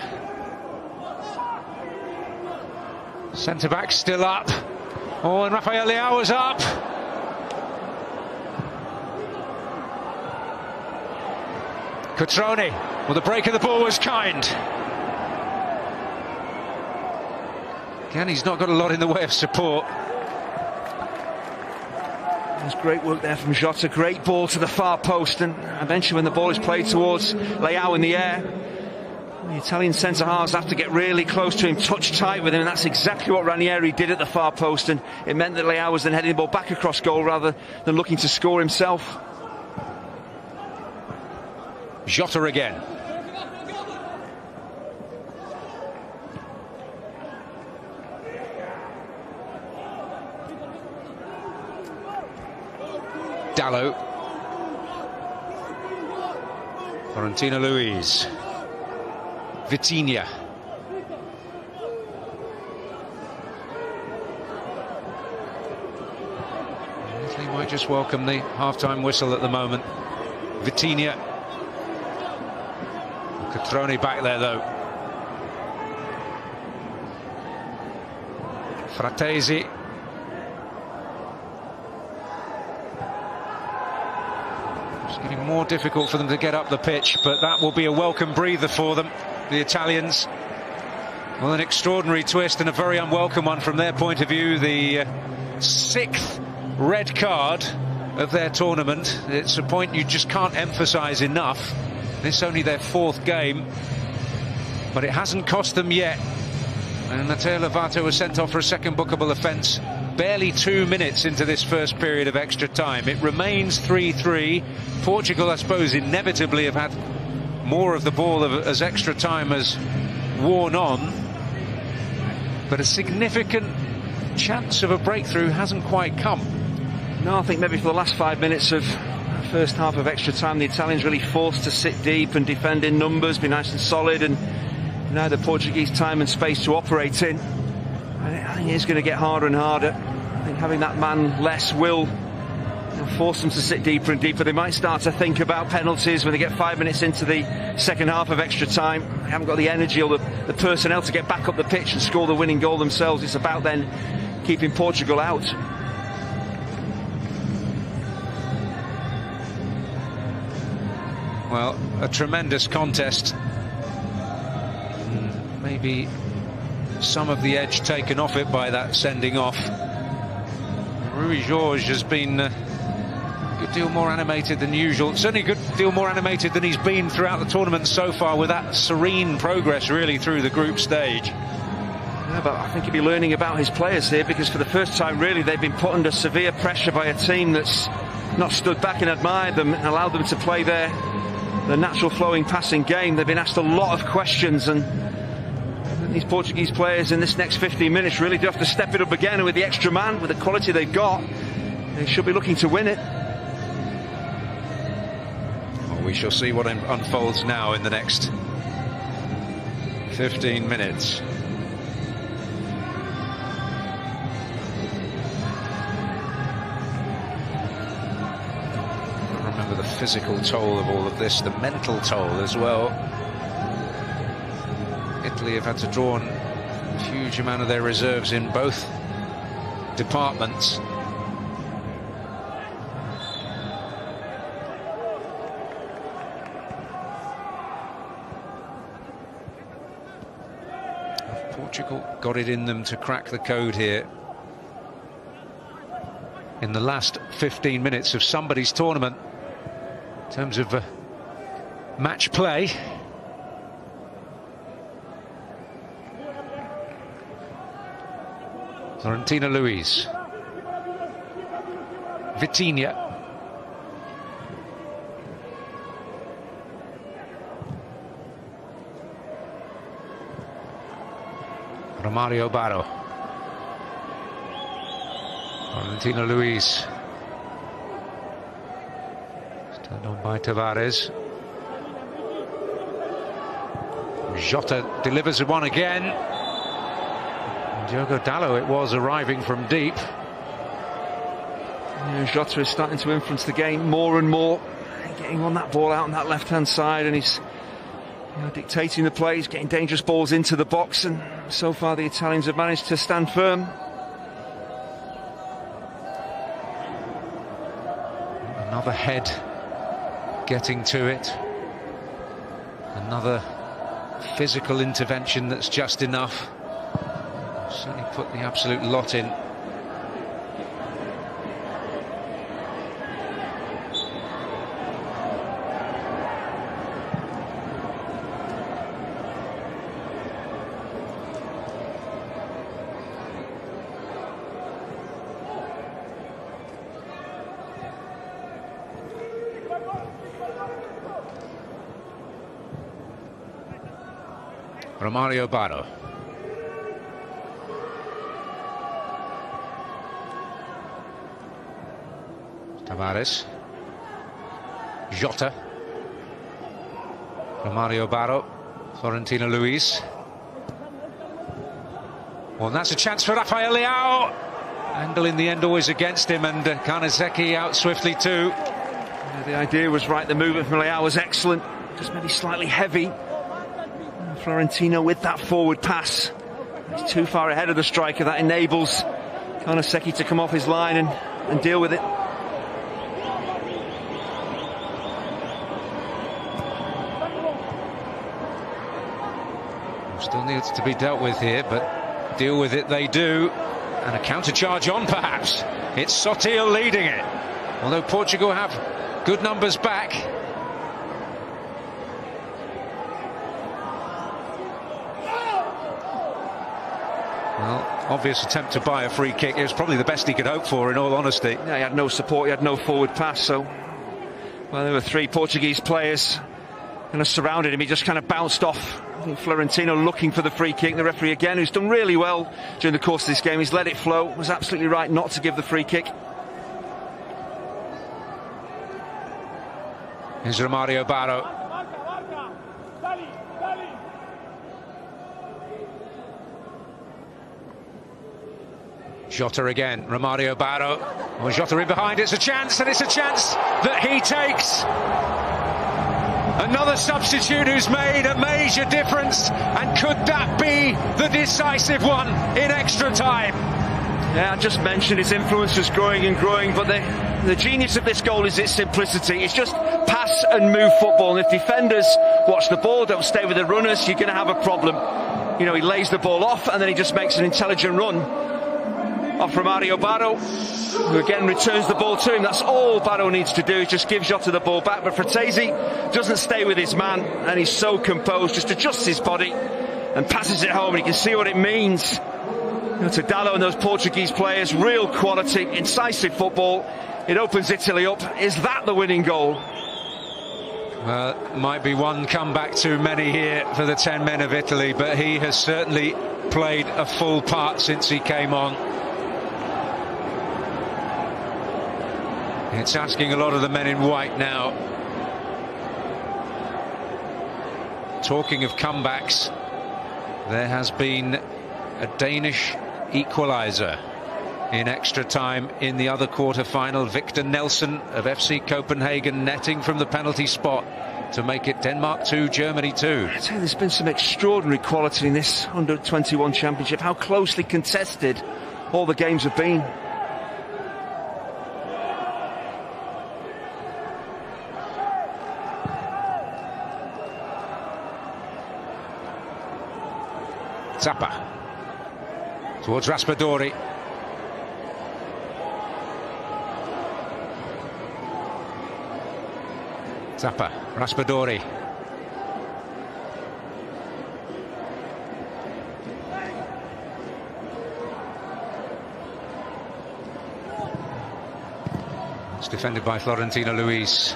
Centre-back still up. Oh, and Rafael Leao is up. Cutrone. Well, the break of the ball was kind. Again, he's not got a lot in the way of support. There's great work there from Jota. Great ball to the far post, and eventually when the ball is played towards Leao in the air, the Italian centre-halves have to get really close to him, touch tight with him, and that's exactly what Ranieri did at the far post, and it meant that Leao was then heading the ball back across goal rather than looking to score himself. Jota again. Dallo. Florentino Luis. Vitinha. Italy might just welcome the half-time whistle at the moment. Vitinha. Cutrone back there though. Fratesi. It's getting more difficult for them to get up the pitch, but that will be a welcome breather for them, the Italians. Well, an extraordinary twist and a very unwelcome one from their point of view. The sixth red card of their tournament. It's a point you just can't emphasise enough. This is only their fourth game, but it hasn't cost them yet. And Matteo Lovato was sent off for a second bookable offence barely 2 minutes into this first period of extra time. It remains 3-3. Portugal, I suppose, inevitably have had more of the ball as extra time has worn on, but a significant chance of a breakthrough hasn't quite come. No, I think maybe for the last 5 minutes of first half of extra time, the Italians really forced to sit deep and defend in numbers, be nice and solid, and now the Portuguese time and space to operate in. I think it's going to get harder and harder. I think having that man less will force them to sit deeper and deeper. They might start to think about penalties when they get 5 minutes into the second half of extra time. They haven't got the energy or the personnel to get back up the pitch and score the winning goal themselves. It's about then keeping Portugal out. Well, a tremendous contest. Maybe some of the edge taken off it by that sending off. Rui Jorge has been a good deal more animated than usual. Certainly a good deal more animated than he's been throughout the tournament so far, with that serene progress really through the group stage. Yeah, but I think he'll be learning about his players here, because for the first time really they've been put under severe pressure by a team that's not stood back and admired them and allowed them to play their natural flowing passing game. They've been asked a lot of questions, and these Portuguese players in this next 15 minutes really do have to step it up again, and with the extra man, with the quality they've got, they should be looking to win it. Well, we shall see what unfolds now in the next 15 minutes. Remember the physical toll of all of this, the mental toll as well. Italy have had to draw on a huge amount of their reserves in both departments. Portugal got it in them to crack the code here in the last 15 minutes of somebody's tournament in terms of match play. Florentino Luis. Vitinha. Romario Barro. Florentino Luis. Turned on by Tavares. Jota delivers one again. Diogo Dallo it was, arriving from deep. Yeah, Jota is starting to influence the game more and more, getting on that ball out on that left hand side, and he's dictating the plays, getting dangerous balls into the box, and so far the Italians have managed to stand firm. Another head getting to it. Another physical intervention that's just enough. Certainly put the absolute lot in. Romario Barro. Tavares. Jota. Romario Barro. Florentino Luis. Well, and that's a chance for Rafael Leao. Angle in the end always against him, and Karnazeki out swiftly too. Yeah, the idea was right, the movement from Leao was excellent, just maybe slightly heavy. Florentino with that forward pass. He's too far ahead of the striker. That enables Karnazeki to come off his line and deal with it. Still needs to be dealt with here, but deal with it they do. And a counter charge on, perhaps. It's Sotil leading it. Although Portugal have good numbers back. Well, obvious attempt to buy a free kick. It was probably the best he could hope for, in all honesty. Yeah, he had no support, he had no forward pass, so... Well, there were three Portuguese players kind of surrounded him. He just kind of bounced off. I think Florentino looking for the free kick. The referee again, who's done really well during the course of this game. He's let it flow. Was absolutely right not to give the free kick. Here's Romario Barro. Jota again, Romario Barro. Oh, Jota in behind, it's a chance, and it's a chance that he takes. Another substitute who's made a major difference, and could that be the decisive one in extra time? Yeah, I just mentioned his influence was growing and growing, but the genius of this goal is its simplicity. It's just pass and move football, and if defenders watch the ball, don't stay with the runners, you're going to have a problem. You know, he lays the ball off, and then he just makes an intelligent run off Romario Barro, who again returns the ball to him. That's all Barro needs to do, just give Jota the ball back. But Fratesi doesn't stay with his man, and he's so composed, just adjusts his body and passes it home, and you can see what it means. You know, to Dalot and those Portuguese players, real quality, incisive football. It opens Italy up. Is that the winning goal? Well, might be one comeback too many here for the 10 men of Italy, but he has certainly played a full part since he came on. It's asking a lot of the men in white now. Talking of comebacks, there has been a Danish equaliser in extra time in the other quarter-final. Victor Nelson of FC Copenhagen netting from the penalty spot to make it Denmark 2, Germany 2. I tell you, there's been some extraordinary quality in this under-21 championship. How closely contested all the games have been. Zappa towards Raspadori. Zappa, Raspadori. It's defended by Florentino Luis.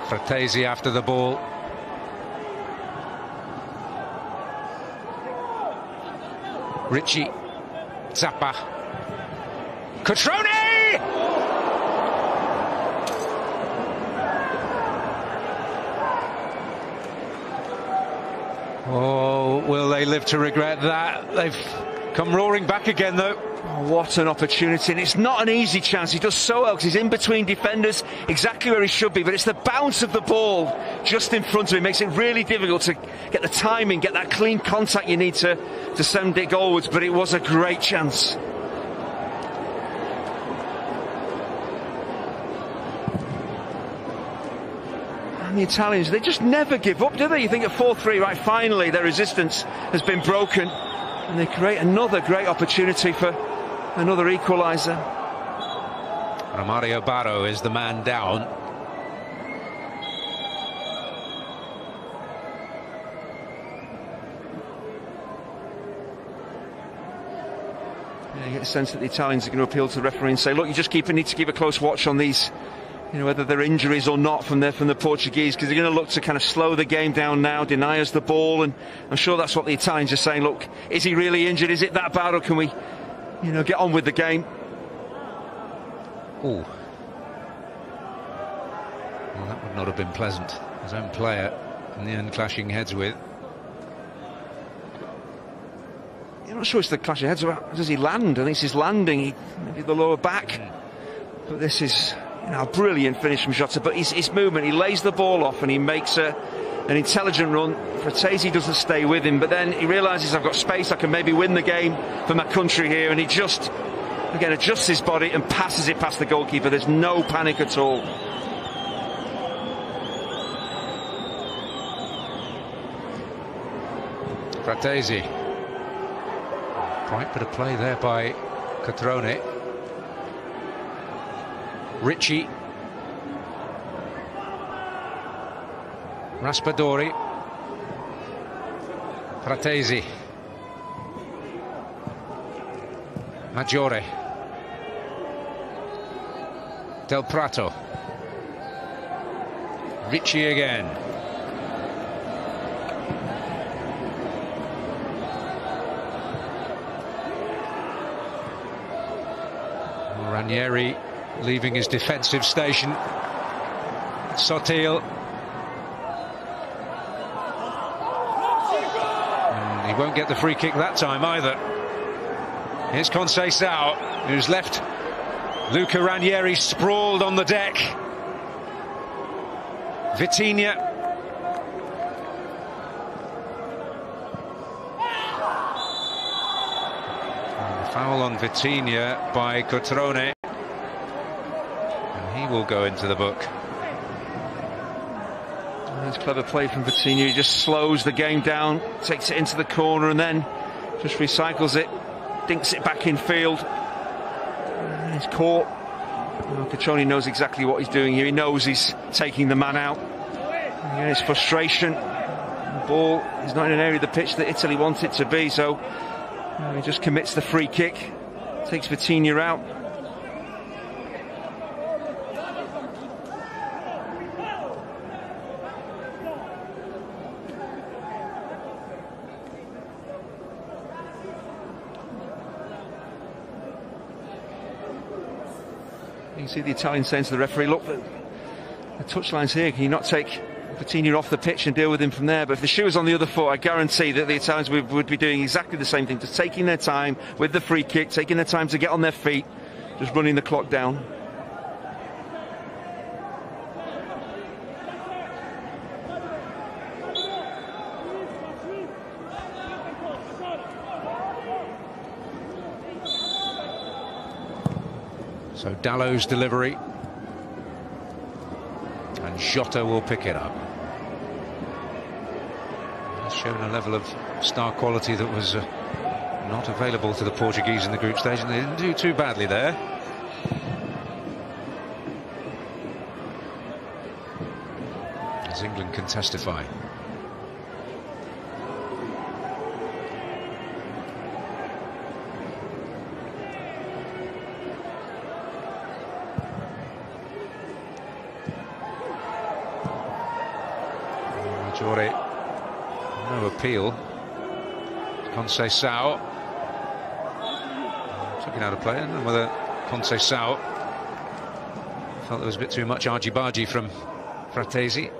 Fratesi after the ball. Ricci, Zappa, Cutrone! Oh, will they live to regret that? They've Come roaring back again, though. Oh, what an opportunity, and it's not an easy chance. He does so well because he's in between defenders, exactly where he should be, but it's the bounce of the ball just in front of him. Makes it really difficult to get the timing, get that clean contact you need to send it goalwards, but it was a great chance. And the Italians, they just never give up, do they? You think at 4-3, right, finally their resistance has been broken, and they create another great opportunity for another equaliser. Romario Barro is the man down. Yeah, you get the sense that the Italians are going to appeal to the referee and say, look, you just need to keep a close watch on these, you know, whether they're injuries or not from the Portuguese, because they're going to look to kind of slow the game down now, deny us the ball, and I'm sure that's what the Italians are saying. Look, is he really injured? Is it that bad, or can we, you know, get on with the game? Oh, well, that would not have been pleasant. His own player in the end clashing heads with. I'm not sure it's the clash of heads. Does he land? I think it's his landing. Maybe the lower back. But this is, you know, a brilliant finish from Jota. But his movement, he lays the ball off and he makes an intelligent run. Fratesi doesn't stay with him, but then he realises, I've got space, I can maybe win the game for my country here, and he just, again, adjusts his body and passes it past the goalkeeper. There's no panic at all. Fratesi. Quite a bit of play there by Cotrone. Ricci. Raspadori. Fratesi. Maggiore. Del Prato. Ricci again. Ranieri leaving his defensive station. Sotil. And he won't get the free kick that time either. Here's Conceição, who's left Luca Ranieri sprawled on the deck. Vitinha. Foul on Vitinha by Cotrone, and he will go into the book. That's clever play from Vitinha. He just slows the game down, takes it into the corner, and then just recycles it, dinks it back in field. He's caught. Cotrone knows exactly what he's doing here. He knows he's taking the man out. Again, it's frustration. The ball is not in an area of the pitch that Italy want it to be, so he just commits the free kick, takes Vitinha out. You can see the Italian saying to the referee, look, the touchline's here, can you not take Vitinha off the pitch and deal with him from there? But if the shoe was on the other foot, I guarantee that the Italians would be doing exactly the same thing, just taking their time with the free kick, taking their time to get on their feet, just running the clock down. So Dallow's delivery, and Jota will pick it up. He's shown a level of star quality that was not available to the Portuguese in the group stage, and they didn't do too badly there. As England can testify. Maggiore, no appeal. Conceição took it out of play. I don't know whether Conceição felt there was a bit too much argy-bargy from Fratesi.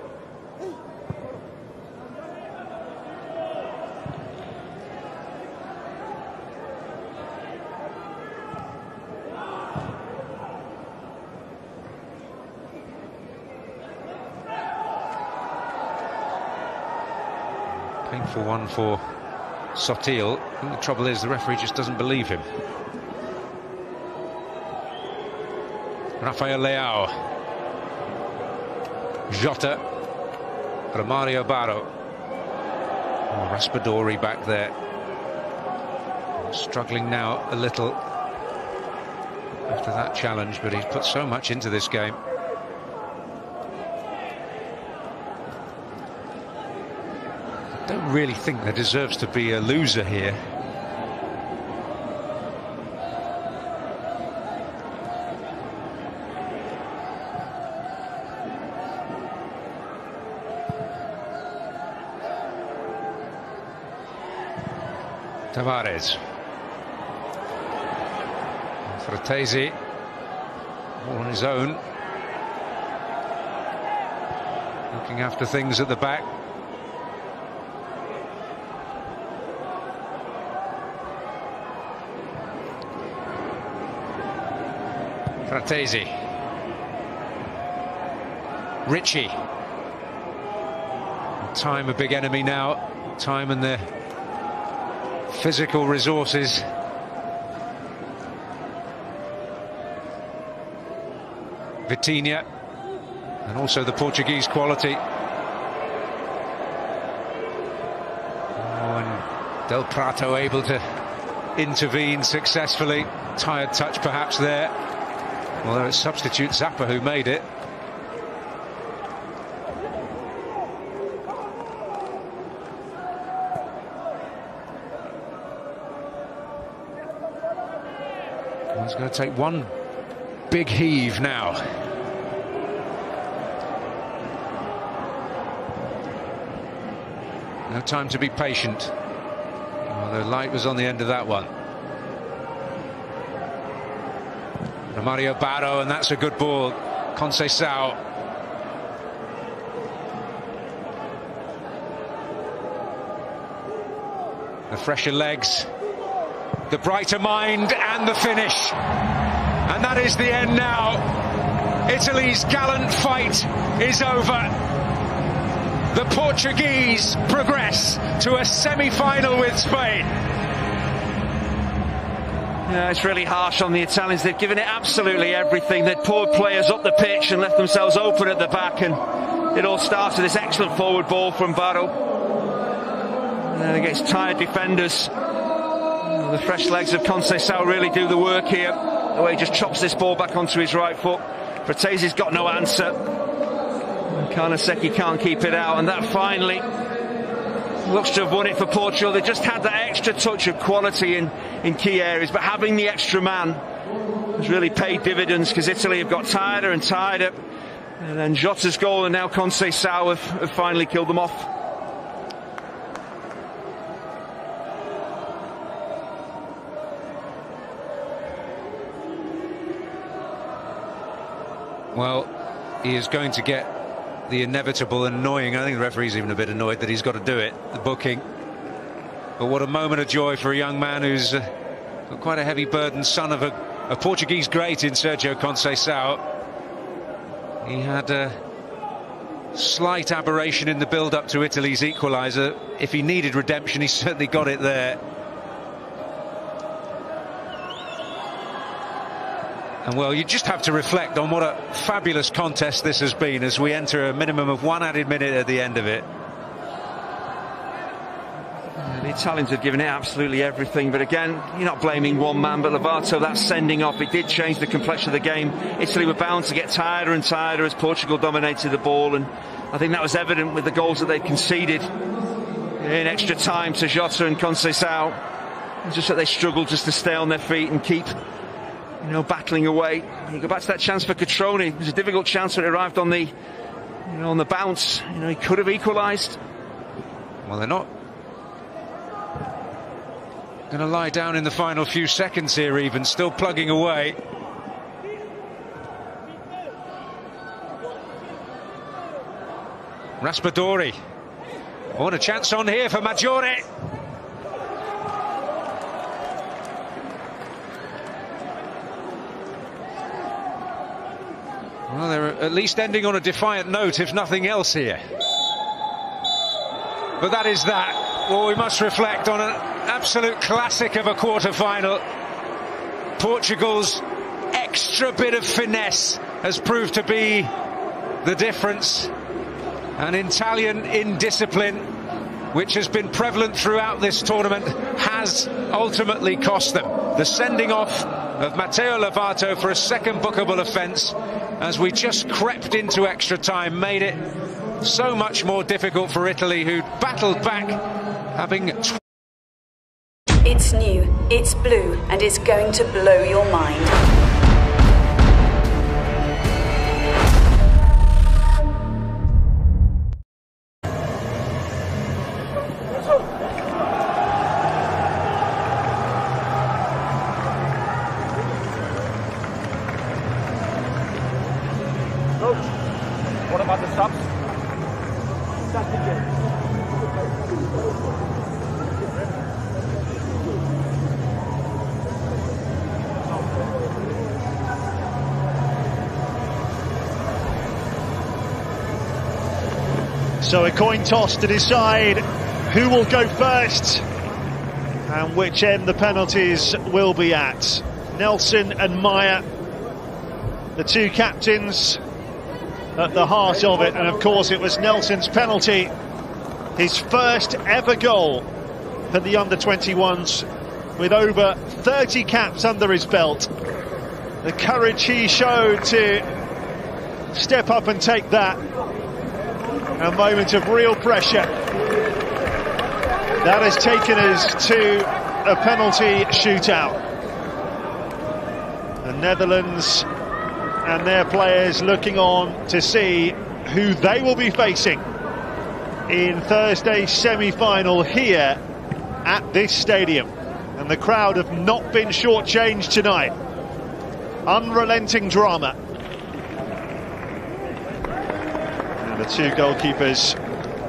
Painful one for Sotil. I think the trouble is the referee just doesn't believe him. Rafael Leao. Jota. Romario Barro. Oh, Raspadori back there. Struggling now a little after that challenge, but he's put so much into this game. I don't really think there deserves to be a loser here. Tavares. Fratesi, all on his own, looking after things at the back. Fratesi. Ritchie. Time a big enemy now. Time and the physical resources. Vitinha, and also the Portuguese quality. Oh, and Del Prato able to intervene successfully. Tired touch perhaps there. Although it's substitute Zappa who made it. He's going to take one big heave now. No time to be patient. Oh, the light was on the end of that one. Romario Barro, and that's a good ball. Conceição. The fresher legs, the brighter mind, and the finish. And that is the end now. Italy's gallant fight is over. The Portuguese progress to a semi-final with Spain. Yeah, it's really harsh on the Italians. They've given it absolutely everything. They'd poured players up the pitch and left themselves open at the back, and it all starts with this excellent forward ball from Barro. And then against tired defenders, the fresh legs of Conceição really do the work here. The way he just chops this ball back onto his right foot. Fratesi's got no answer. Karnaseki can't keep it out, and that finally looks to have won it for Portugal. They just had that extra touch of quality in key areas, but having the extra man has really paid dividends, because Italy have got tireder and tireder. And then Jota's goal and now Conceição have finally killed them off. Well, he is going to get the inevitable annoying. I think the referee's even a bit annoyed that he's got to do it, the booking. But what a moment of joy for a young man who's got quite a heavy burden, son of a Portuguese great in Sergio Conceição. He had a slight aberration in the build-up to Italy's equaliser. If he needed redemption, he certainly got it there. And well, you just have to reflect on what a fabulous contest this has been as we enter a minimum of 1 added minute at the end of it. The Italians have given it absolutely everything, but again, you're not blaming one man, but Lovato, that sending off, it did change the complexion of the game. Italy were bound to get tireder and tireder as Portugal dominated the ball, and I think that was evident with the goals that they conceded in extra time to Jota and Conceição. Just that they struggled just to stay on their feet and keep, you know, battling away. You go back to that chance for Catroni. It was a difficult chance when it arrived on the, you know, on the bounce. You know, he could have equalised. Well, they're not going to lie down in the final few seconds here, even still plugging away. Raspadori. Oh, and a chance on here for Maggiore. Well, they're at least ending on a defiant note, if nothing else here. But that is that. Well, we must reflect on an absolute classic of a quarter-final. Portugal's extra bit of finesse has proved to be the difference. And Italian indiscipline, which has been prevalent throughout this tournament, has ultimately cost them. The sending off of Matteo Lovato for a second bookable offence, as we just crept into extra time, made it so much more difficult for Italy, who battled back, having... It's new, it's blue, and it's going to blow your mind. What about the subs? So a coin toss to decide who will go first and which end the penalties will be at. Nelson and Maya, the two captains at the heart of it, and of course it was Nelson's penalty, his first ever goal for the under-21s, with over 30 caps under his belt. The courage he showed to step up and take that, a moment of real pressure. That has taken us to a penalty shootout. The Netherlands and their players looking on to see who they will be facing in Thursday's semi-final here at this stadium. And the crowd have not been shortchanged tonight. Unrelenting drama. And the two goalkeepers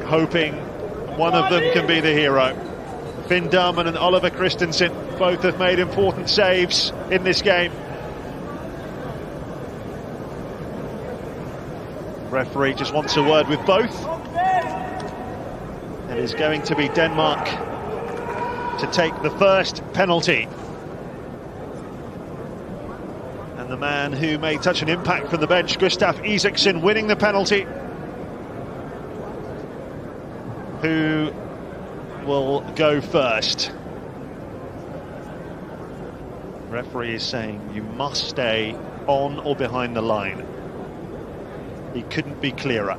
hoping one of them can be the hero. Finn Darman and Oliver Christensen both have made important saves in this game. Referee just wants a word with both. It is going to be Denmark to take the first penalty. And the man who made such an impact from the bench, Gustaf Isaksen, winning the penalty. Who will go first? Referee is saying you must stay on or behind the line. He couldn't be clearer.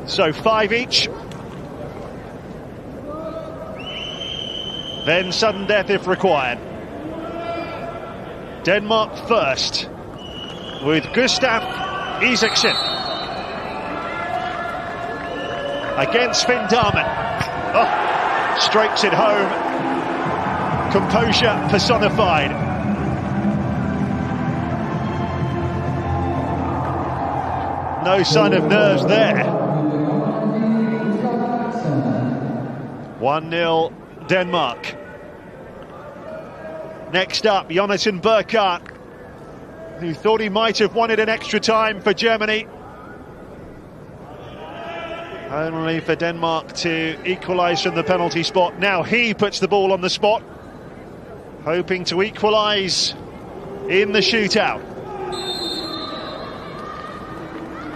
So 5 each. Then sudden death if required. Denmark first, with Gustaf Isaksen against Finn Darman. Oh, strikes it home. Composure personified. No sign of nerves there. 1-0 Denmark. Next up, Jonathan Burkhardt, who thought he might have wanted an extra time for Germany. Only for Denmark to equalise from the penalty spot. Now he puts the ball on the spot, hoping to equalise in the shootout.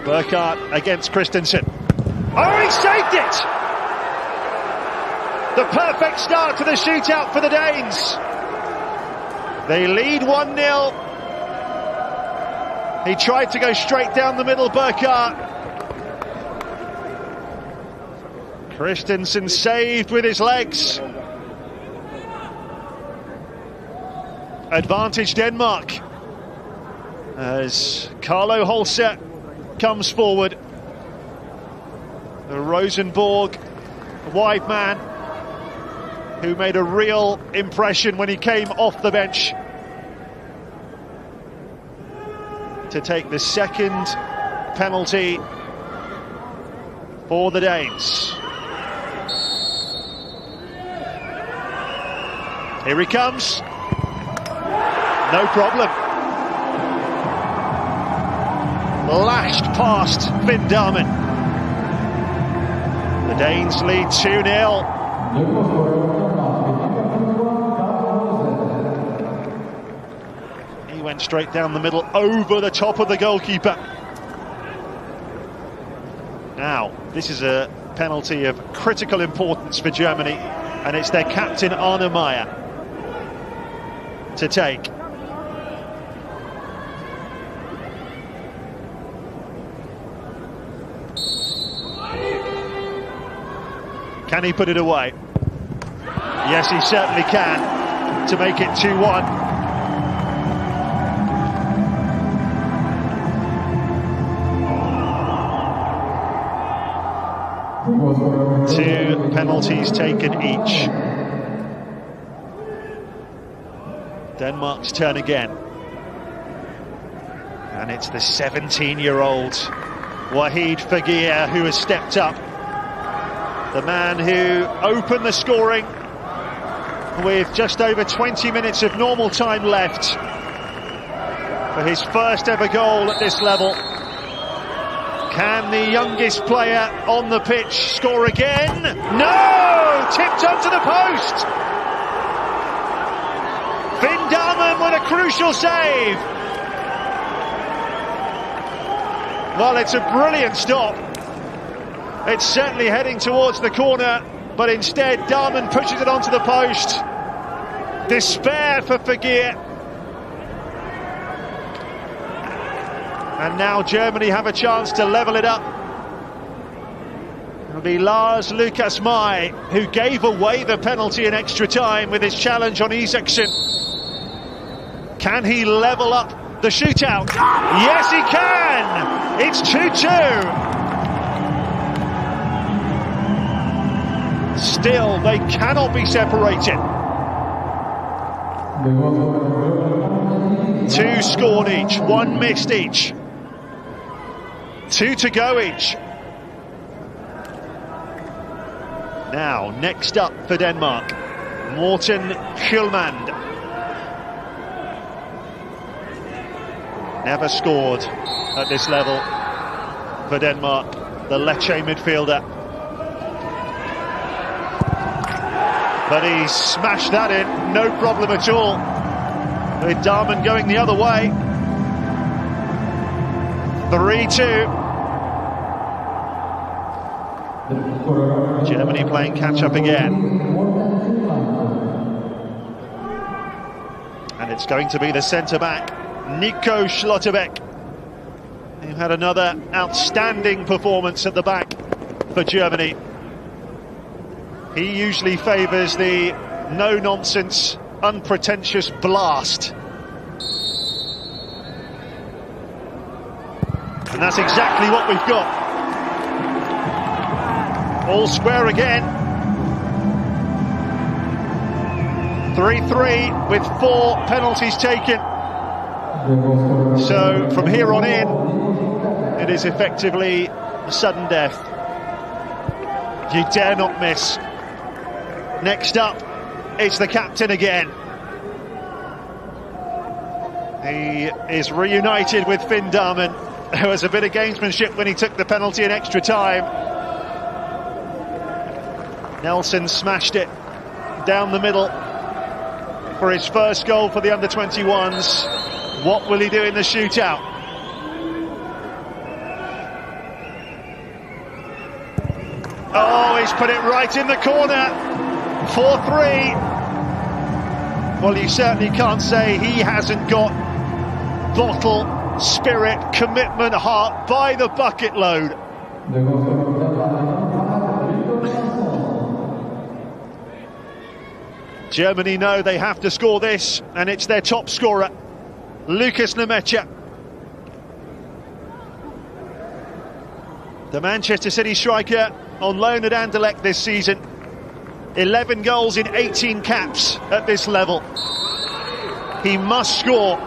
Burkhardt against Christensen. Oh, he saved it! The perfect start to the shootout for the Danes. They lead 1-0. He tried to go straight down the middle, Burkhardt. Christensen saved with his legs. Advantage Denmark as Carlo Holse comes forward. The Rosenborg wide man who made a real impression when he came off the bench to take the second penalty for the Danes. Here he comes. No problem. lashed past Finn Darman. The Danes lead 2-0. He went straight down the middle, over the top of the goalkeeper. Now, this is a penalty of critical importance for Germany, and it's their captain Arne Meyer to take. Can he put it away? Yes, he certainly can, to make it 2-1. Two penalties taken each. Denmark's turn again. And it's the 17-year-old Wahid Fagir who has stepped up. The man who opened the scoring with just over 20 minutes of normal time left for his first ever goal at this level. Can the youngest player on the pitch score again? No! Tipped onto the post! Finn Darman with a crucial save. Well, it's a brilliant stop. It's certainly heading towards the corner, but instead Darman pushes it onto the post. Despair for Fagir. And now Germany have a chance to level it up. It'll be Lars Lukas Mai who gave away the penalty in extra time with his challenge on Isaksson. Can he level up the shootout? Yes, he can! It's 2-2. Still, they cannot be separated. Two scored each, one missed each. Two to go each. Now, next up for Denmark, Morten Hjulmand. Never scored at this level for Denmark, the Lecce midfielder. But he smashed that in, no problem at all, with Darman going the other way. 3-2. Germany playing catch-up again. And it's going to be the centre-back, Nico Schlotterbeck, who had another outstanding performance at the back for Germany. He usually favours the no-nonsense, unpretentious blast. And that's exactly what we've got. All square again. 3-3 with 4 penalties taken. So from here on in, it is effectively sudden death. You dare not miss. Next up, it's the captain again. He is reunited with Finn Darman. There was a bit of gamesmanship when he took the penalty in extra time. Nelson smashed it down the middle for his first goal for the under-21s. What will he do in the shootout? Oh, he's put it right in the corner. 4-3. Well, you certainly can't say he hasn't got bottle, spirit, commitment, heart by the bucket load. Germany know they have to score this, and it's their top scorer, Lucas Nemecha. The Manchester City striker on loan at Anderlecht this season. 11 goals in 18 caps at this level. He must score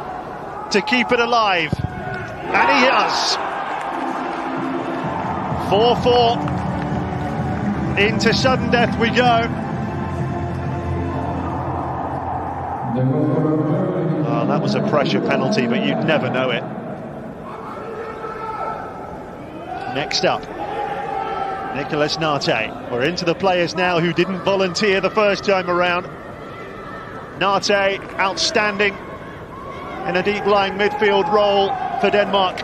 to keep it alive. And he does. 4-4. Into sudden death we go. Oh, that was a pressure penalty, but you'd never know it. Next up, Nicolas Nate. We're into the players now who didn't volunteer the first time around. Nate, outstanding in a deep-lying midfield role for Denmark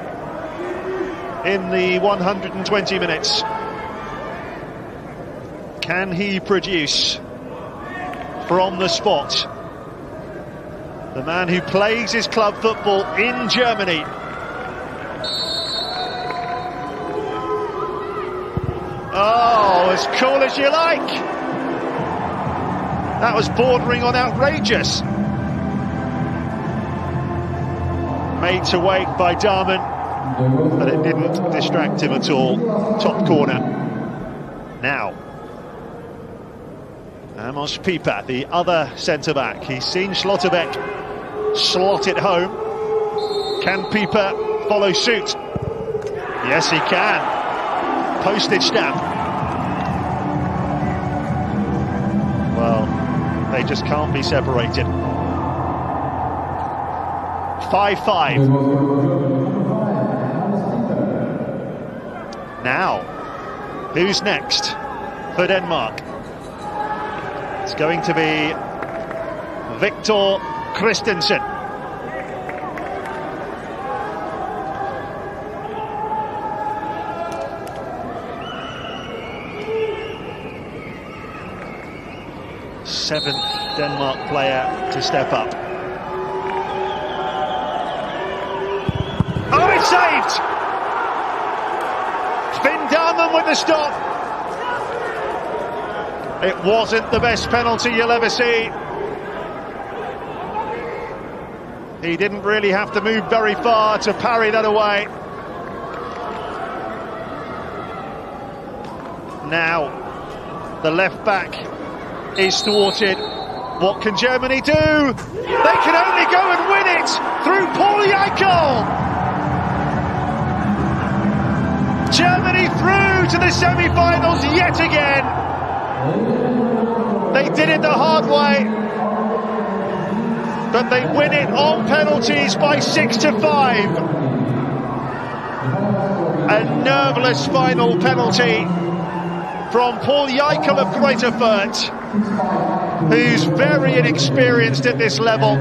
in the 120 minutes. Can he produce from the spot? The man who plays his club football in Germany. Oh, as cool as you like. That was bordering on outrageous. Made to wait by Darman, but it didn't distract him at all. Top corner. Now, Amos Pieper, the other centre-back. He's seen Schlotterbeck slot it home. Can Pieper follow suit? Yes, he can. Postage stamp. Well, they just can't be separated. 5-5. Now, who's next for Denmark? It's going to be Victor Christensen. Seventh Denmark player to step up. Oh, it's saved! Finn Darman with the stop. It wasn't the best penalty you'll ever see. He didn't really have to move very far to parry that away. Now, the left back is thwarted. What can Germany do? They can only go and win it through Paul Eichel. Germany through to the semi-finals yet again. They did it the hard way, but they win it on penalties by 6-5. A nerveless final penalty from Paul Eichel of Greater Fürth, who's very inexperienced at this level,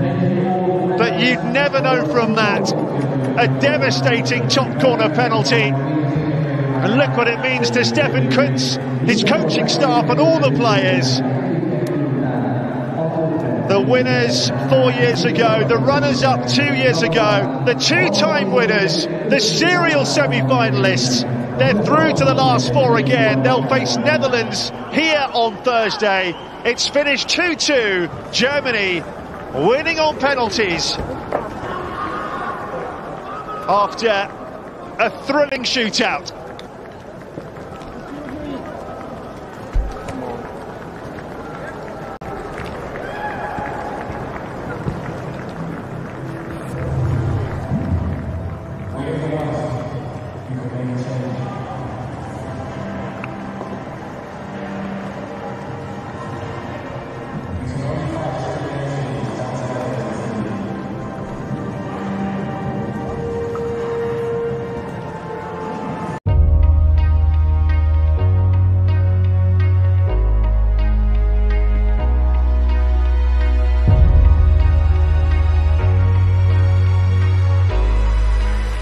but you'd never know from that. A devastating top corner penalty. And look what it means to Stefan Kuntz, his coaching staff and all the players. The winners 4 years ago, the runners-up 2 years ago, the two-time winners, the serial semi-finalists. They're through to the last four again. They'll face Netherlands here on Thursday. It's finished 2-2. Germany winning on penalties after a thrilling shootout.